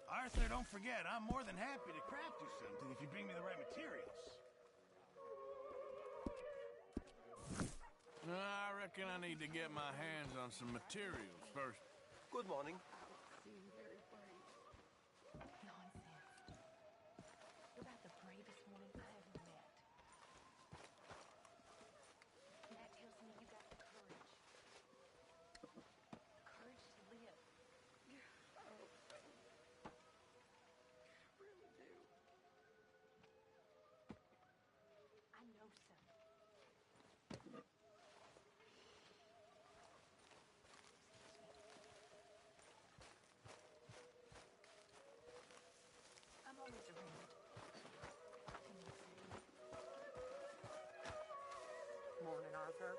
Arthur, don't forget, I'm more than happy to craft you something if you bring me the right materials. I reckon I need to get my hands on some materials first. Good morning. You're about the bravest woman I ever met. That tells me you got the courage. The courage to live. Oh, thank you. I really do. I know so. I'm always around. Morning, Arthur.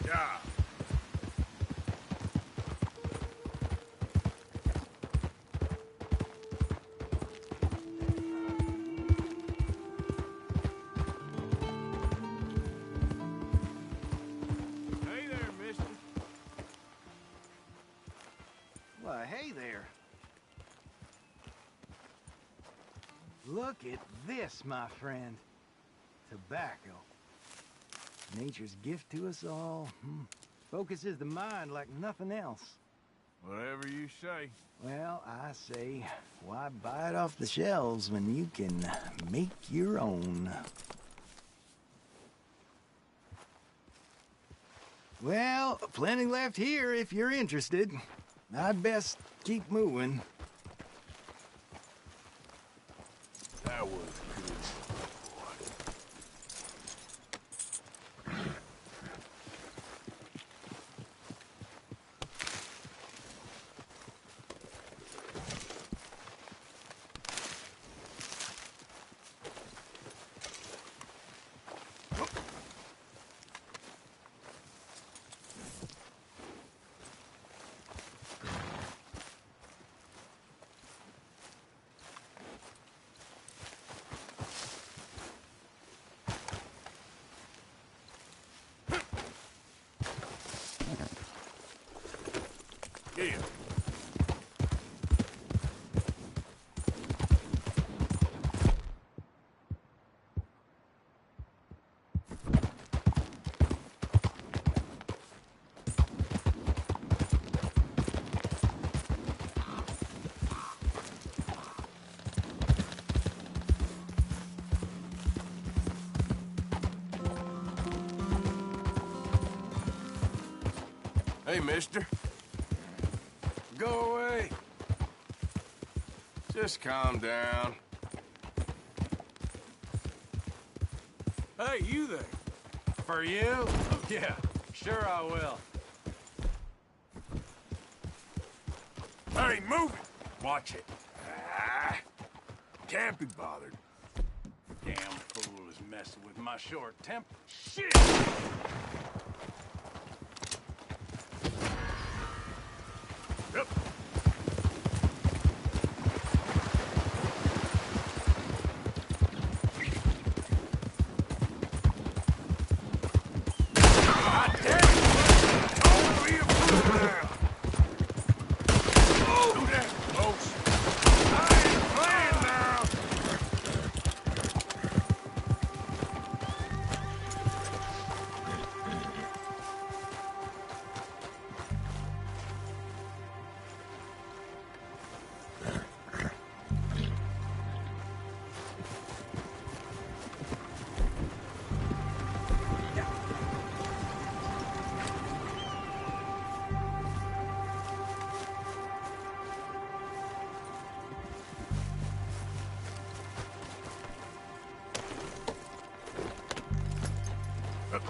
Yeah. Hey there, mister. Why, hey there. Look at this, my friend. Tobacco. Nature's gift to us all. Focuses the mind like nothing else. Whatever you say. Well, I say, why buy it off the shelves when you can make your own? Well, plenty left here if you're interested. I'd best keep moving. That was good. Yeah. Hey, mister. Go away. Just calm down. Hey, you there. For you? Yeah, sure I will. Hey, move it! Watch it. Ah, can't be bothered. Damn fool is messing with my short temper. Shit! Yep. Yep.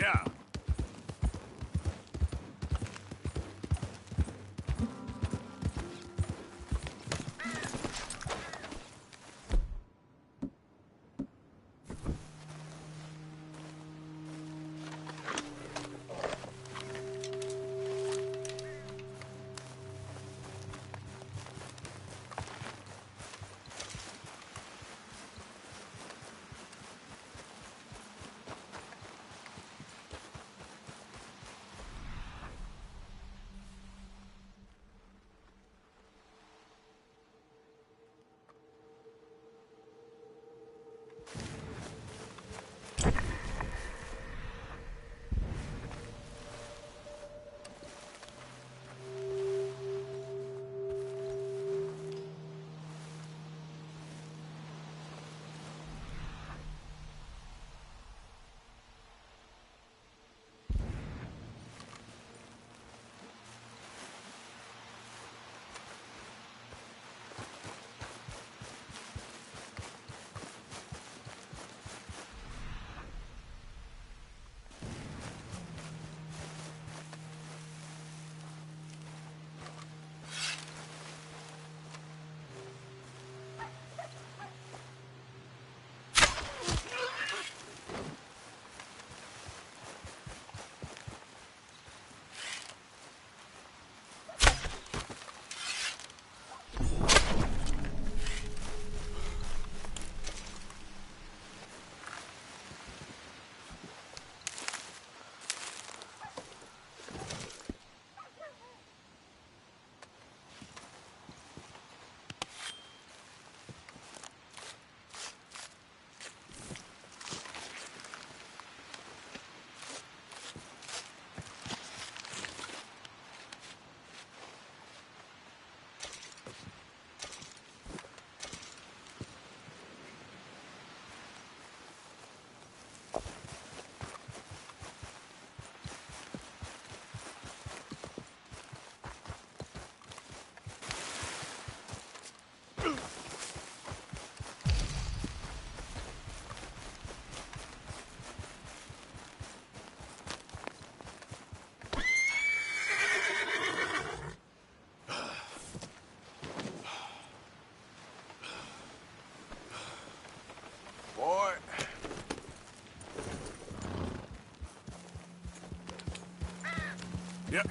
Yeah. Boy. Yep.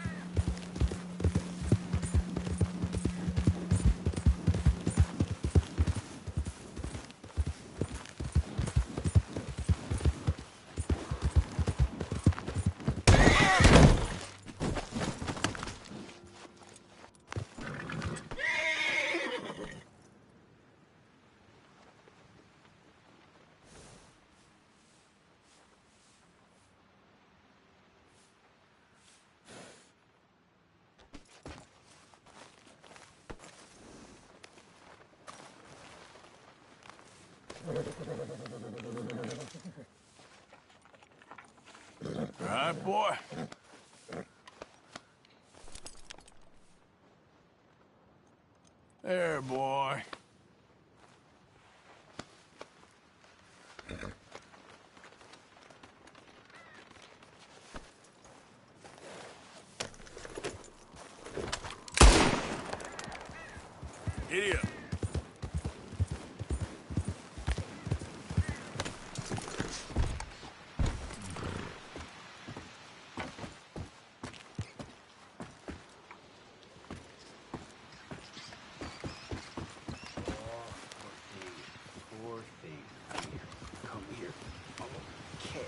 All right, boy. There, boy. Giddy up. Poor thing. Come here. Okay.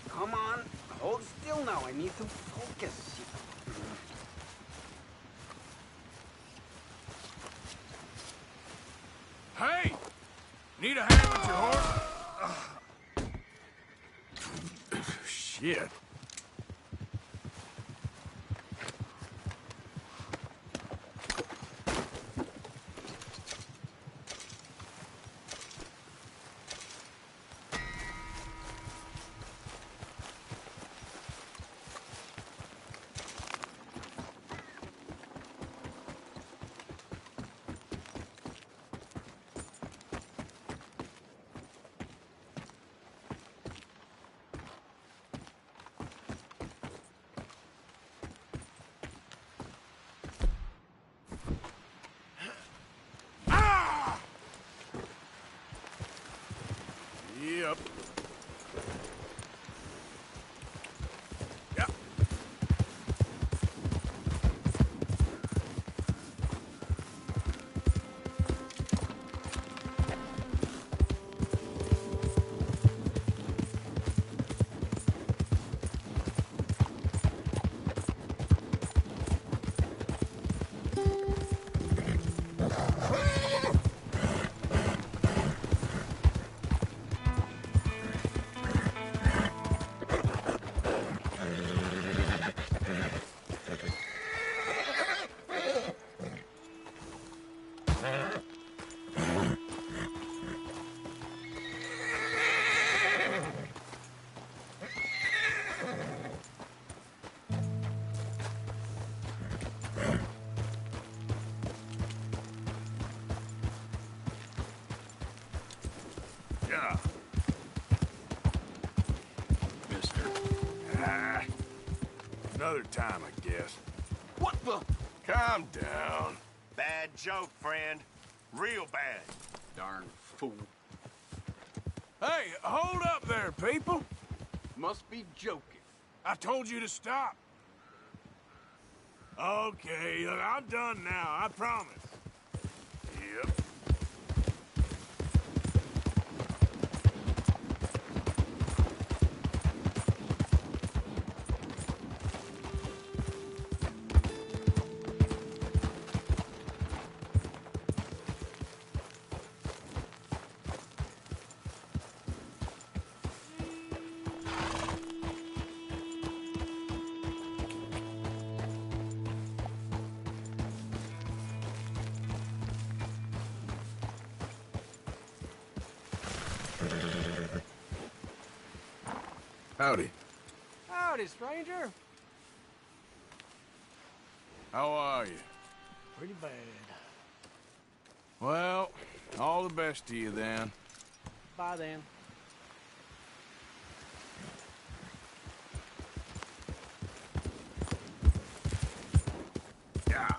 Come on. Hold still now. I need to focus. Hey! Need a hand with your horse? Shit. Yep. Yep. Yeah. Mister. Another time, I guess. What the? Calm down. Bad joke, friend. Real bad. Darn fool. Hey, hold up there, people. Must be joking. I told you to stop. Okay, look, I'm done now, I promise. Yep. Howdy. Howdy, stranger. How are you? Pretty bad. Well, all the best to you then. Bye then. Yeah.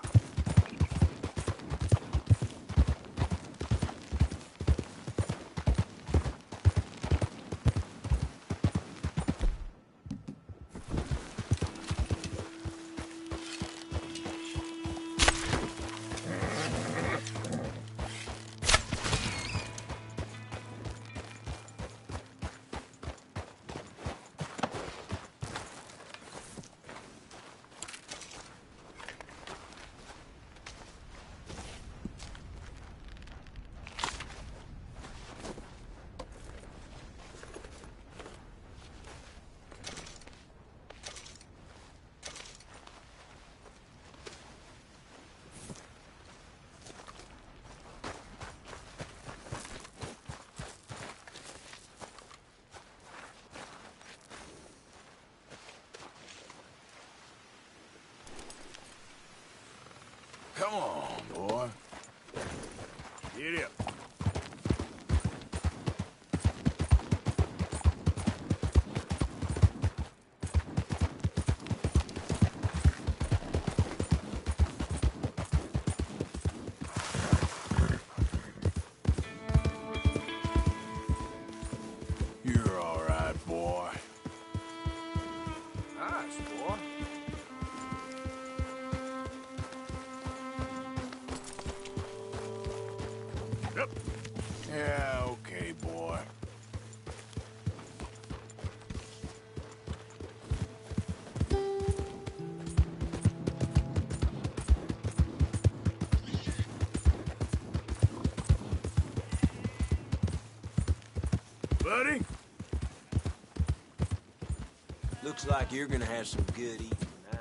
Come on, boy. Get up. You're all right, boy. Nice, boy. Yep. Yeah, okay, boy. Buddy? Looks like you're gonna have some good eating tonight.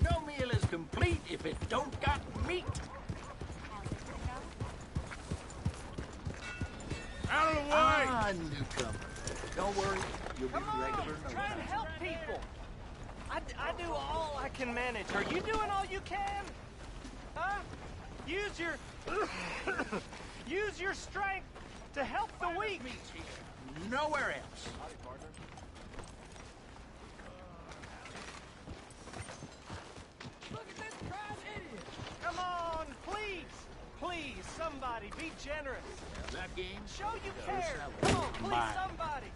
No meal is complete if it don't got meat. Out of the way! Ah, newcomer. Don't worry, you'll be regular. Try and help people. I do all I can manage. Are you doing all you can? Huh? Use your... use your strength to help the weak. Nowhere else. Look at this proud idiot. Come on, please. Please, somebody, be generous. That game? Show you care. Come on, please, somebody.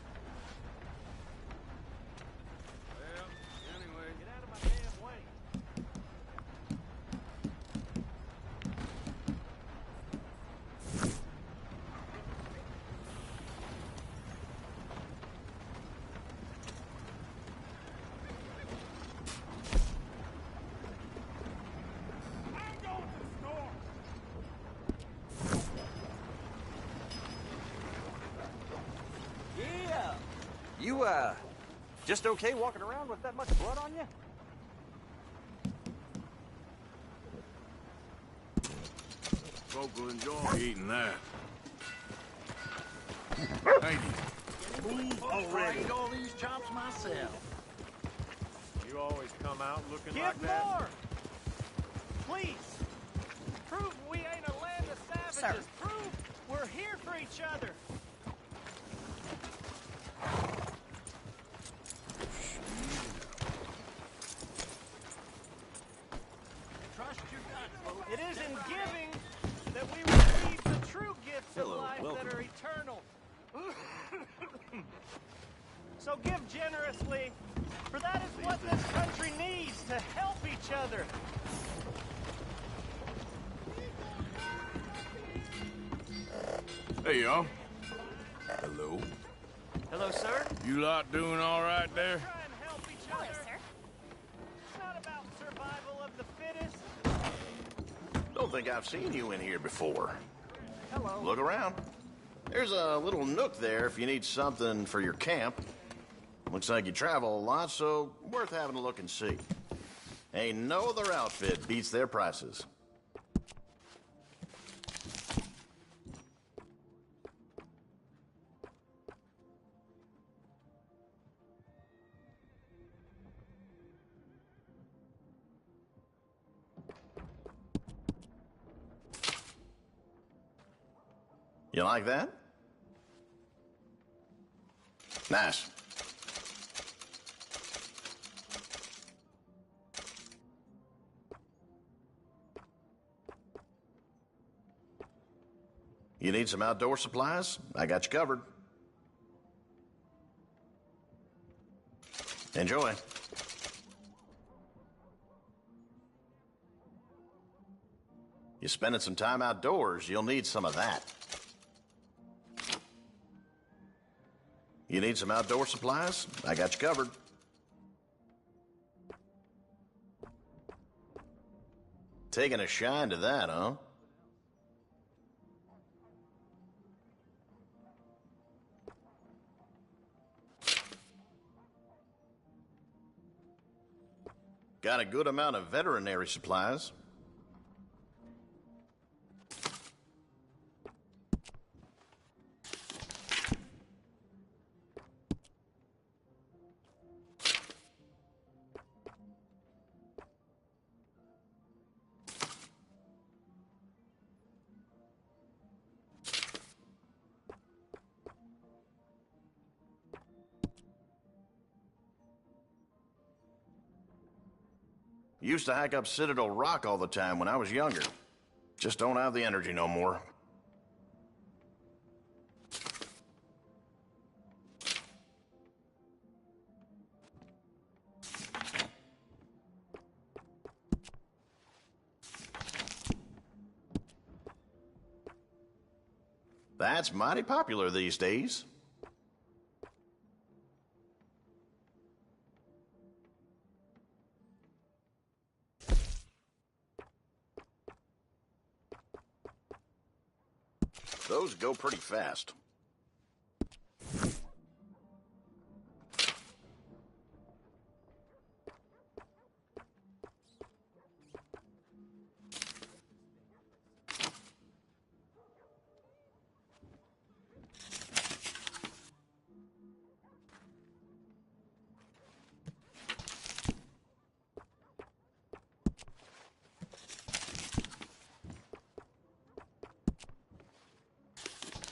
Get out of my damn way. Yeah. You, just okay walking around with that much blood on you? Folk will enjoy eating that. Thank you. Move already. Eat all these chops myself. You always come out looking Give like that. more. Please. Prove we ain't a land of savages. Prove we're here for each other. Trust your gut, folks. It is in giving that we receive the true gifts of life welcome. that are eternal. So give generously, for that is what this country needs to help each other. Hey, y'all. Hello. Hello, sir. You lot doing all right there? Try and help each other. sir. It's not about survival of the fittest. Don't think I've seen you in here before. Hello. Look around. There's a little nook there if you need something for your camp. Looks like you travel a lot, so worth having a look and see. Ain't no other outfit beats their prices. You like that? Nice. You need some outdoor supplies? I got you covered. Enjoy. You spending some time outdoors, you'll need some of that. You need some outdoor supplies? I got you covered. Taking a shine to that, huh? Got a good amount of veterinary supplies. Used to hike up Citadel Rock all the time when I was younger. Just don't have the energy no more. That's mighty popular these days. Those go pretty fast.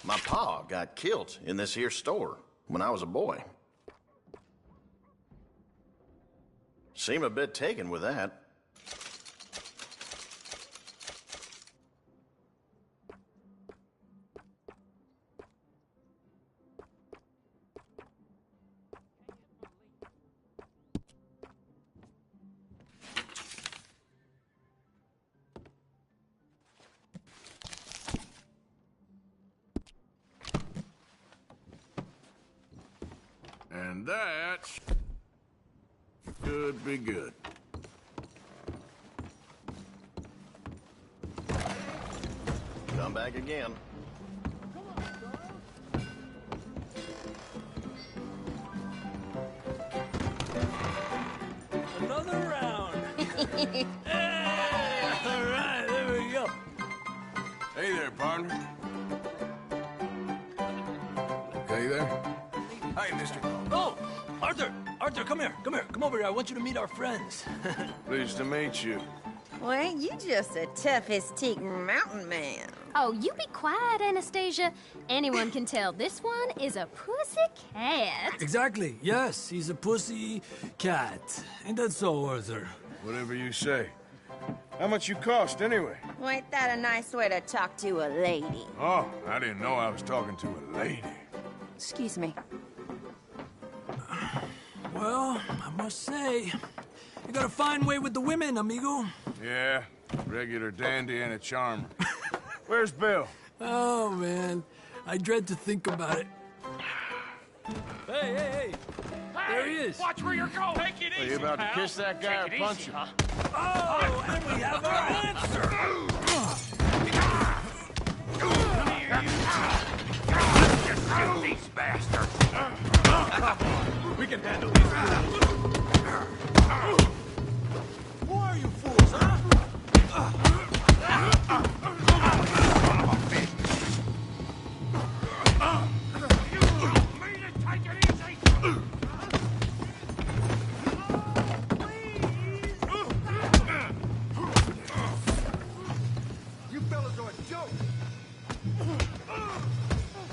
My pa got killed in this here store when I was a boy. Seem a bit taken with that. And that should be good. Come back again. Another round. Hey, all right, there we go. Hey there, partner. Okay there? Hi, mister. Oh, Arthur! Arthur, come here. Come here. Come over here. I want you to meet our friends. Pleased to meet you. Well, ain't you just a tough-as-teak mountain man? Oh, you be quiet, Anastasia. Anyone can tell this one is a pussy cat. Exactly. Yes, he's a pussy cat. Ain't that so, Arthur? Whatever you say. How much you cost, anyway? Well, ain't that a nice way to talk to a lady? Oh, I didn't know I was talking to a lady. Excuse me. Well, I must say, you got a fine way with the women, amigo. Yeah, regular dandy and a charmer. Where's Bill? Oh, man. I dread to think about it. Hey! There he is. Watch where you're going. Take it easy, Are you about to pal. kiss that guy or Take it punch easy, him? huh? Oh, and we have our answer. Just kill these bastards. Come on, we can handle these fools. Who are you fools, huh? You fellas are a joke.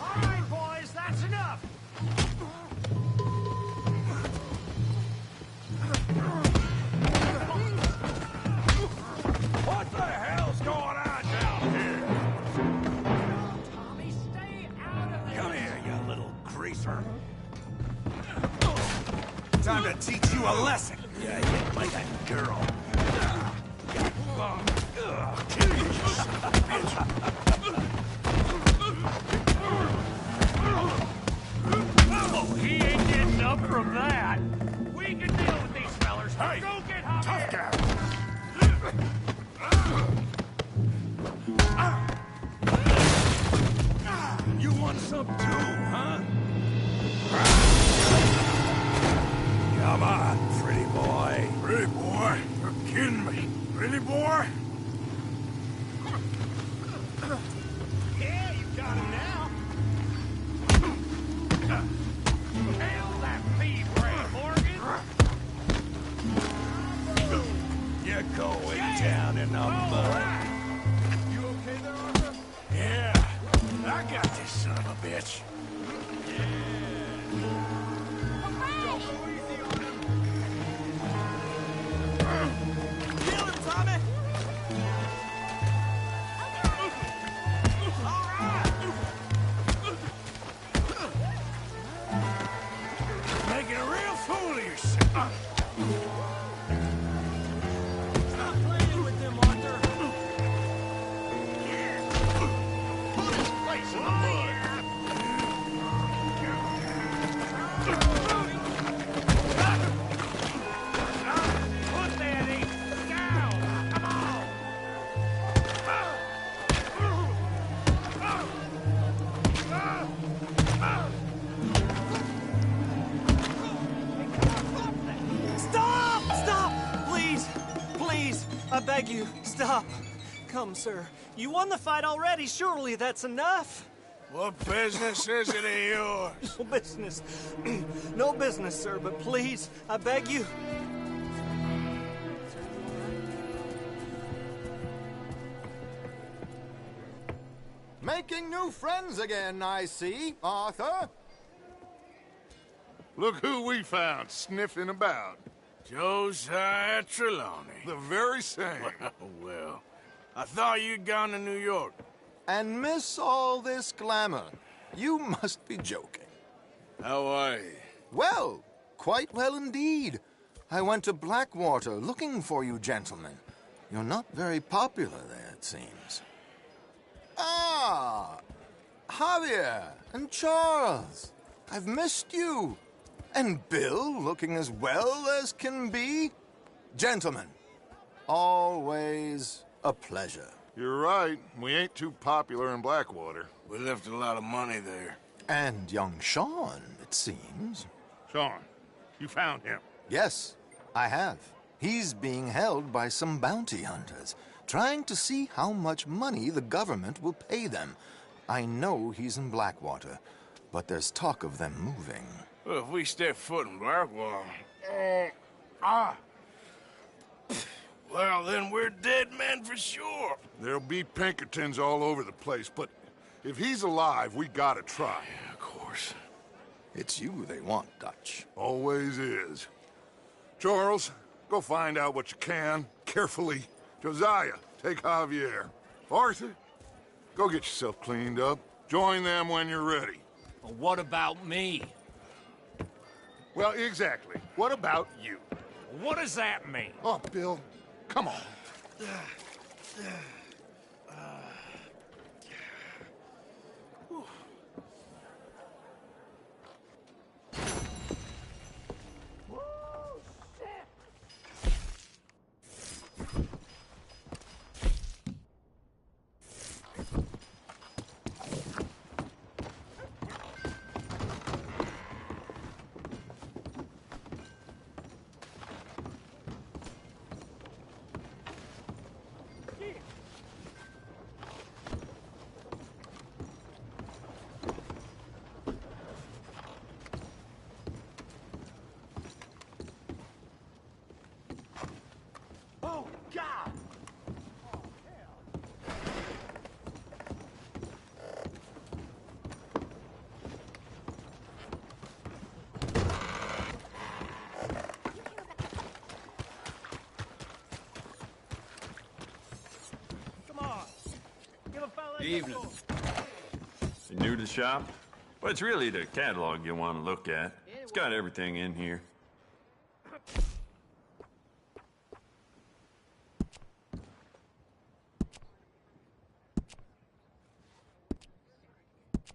All right, boys, that's enough. What the hell's going on down here? Tommy, stay out of this. Come here, you little greaser. Time to teach you a lesson. Yeah, hit like a girl. Oh, he ain't getting up from that. We can deal with these fellers. Hey, go get Javier. Tough guy. You want some too, huh? Come on, pretty boy. Pretty boy? You're kidding me. Pretty boy? Yeah, you got him now. Hell, that thief, Ray Morgan. You're going down in the mud. You okay there, Arthur? Yeah, I got this son of a bitch. Don't go easy on him. beg you, stop. Come, sir. You won the fight already. Surely that's enough. What business is it of yours? No business. No business, sir, but please, I beg you. Making new friends again, I see, Arthur. Look who we found sniffing about. Josiah Trelawney. The very same. Well, I thought you'd gone to New York. And miss all this glamour. You must be joking. How are you? Well, quite well indeed. I went to Blackwater looking for you gentlemen. You're not very popular there, it seems. Ah, Javier and Charles. I've missed you. And Bill looking as well as can be. Gentlemen, always a pleasure. You're right. We ain't too popular in Blackwater. We left a lot of money there. And young Sean, it seems. Sean, you found him? Yes, I have. He's being held by some bounty hunters, trying to see how much money the government will pay them. I know he's in Blackwater, but there's talk of them moving. Well, if we step foot in Blackwater... Well, then we're dead men for sure. There'll be Pinkertons all over the place, but if he's alive, we gotta try. Yeah, of course. It's you they want, Dutch. Always is. Charles, go find out what you can, carefully. Josiah, take Javier. Arthur, go get yourself cleaned up. Join them when you're ready. Well, what about me? Well, exactly. What about you? What does that mean? Oh, Bill, come on. Oh, God! Come on. Give a fella Evening. You new to the shop? Well, it's really the catalog you want to look at. It's got everything in here.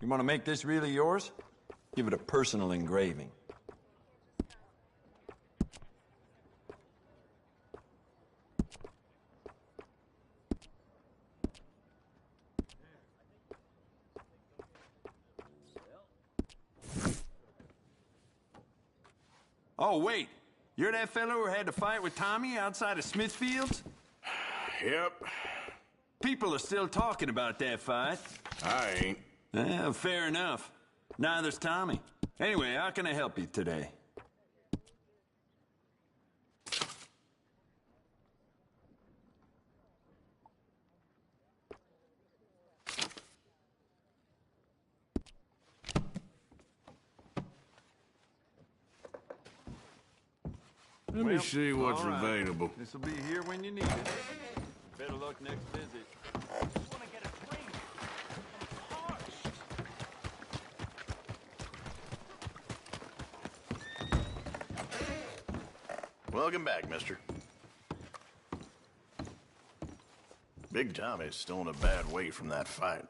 You want to make this really yours? Give it a personal engraving. Oh, wait. You're that fellow who had to fight with Tommy outside of Smithfield's? Yep. People are still talking about that fight. I ain't. Fair enough. Neither's Tommy. Anyway, how can I help you today? Let me see what's all right. available. This'll be here when you need it. Better luck next visit. Welcome back, mister. Big Tommy's still in a bad way from that fight.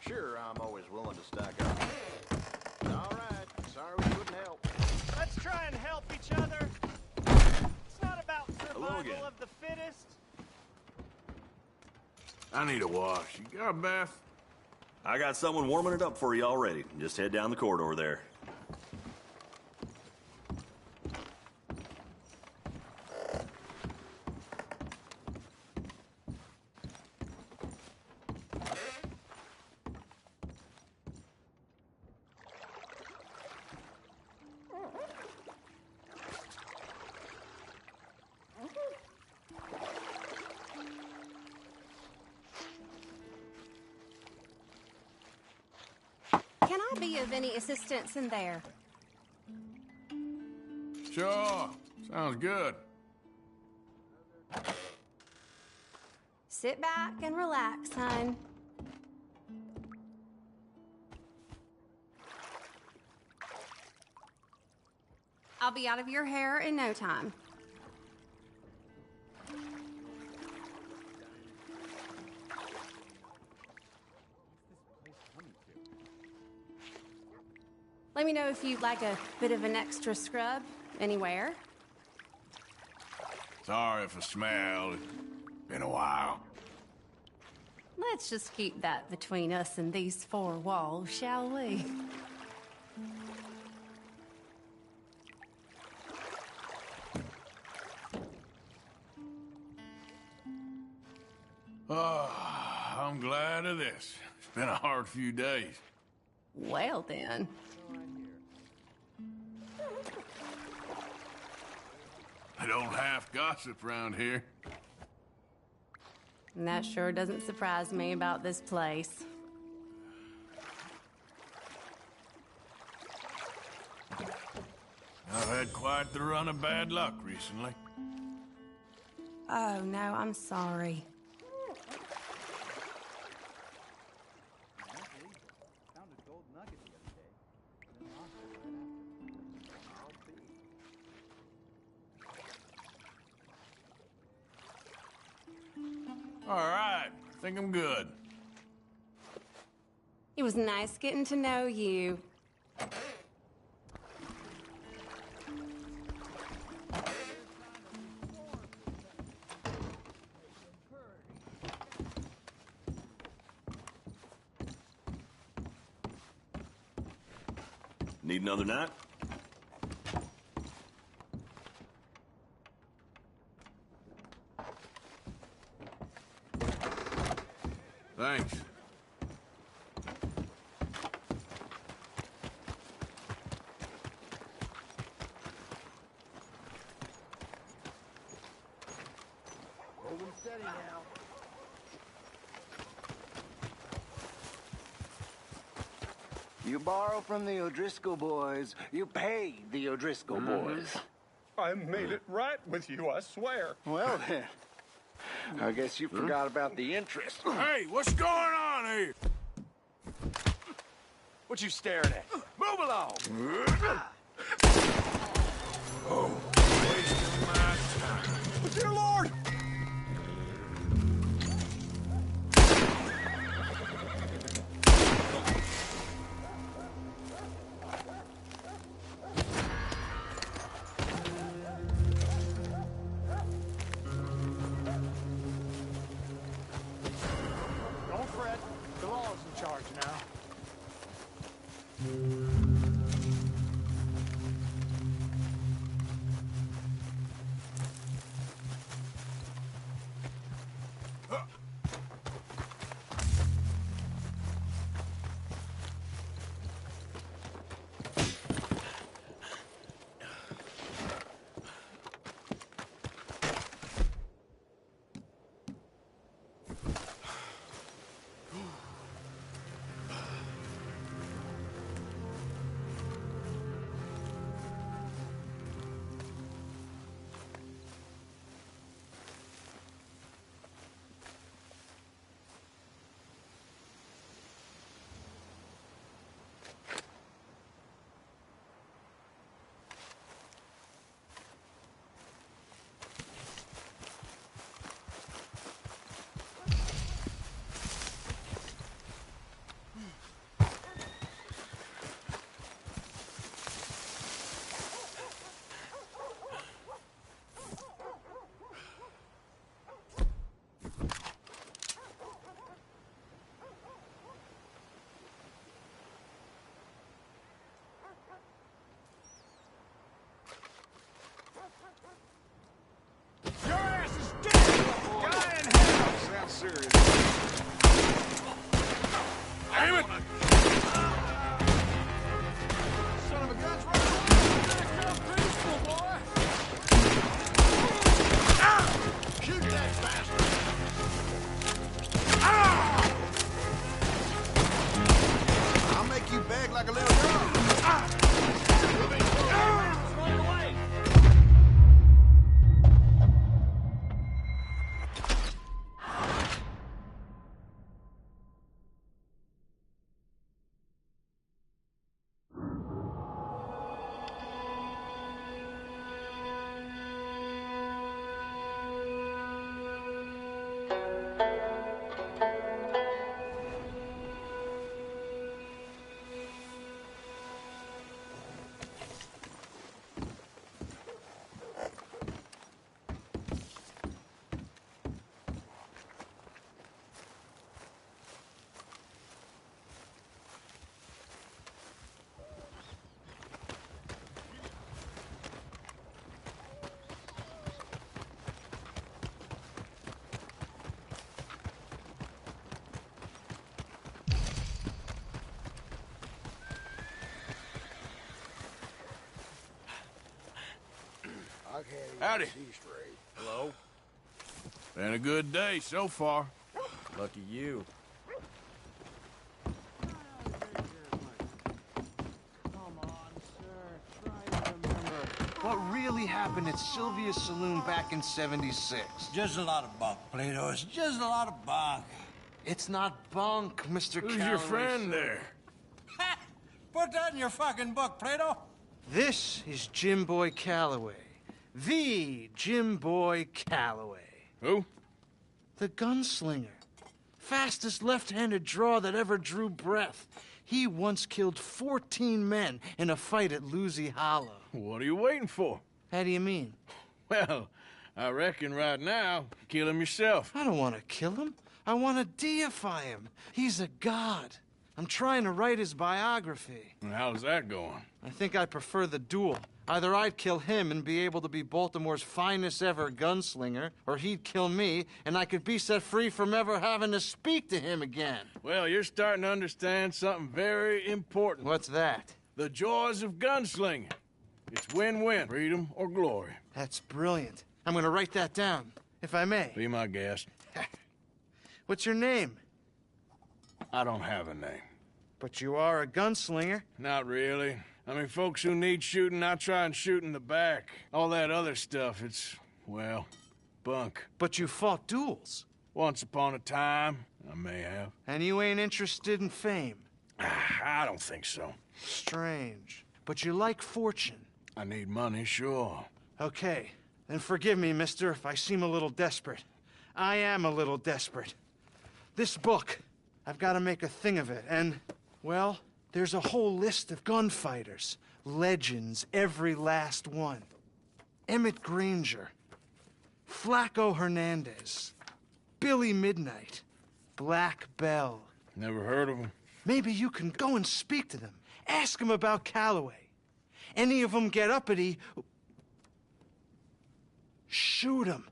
Sure, I'm always willing to stack up. All right, sorry we couldn't help. Let's try and help each other. It's not about survival of the fittest. I need a wash. You got a bath? I got someone warming it up for you already. Just head down the corridor there. Can I be of any assistance in there? Sure. Sounds good. Sit back and relax, hon. I'll be out of your hair in no time. Let me know if you'd like a bit of an extra scrub anywhere. Sorry for smell. It's been a while. Let's just keep that between us and these four walls, shall we? Oh, I'm glad of this. It's been a hard few days. Well, then. I don't half gossip around here. And that sure doesn't surprise me about this place. I've had quite the run of bad luck recently. Oh, no, I'm sorry. All right, I think I'm good. It was nice getting to know you. Need another nap? Thanks. Hold them steady now. You borrow from the O'Driscoll boys, you pay the O'Driscoll boys. I made it right with you, I swear. Well then, I guess you forgot about the interest. Hey, what's going on here? What you staring at? Move along! Oh, wasting my time. Dear Lord! Don't fret. The law's in charge now. serious. Damn it! Son of a gun's right. Come peaceful, boy. Shoot that bastard. I'll make you beg like a little girl. Run away. Howdy. Hello. Been a good day so far. Lucky you. What really happened at Sylvia's Saloon back in '76? Just a lot of bunk, Plato. It's just a lot of bunk. It's not bunk, Mr. Who's Calloway, your friend sir. there? Ha! Put that in your fucking book, Plato. This is Jim Boy Calloway. The Jim Boy Calloway. Who? The gunslinger. Fastest left-handed draw that ever drew breath. He once killed 14 men in a fight at Lucy Hollow. What are you waiting for? How do you mean? Well, I reckon right now, kill him yourself. I don't want to kill him. I want to deify him. He's a god. I'm trying to write his biography. And how's that going? I think I prefer the duel. Either I'd kill him and be able to be Baltimore's finest ever gunslinger, or he'd kill me and I could be set free from ever having to speak to him again. Well, you're starting to understand something very important. What's that? The joys of gunslinging. It's win-win, freedom or glory. That's brilliant. I'm going to write that down, if I may. Be my guest. What's your name? I don't have a name. But you are a gunslinger. Not really. I mean, folks who need shooting, I try and shoot in the back. All that other stuff, it's, well, bunk. But you fought duels. Once upon a time, I may have. And you ain't interested in fame? I don't think so. Strange. But you like fortune. I need money, sure. Okay. Then forgive me, mister, if I seem a little desperate. I am a little desperate. This book, I've got to make a thing of it, and, well, there's a whole list of gunfighters. Legends, every last one. Emmett Granger, Flaco Hernandez, Billy Midnight, Black Bell. Never heard of them. Maybe you can go and speak to them. Ask them about Calloway. Any of them get uppity, shoot them.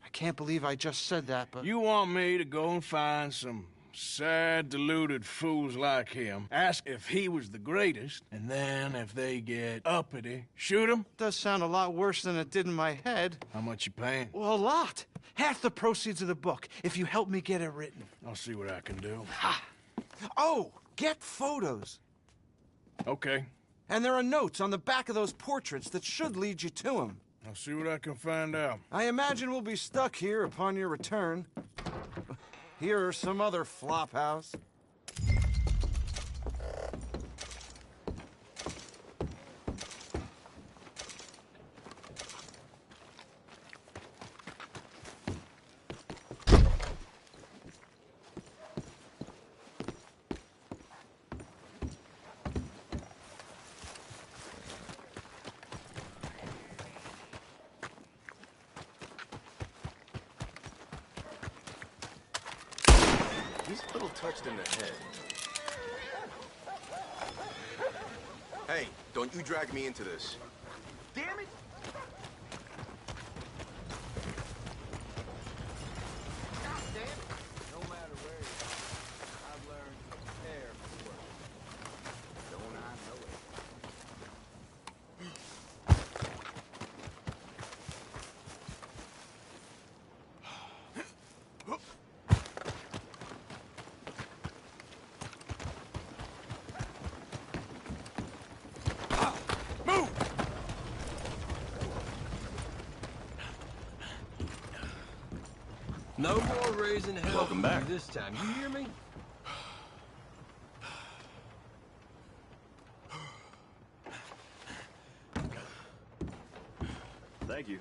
I can't believe I just said that, but... You want me to go and find some sad, deluded fools like him, ask if he was the greatest, and then if they get uppity, shoot him? Does sound a lot worse than it did in my head. How much you paying? Well, a lot. Half the proceeds of the book, if you help me get it written. I'll see what I can do. Ha! Oh, get photos. Okay. And there are notes on the back of those portraits that should lead you to him. I'll see what I can find out. I imagine we'll be stuck here upon your return. Here are some other flophouse. He's a little touched in the head. Hey, don't you drag me into this. Damn it! God damn it. No more raising hell Welcome for back. you this time. You hear me? Thank you.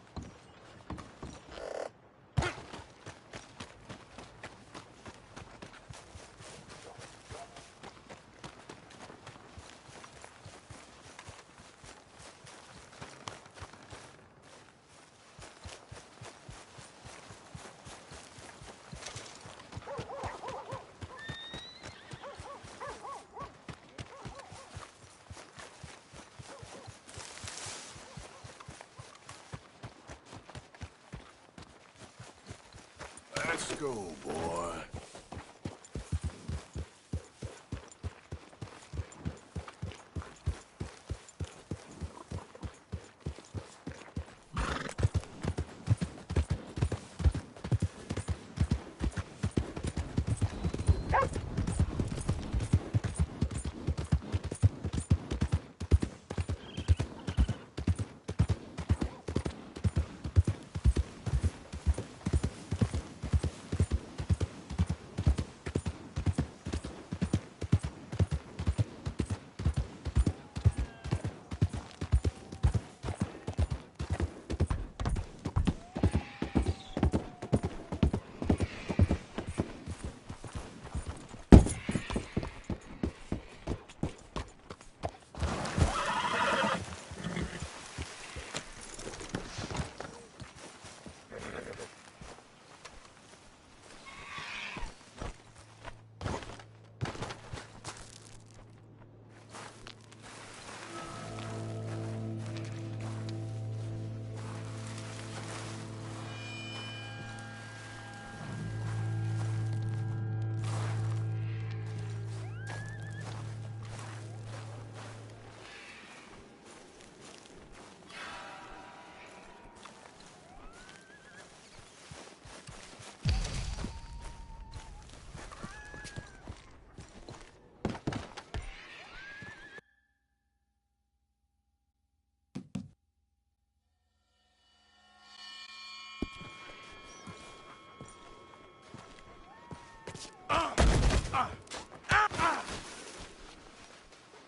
Let's go, boy.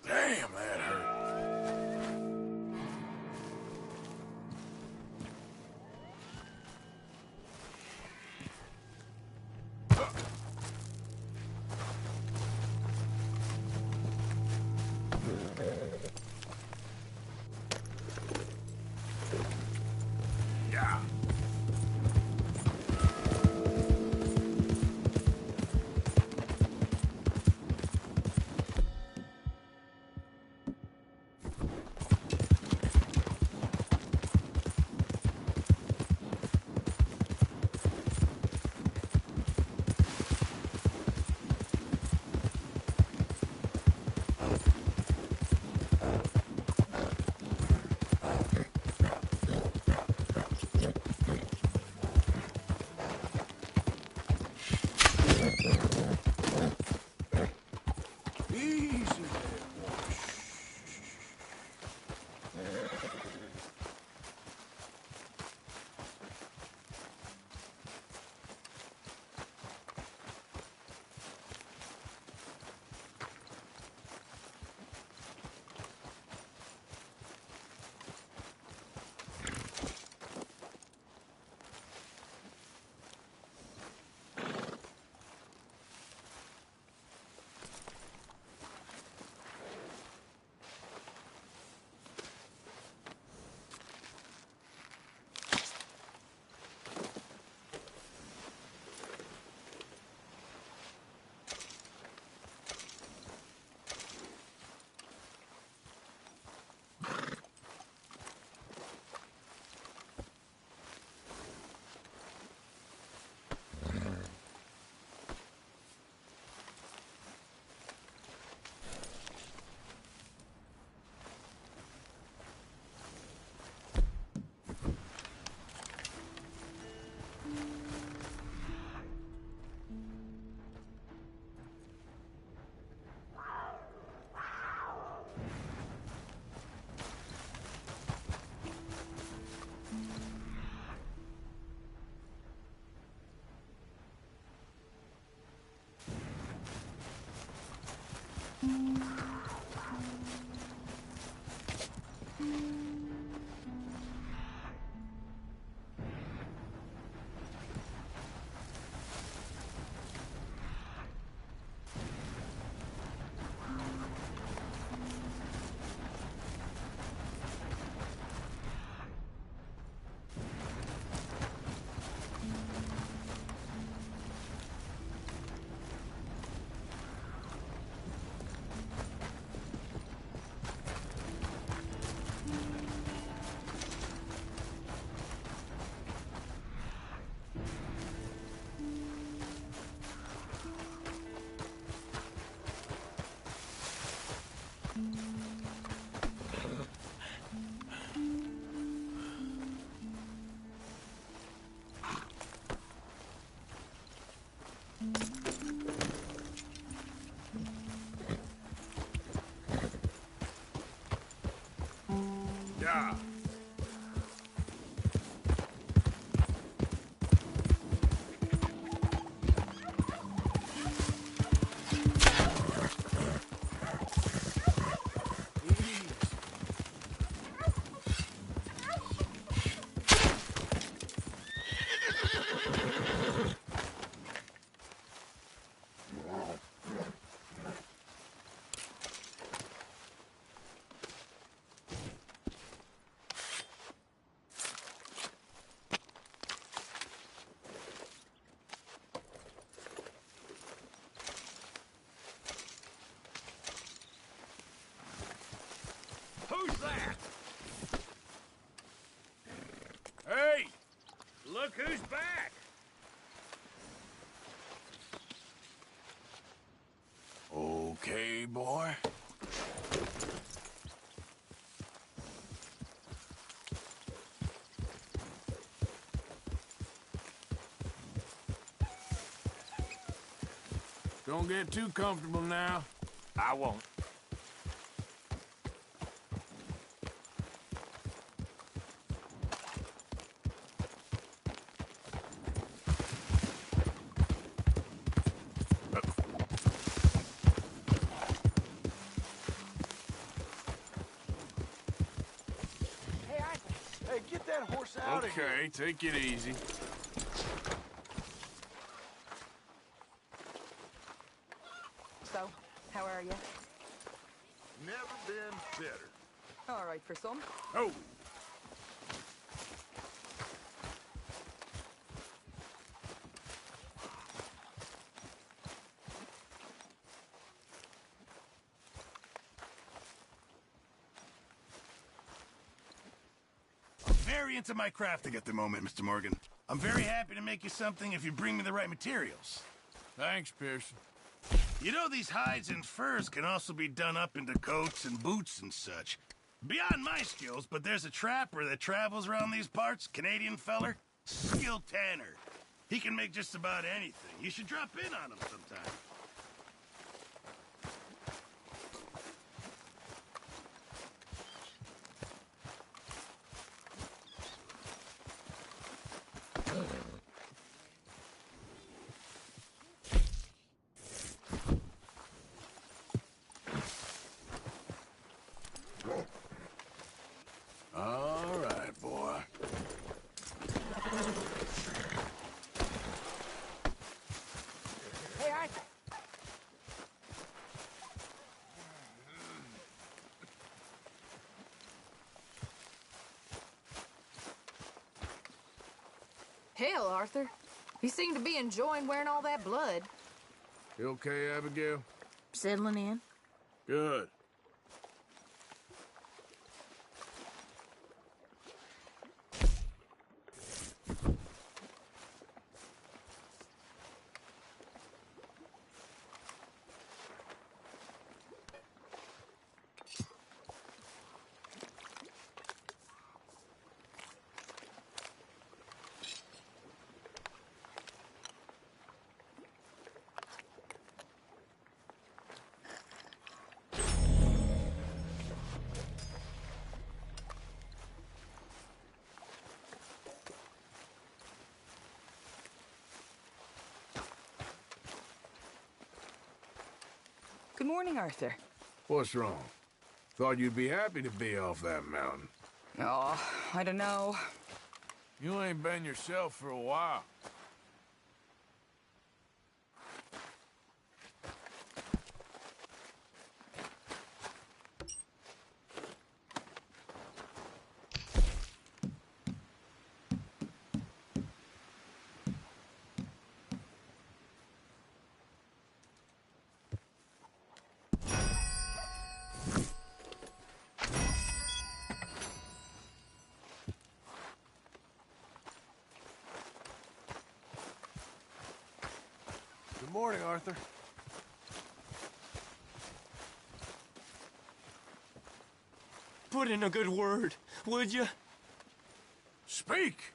Damn, that hurt. Yeah. Yeah. Who's that? Hey! Look who's back! Okay, boy. Don't get too comfortable now. I won't. Hey, get that horse out of here. Okay, take it easy. So, how are you? Never been better. All right for some. Oh! Very into my crafting at the moment, Mr. Morgan. I'm very happy to make you something if you bring me the right materials. Thanks, Pearson. You know, these hides and furs can also be done up into coats and boots and such. Beyond my skills, but there's a trapper that travels around these parts, Canadian feller, skilled tanner. He can make just about anything. You should drop in on him sometime. All right, boy. Hey, Arthur. Hell, Arthur. You seem to be enjoying wearing all that blood. You okay, Abigail? Settling in. Good. Good morning, Arthur. What's wrong? Thought you'd be happy to be off that mountain. Oh, I don't know. You ain't been yourself for a while. Good morning, Arthur. Put in a good word, would you? Speak!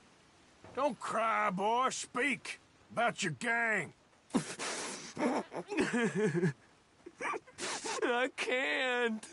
Don't cry, boy. Speak about your gang. I can't.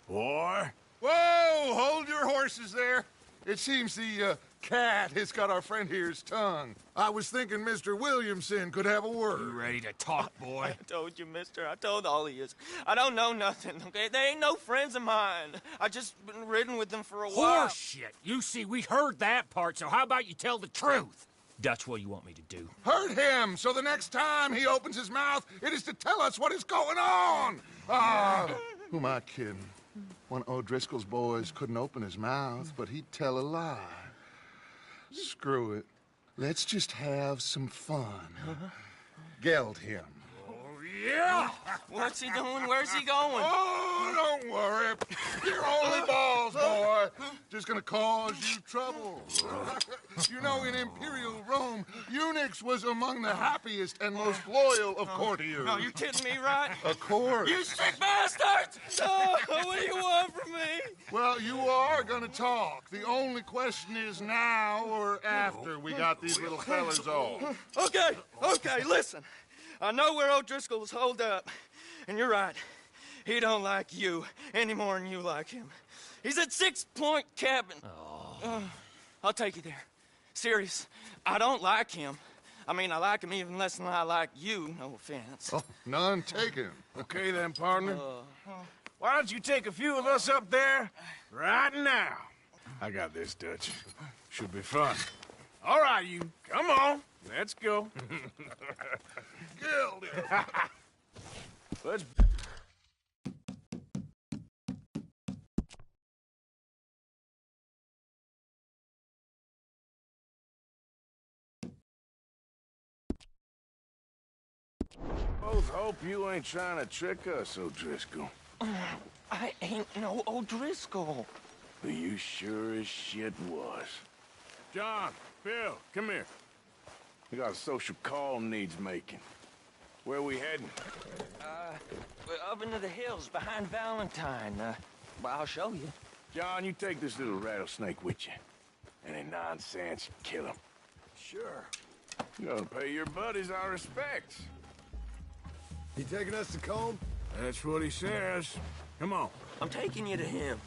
Boy. Whoa! Hold your horses there. It seems the cat has got our friend here's tongue. I was thinking Mr. Williamson could have a word. You ready to talk, boy? I told you, mister. I told all of you. I don't know nothing, okay? They ain't no friends of mine. I just been ridden with them for a while. Horseshit. You see, we heard that part, so how about you tell the truth? Dutch, what do you want me to do? Hurt him, so the next time he opens his mouth, it is to tell us what is going on. Who am I kidding? One of O'Driscoll's boys couldn't open his mouth, but he'd tell a lie. Screw it. Let's just have some fun. Geld him. Yeah! What's he doing? Where's he going? Oh, don't worry. You're only balls, boy. Just gonna cause you trouble. You know, in Imperial Rome, eunuchs was among the happiest and most loyal of courtiers. No, you kidding me, right? Of course. You sick bastards! Oh, what do you want from me? Well, you are gonna talk. The only question is now or after we got these little fellas off. Okay, listen. I know where O'Driscoll's holed up, and you're right. He don't like you any more than you like him. He's at 6 Point Cabin. I'll take you there. Serious. I don't like him. I mean, I like him even less than I like you, no offense. Oh, none taken. Okay then, partner. Why don't you take a few of us up there right now? I got this, Dutch. Should be fun. All right, you. Come on. Let's go. Killed him. Let's... Both hope you ain't trying to trick us, O'Driscoll. I ain't no O'Driscoll. But you sure as shit was. John, Bill, come here. We got a social call needs making. Where we heading? We're up into the hills behind Valentine. Well, I'll show you. John, you take this little rattlesnake with you. Any nonsense, kill him. Sure. You gotta pay your buddies our respects. He taking us to Combe? That's what he says. Come on. I'm taking you to him.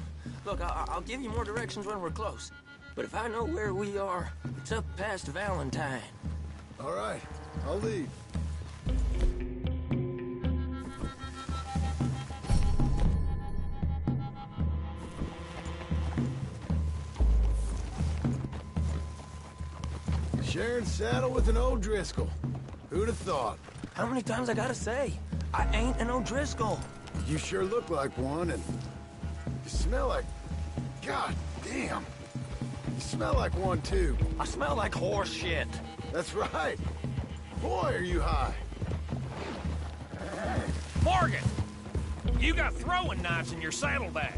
Look, I'll give you more directions when we're close. But if I know where we are, it's up past Valentine. All right, I'll lead. Sharing saddle with an O'Driscoll. Who'd have thought? How many times I gotta say? I ain't an O'Driscoll. You sure look like one, and you smell like... God damn. You smell like one, too. I smell like horse shit. That's right. Boy, are you high. Morgan! You got throwing knives in your saddlebag.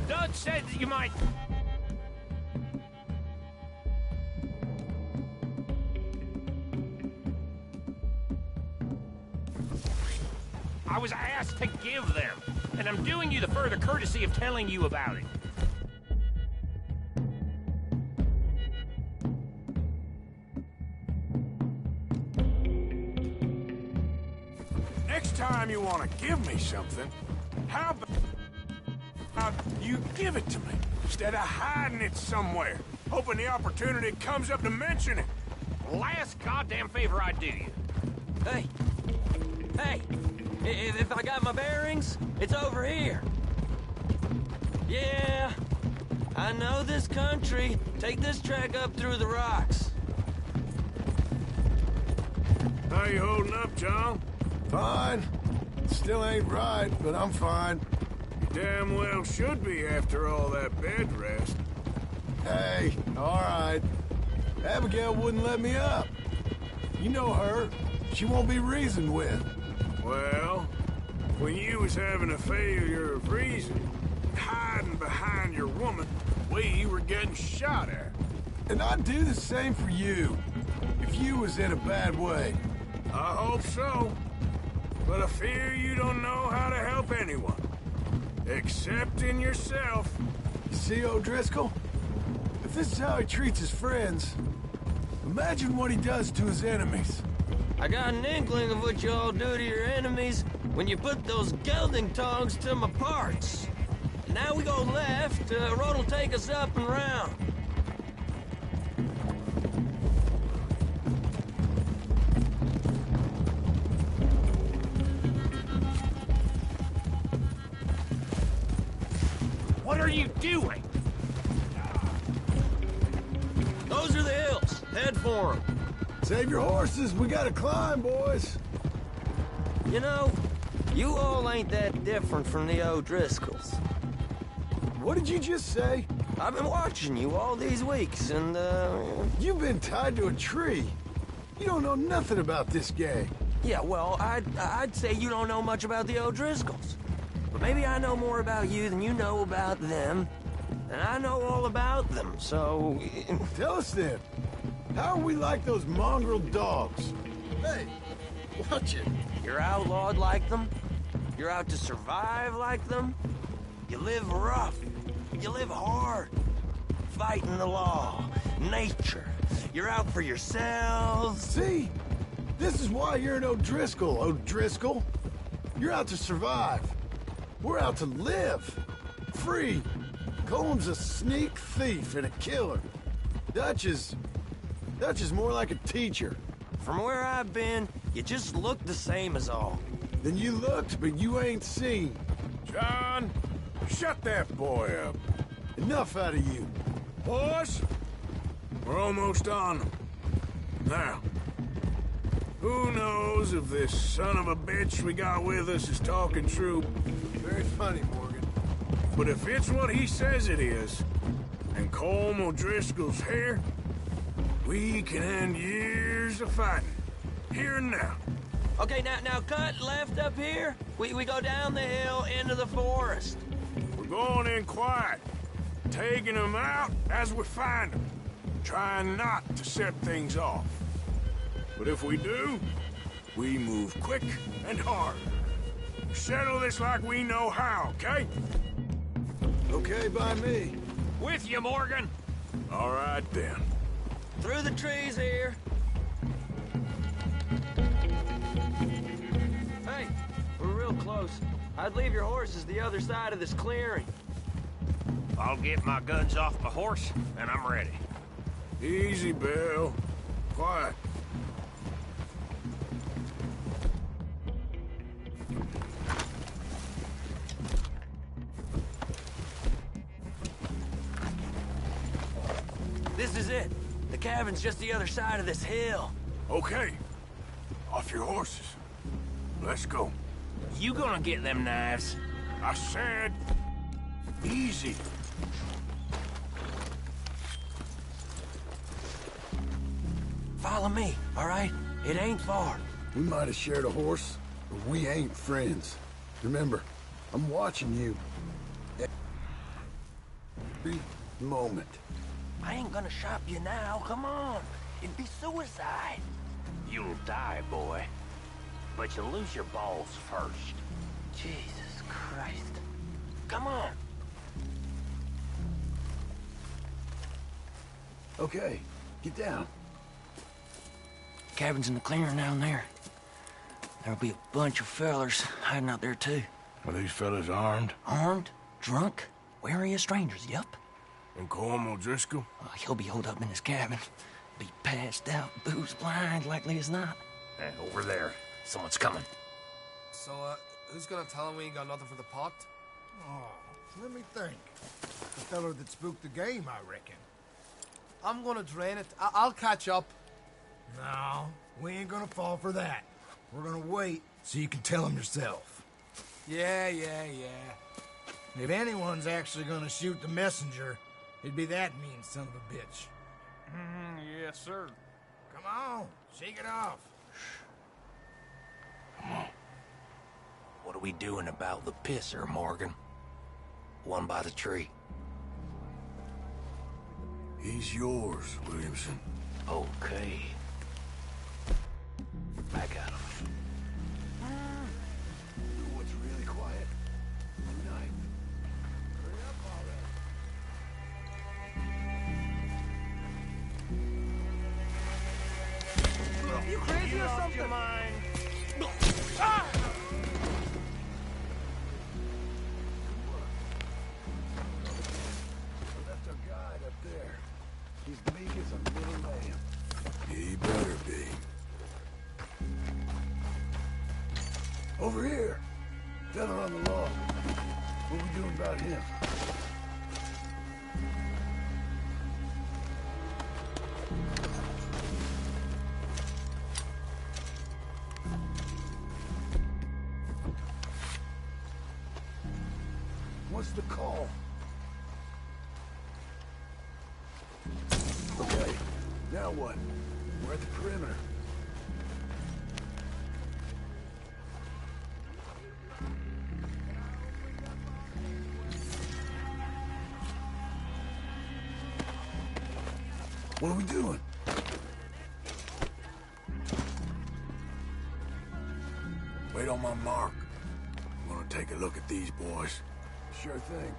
Dutch said that you might... I was asked to give them, and I'm doing you the further courtesy of telling you about it. Next time you want to give me something, how about you give it to me instead of hiding it somewhere, hoping the opportunity comes up to mention it? Last goddamn favor I do you. Hey! Hey! If I got my bearings, it's over here. Yeah, I know this country. Take this track up through the rocks. How you holding up, John? Fine. Still ain't right, but I'm fine. You damn well should be after all that bed rest. Hey, all right. Abigail wouldn't let me up. You know her. She won't be reasoned with. Well, when you was having a failure of reason, hiding behind your woman, we were getting shot at. And I'd do the same for you, if you was in a bad way. I hope so. But I fear you don't know how to help anyone. Except in yourself. You see, O'Driscoll? If this is how he treats his friends, imagine what he does to his enemies. I got an inkling of what you all do to your enemies when you put those gelding tongs to my parts. Now we go left, road will take us up and round. What are you doing? Those are the hills. Head for them. Save your horses. We gotta climb, boys. You know, you all ain't that different from the O'Driscolls. What did you just say? I've been watching you all these weeks, and, You've been tied to a tree. You don't know nothing about this gang. Yeah, well, I'd say you don't know much about the O'Driscolls. But maybe I know more about you than you know about them. And I know all about them, so... Tell us then. How are we like those mongrel dogs? Hey, watch it. You're outlawed like them. You're out to survive like them. You live rough. You live hard. Fighting the law. Nature. You're out for yourselves. See? This is why you're an O'Driscoll, O'Driscoll. You're out to survive. We're out to live. Free. Coleman's a sneak thief and a killer. Dutch is more like a teacher. From where I've been, you just look the same as all. Then you looked, but you ain't seen. John, shut that boy up. Enough out of you. Boys, we're almost on them. Now, who knows if this son of a bitch we got with us is talking true? Very funny, Morgan. But if it's what he says it is, and Colm O'Driscoll's here, we can end years of fighting, here and now. Okay, now cut left up here. We go down the hill into the forest. We're going in quiet, taking them out as we find them, trying not to set things off. But if we do, we move quick and hard. Settle this like we know how, okay? Okay by me. With you, Morgan. All right, then. Through the trees here. Hey, we're real close. I'd leave your horses the other side of this clearing. I'll get my guns off my horse, and I'm ready. Easy, Bill. Quiet. This is it. The cabin's just the other side of this hill. Okay. Off your horses. Let's go. You gonna get them knives? I said, easy. Follow me, all right? It ain't far. We might have shared a horse, but we ain't friends. Remember, I'm watching you. Every moment. I ain't gonna shop you now, come on. It'd be suicide. You'll die, boy. But you'll lose your balls first. Jesus Christ. Come on. Okay, get down. Cabin's in the clearing down there. There'll be a bunch of fellers hiding out there, too. Are these fellas armed? Armed? Drunk? Wary of strangers, yup. And Colm O'Driscoll? He'll be holed up in his cabin. Be passed out, booze blind, likely as not. Over there. Someone's coming. So, who's gonna tell him we ain't got nothing for the pot? Oh, let me think. The feller that spooked the game, I reckon. I'm gonna drain it. I'll catch up. No, we ain't gonna fall for that. We're gonna wait so you can tell him yourself. Yeah. If anyone's actually gonna shoot the messenger, it'd be that mean son of a bitch. Yes, sir. Come on, shake it off. Come on. What are we doing about the pisser, Morgan? One by the tree. He's yours, Williamson. Okay. Back at him. What's really quiet? Night. Hurry up already. You crazy or something? Your mind. Ah! Left our guide up there. He's meek as a little lamb. He better be. Over here. Feather on the log. What are we doing about him? What's the call? Okay, now what? We're at the perimeter. What are we doing? Wait on my mark. I'm gonna take a look at these boys. Sure thing.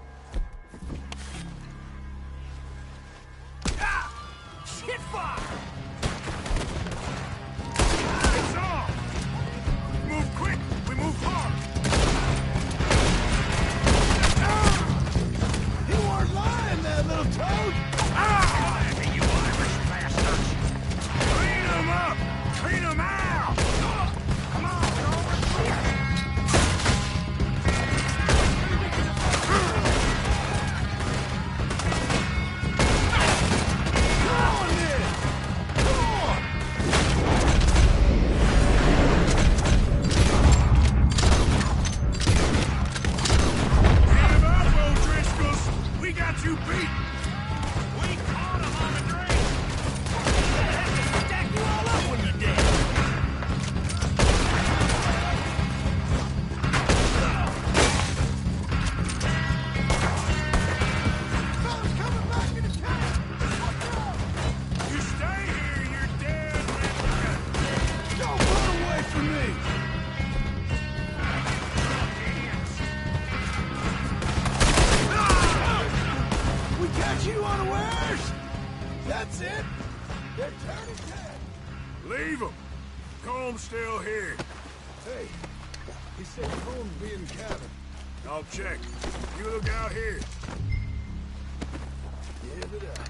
Ah! Shit fire! It's on! We move quick! We move hard! Ah! You weren't lying, that little toad! Ah! You Irish bastards! Clean them up! Clean them out! Come on, you beat! We caught him on the drain! They stack you all up when you're dead! Fellas coming back in the camp! You stay here, you're dead, man! Don't run away from me! We catch you unawares! That's it! They're turning dead! Leave him! Comb's still here. Hey, he said Combs be in the cabin. I'll check. You look out here. Give it up.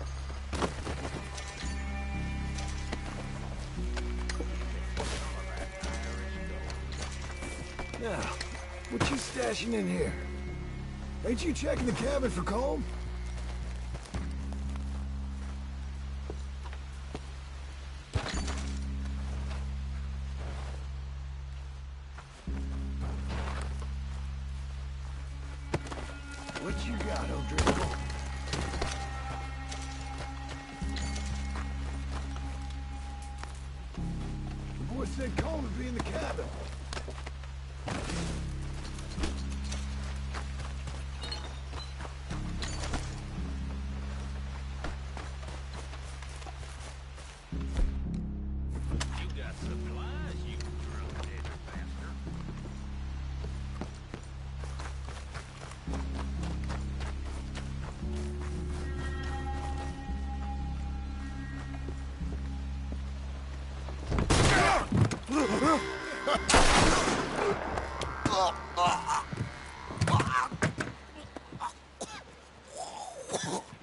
Now, what you stashing in here? Ain't you checking the cabin for Colm? What you got, O'Driscoll? The boy said Colm would be in the cabin.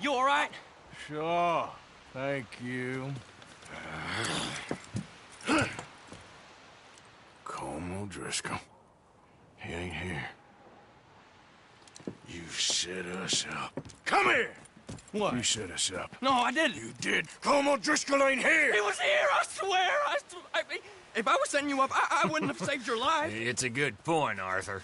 You all right? Sure. Thank you. O'Driscoll. He ain't here. You set us up. Come here! What? You set us up. No, I didn't. You did. Colm O'Driscoll ain't here! He was here, I swear! If I was setting you up, I wouldn't have saved your life. It's a good point, Arthur.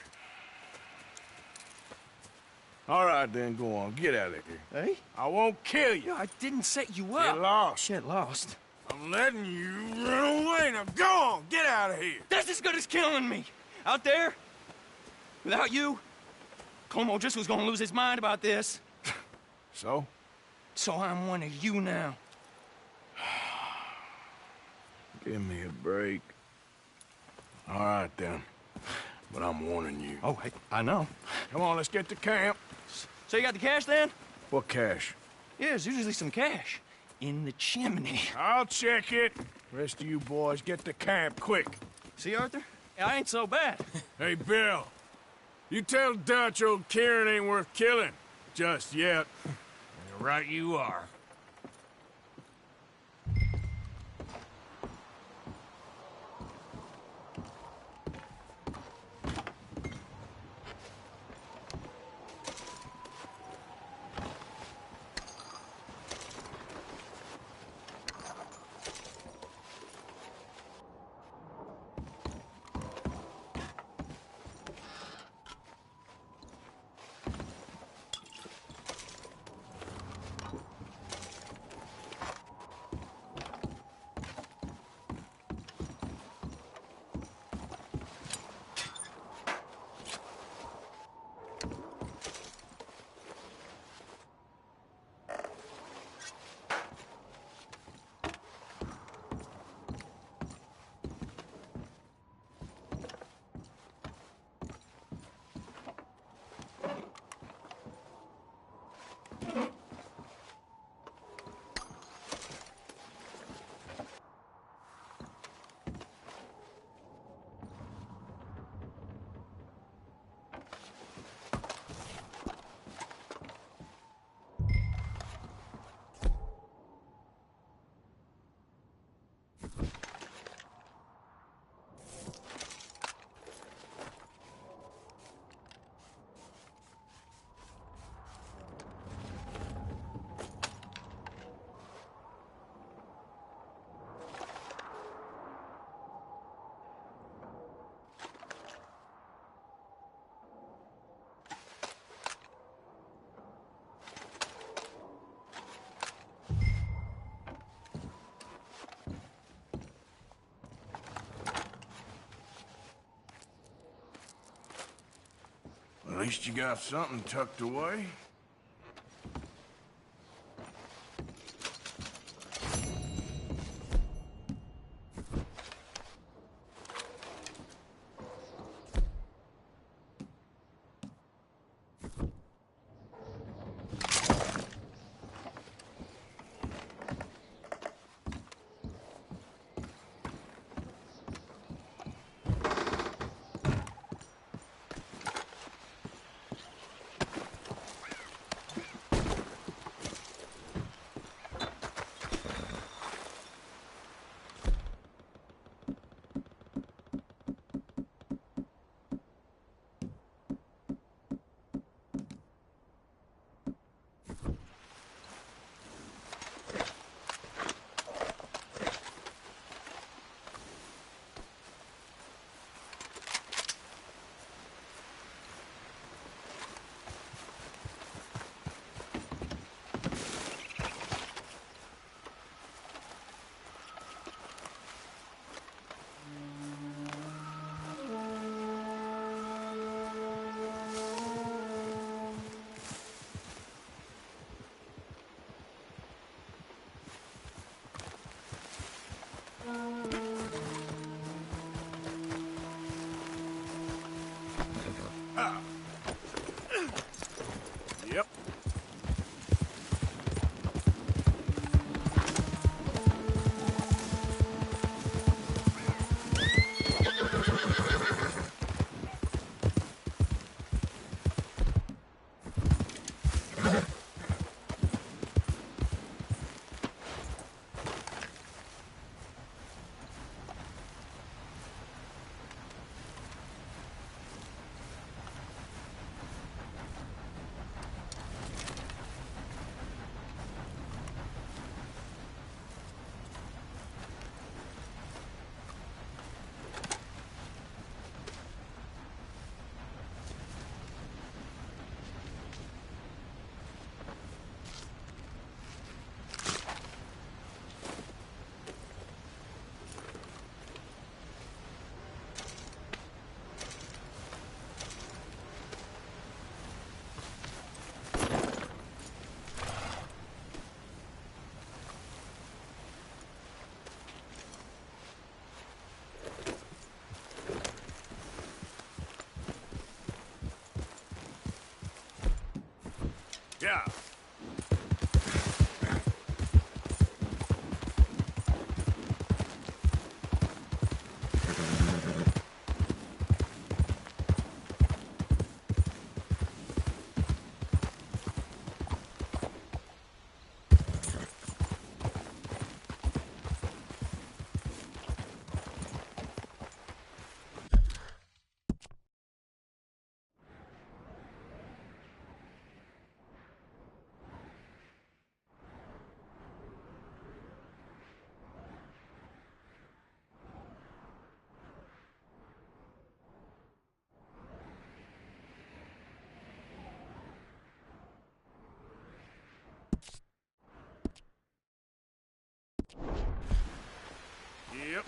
All right, then, go on. Get out of here. Hey? I won't kill you. I didn't set you up. Get lost. Get lost. I'm letting you run away. Now go on. Get out of here. That's as good as killing me. Out there, without you, Colm O'Driscoll's gonna lose his mind about this. So? So I'm one of you now. Give me a break. All right, then. But I'm warning you. Oh, hey, I know. Come on, let's get to camp. So you got the cash, then? What cash? Yeah, there's usually some cash. In the chimney. I'll check it. Rest of you boys, get to camp, quick. See, Arthur? I ain't so bad. Hey, Bill. You tell Dutch old Kieran ain't worth killing. Just yet. Right you are. At least you got something tucked away. Yep. job. Yep.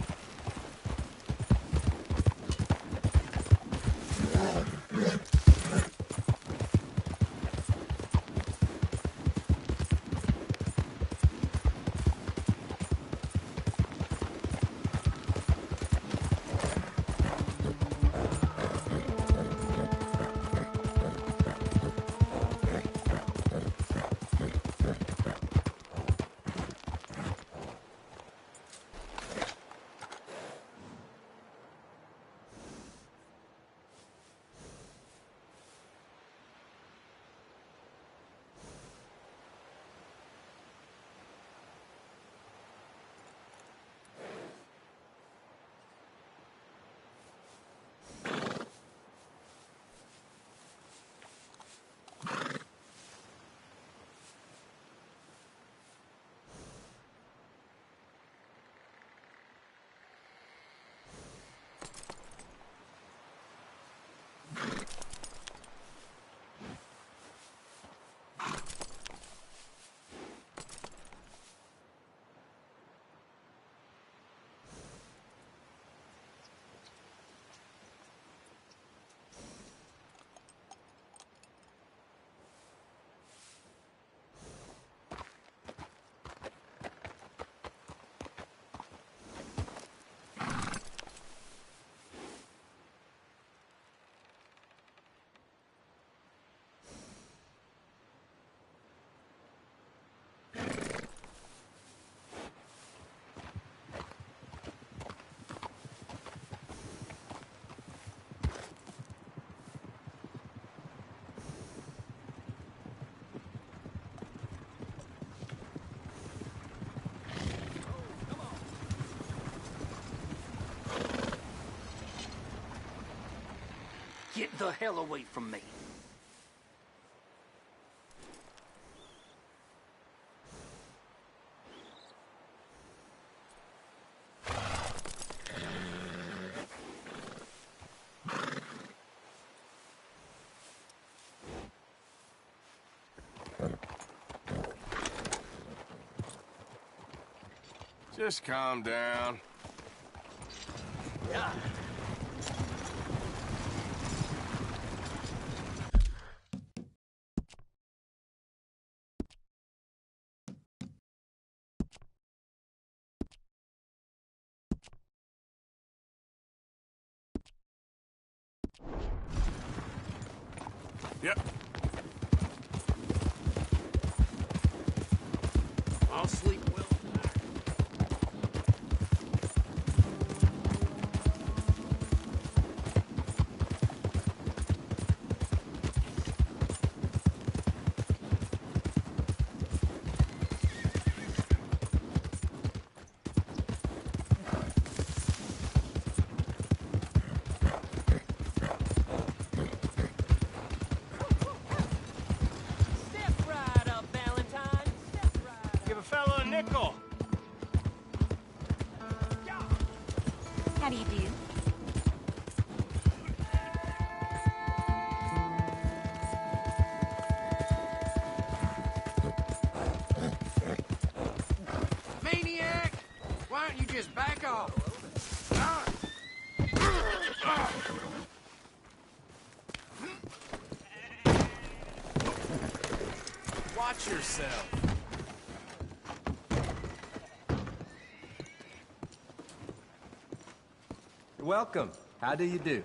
Get the hell away from me. Just calm down. Yeah. Yep. I'll sleep well. Nickel. How do you do? Maniac! Why don't you just back off? Watch yourself. Welcome. How do you do?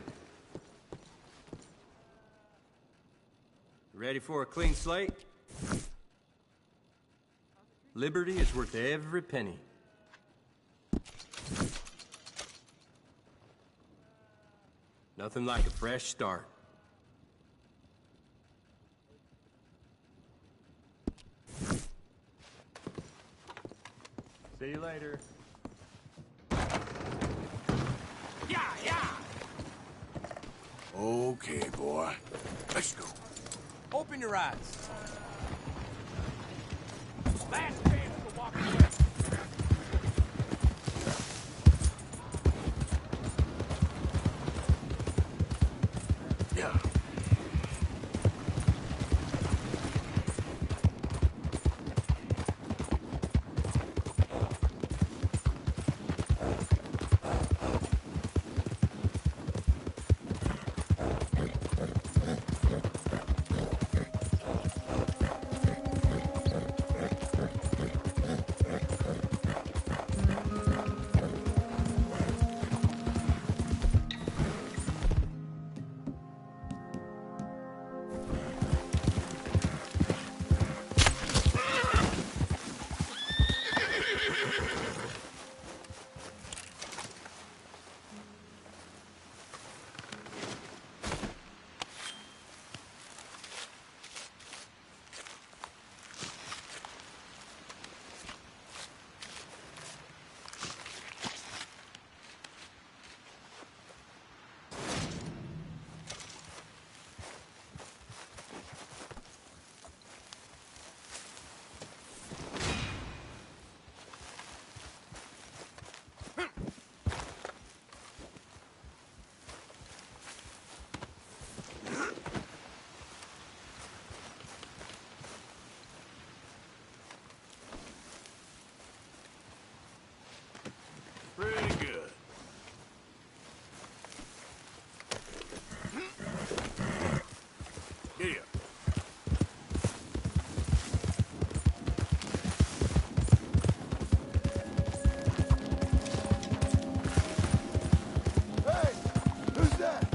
Ready for a clean slate? Liberty is worth every penny. Nothing like a fresh start. See you later. Okay, boy. Let's go. Open your eyes. Last chance to walk away. Yeah. Pretty good. Here. Hey! Who's that?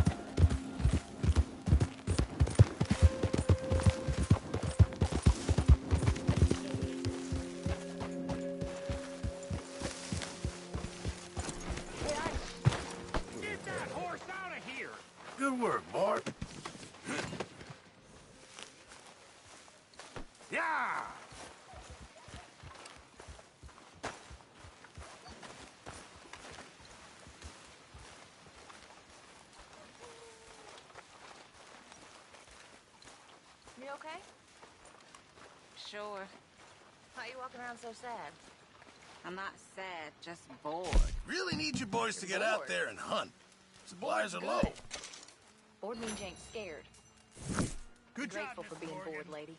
Get that horse out of here! Good work, Bart. Yeah! You okay? Sure. Why are you walking around so sad? I'm not sad, just bored. Really need you boys to get out there and hunt. Supplies are low. Bored means you ain't scared. Good job, Grateful for being bored, lady.